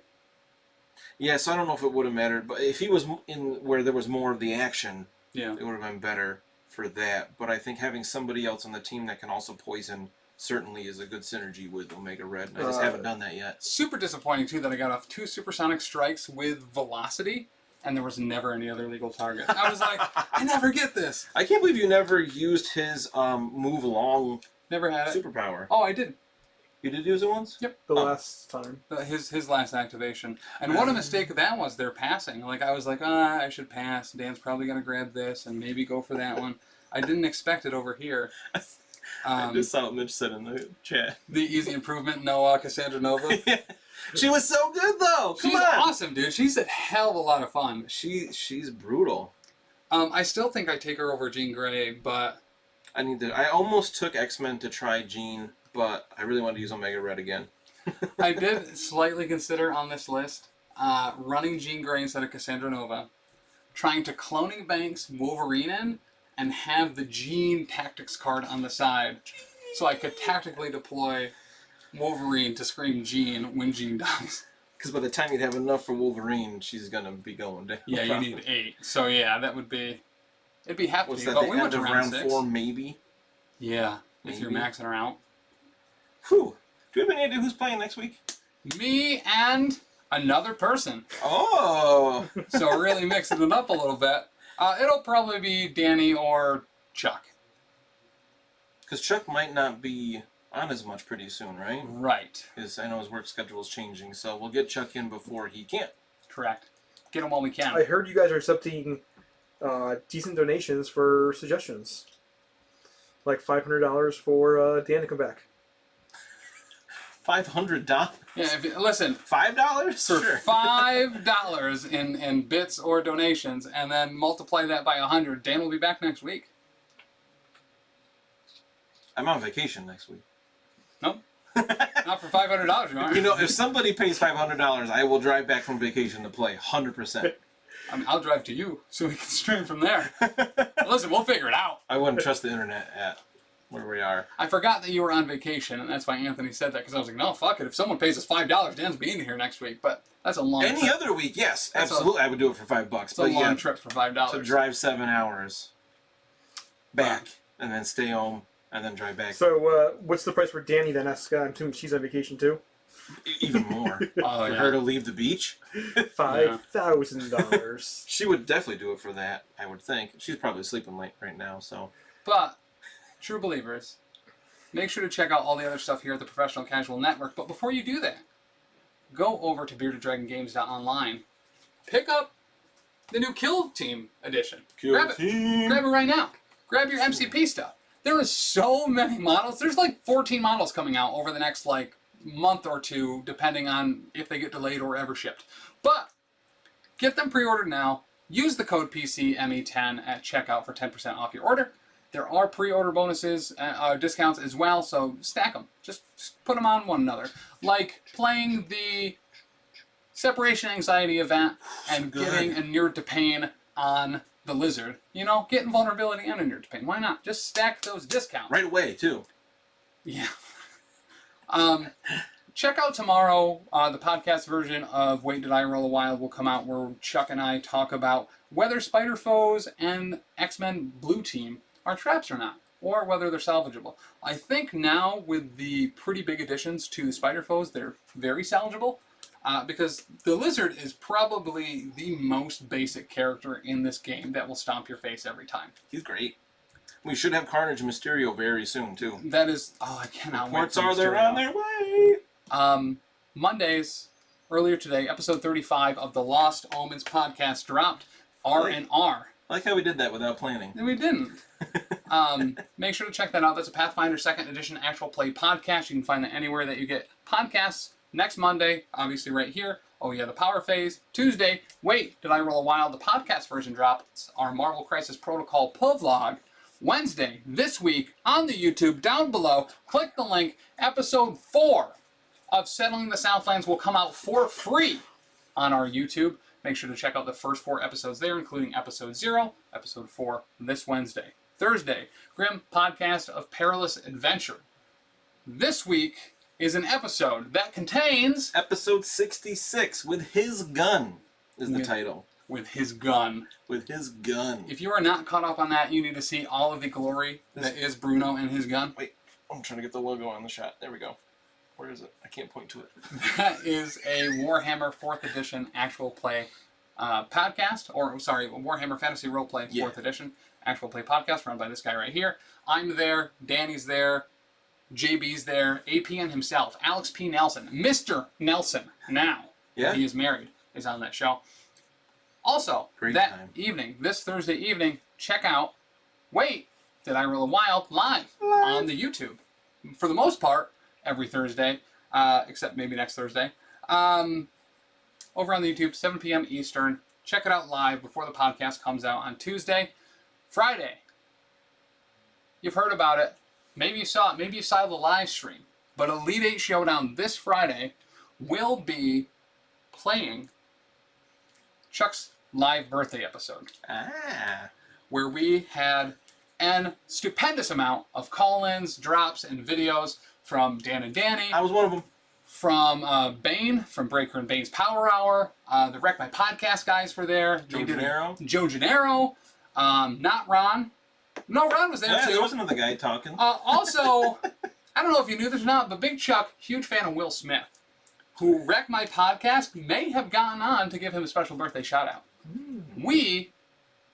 Yeah, so I don't know if it would have mattered, but if he was in where there was more of the action, Yeah. it would have been better for that. But I think having somebody else on the team that can also poison certainly is a good synergy with Omega Red, and I just haven't done that yet. Super disappointing, too, that I got off 2 supersonic strikes with velocity, and there was never any other legal target. I was like, I never get this. I can't believe you never used his move along Never had it. superpower. Oh, I did. You did use it once? Yep. The last time. His last activation. And what a mistake that was, their passing. Like, I was like, I should pass. Dan's probably going to grab this and maybe go for that one. I didn't expect it over here. I just saw what Mitch said in the chat. The easy improvement, no Cassandra Nova. She was so good, though. Come She's on. awesome, dude. She's a hell of a lot of fun. She's brutal. I still think I take her over Jean Grey, but... I almost took X-Men to try Jean, but I really wanted to use Omega Red again. I did slightly consider on this list running Jean Grey instead of Cassandra Nova, trying to cloning Banks Wolverine in, and have the Jean tactics card on the side, so I could tactically deploy Wolverine to scream Jean when Jean dies. Because by the time you'd have enough for Wolverine, she's going to be going down. Yeah, you need 8. So yeah, that would be... It'd be hefty, Was that but the we went end to of round 6. 4, maybe? Yeah, if you're Maybe. maxing her out. Whew. Do we have any idea who's playing next week? Me and another person. Oh! So really mixing it up a little bit. It'll probably be Dani or Chuck. Because Chuck might not be on as much pretty soon, right? Right. Because I know his work schedule is changing, so we'll get Chuck in before he can't. Correct. Get them while we can. I heard you guys are accepting decent donations for suggestions. Like $500 for Dan to come back. $500? Yeah, listen, $5? for Sure. $5 in bits or donations, and then multiply that by 100, Dan will be back next week. I'm on vacation next week. Nope. Not for $500, you aren't. You know, if somebody pays $500, I will drive back from vacation to play, 100%. I mean, I'll drive to you so we can stream from there. Listen, we'll figure it out. I wouldn't trust the internet at where we are. I forgot that you were on vacation, and that's why Anthony said that, because I was like, no, fuck it. If someone pays us $5, Dan's being here next week. But that's a long Any trip. other week, yes, That's absolutely. I would do it for $5. It's a But long yeah, trip for $5. to drive 7 hours back and then stay home and then drive back. So, what's the price for Dani then? I'm assuming she's on vacation too. Even more. Oh, For yeah. her to leave the beach. $5,000. She would definitely do it for that, I would think. She's probably sleeping late right now, so. But, true believers, make sure to check out all the other stuff here at the Professional Casual Network. But before you do that, go over to beardeddragongames.online. Pick up the new Kill Team edition. Grab it. Grab it right now. Grab your MCP stuff. There are so many models. There's like 14 models coming out over the next like month or two, depending on if they get delayed or ever shipped. But get them pre-ordered now. Use the code PCME10 at checkout for 10% off your order. There are pre-order bonuses, discounts as well, so stack them. Just put them on one another. Like playing the Separation Anxiety event and getting inured to pain on the Lizard. You know, getting vulnerability and inured to pain. Why not? Just stack those discounts. Right away, too. Yeah. Check out tomorrow, the podcast version of Wait Did I Roll a Wild will come out, where Chuck and I talk about whether Spider Foes and X-Men Blue Team are traps or not, or whether they're salvageable. I think now, with the pretty big additions to the Spider Foes, they're very salvageable, because the Lizard is probably the most basic character in this game that will stomp your face every time. He's great. We should have Carnage and Mysterio very soon, too. That is, I cannot wait. Reports are they're on their way. Mondays, earlier today, episode 35 of the Lost Omens podcast dropped. R&R. I like how we did that without planning. We didn't. Make sure to check that out. That's a Pathfinder 2nd Edition actual play podcast. You can find that anywhere that you get podcasts. Next Monday, obviously right here. Oh yeah, the Power Phase. Tuesday, Wait, Did I Roll a Wild? The podcast version drops. Our Marvel Crisis Protocol pull vlog. Wednesday, this week, on the YouTube, down below, click the link. Episode 4 of Settling the Southlands will come out for free on our YouTube. Make sure to check out the first 4 episodes there, including episode 0, episode 4 this Wednesday. Thursday, Grim Podcast of Perilous Adventure. This week is an episode that contains... Episode 66, With His Gun, is the title. With his gun. With his gun. If you are not caught up on that, you need to see all of the glory that is Bruno and his gun. Wait, I'm trying to get the logo on the shot. There we go. Where is it? I can't point to it. That is a Warhammer 4th Edition actual play podcast, or sorry, Warhammer Fantasy Roleplay 4th Edition actual play podcast run by this guy right here. I'm there, Danny's there, JB's there, APN himself, Alex P. Nelson, Mr. Nelson now, he is married, is on that show. Also, this Thursday evening, check out Did I Roll a Wild live on the YouTube. For the most part, every Thursday, except maybe next Thursday. Over on the YouTube, 7 p.m. Eastern. Check it out live before the podcast comes out on Tuesday. Friday, you've heard about it. Maybe you saw it. Maybe you saw the live stream. But Elite 8 Showdown this Friday will be playing Chuck's live birthday episode. Where we had an stupendous amount of call-ins, drops, and videos from Dan and Dani. I was one of them. From Bane, from Breaker and Bane's Power Hour. The WreckMyPodcast guys were there. Joe Gennaro. Not Ron. No, Ron was there too. There was another guy talking. Also, I don't know if you knew this or not, but Big Chuck, huge fan of Will Smith, who WreckMyPodcast may have gotten on to give him a special birthday shout-out. We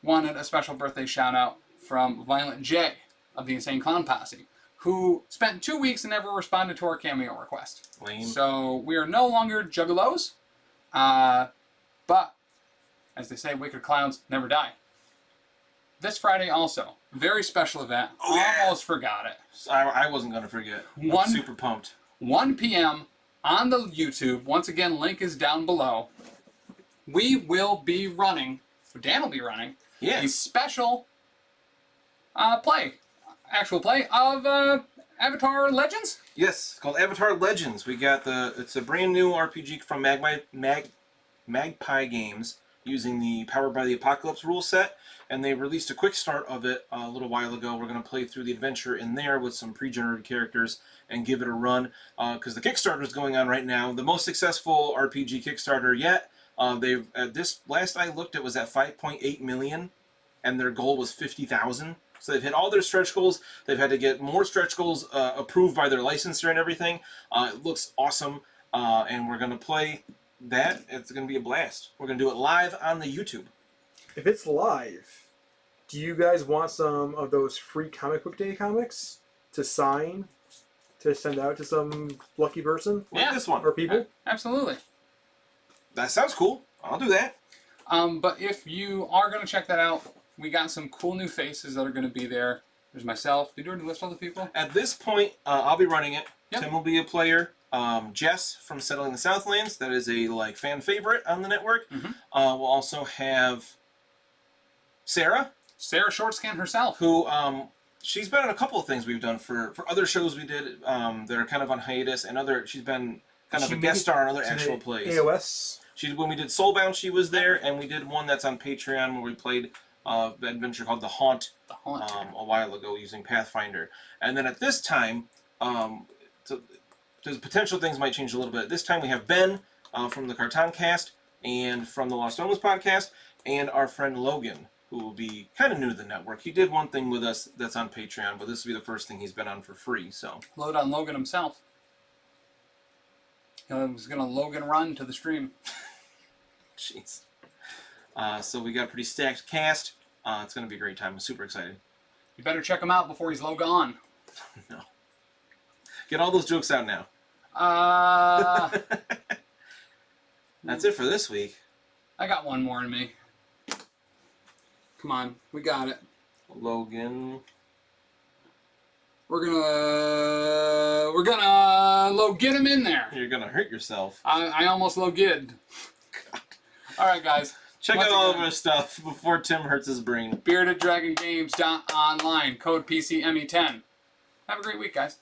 wanted a special birthday shout-out from Violent J of the Insane Clown Posse, who spent 2 weeks and never responded to our cameo request. Lame. So we are no longer juggalos, but, as they say, wicked clowns never die. This Friday also, very special event. Almost forgot it. I wasn't going to forget. I'm super pumped. 1 p.m. on the YouTube. Once again, link is down below. We will be running, Dan will be running, a special actual play of Avatar Legends? Yes, it's called Avatar Legends. We got it's a brand new RPG from Magpie Games using the Powered by the Apocalypse rule set, and they released a quick start of it a little while ago. We're going to play through the adventure in there with some pre-generated characters and give it a run, because the Kickstarter is going on right now. The most successful RPG Kickstarter yet. They've this last I looked, it was at 5.8 million, and their goal was 50,000. So they've hit all their stretch goals. They've had to get more stretch goals approved by their licensor and everything. It looks awesome, and we're going to play that. It's going to be a blast. We're going to do it live on the YouTube. If it's live, do you guys want some of those free Comic Book Day comics to sign, to send out to some lucky person? Like this one. Or people? Absolutely. That sounds cool. I'll do that. But if you are going to check that out, we got some cool new faces that are going to be there. There's myself. Did you already list all the people? At this point, I'll be running it. Yep. Tim will be a player. Jess from Settling the Southlands, that is a fan favorite on the network. Mm-hmm. We'll also have Sarah. Sarah Shortscan herself. Who, she's been in a couple of things we've done for other shows we did that are kind of on hiatus, and she's been kind of a guest star on other actual plays. AOS? When we did Soulbound, she was there, and we did one that's on Patreon where we played the adventure called The Haunt, a while ago using Pathfinder. And then at this time, the potential things might change a little bit. This time we have Ben from the Carton Cast and from the Lost Omens podcast, and our friend Logan, who will be kind of new to the network. He did one thing with us that's on Patreon, but this will be the first thing he's been on for free. So Load on Logan himself. He was going to Logan run to the stream. Jeez. So we got a pretty stacked cast. It's going to be a great time. I'm super excited. You better check him out before he's low gone. No. Get all those jokes out now. That's it for this week. I got one more in me. Come on, we got it. Logan. We're gonna get him in there. You're gonna hurt yourself. I almost low-gidded. All right, guys. Check out all of our stuff before Tim hurts his brain. BeardedDragonGames.online. Code PCME10. Have a great week, guys.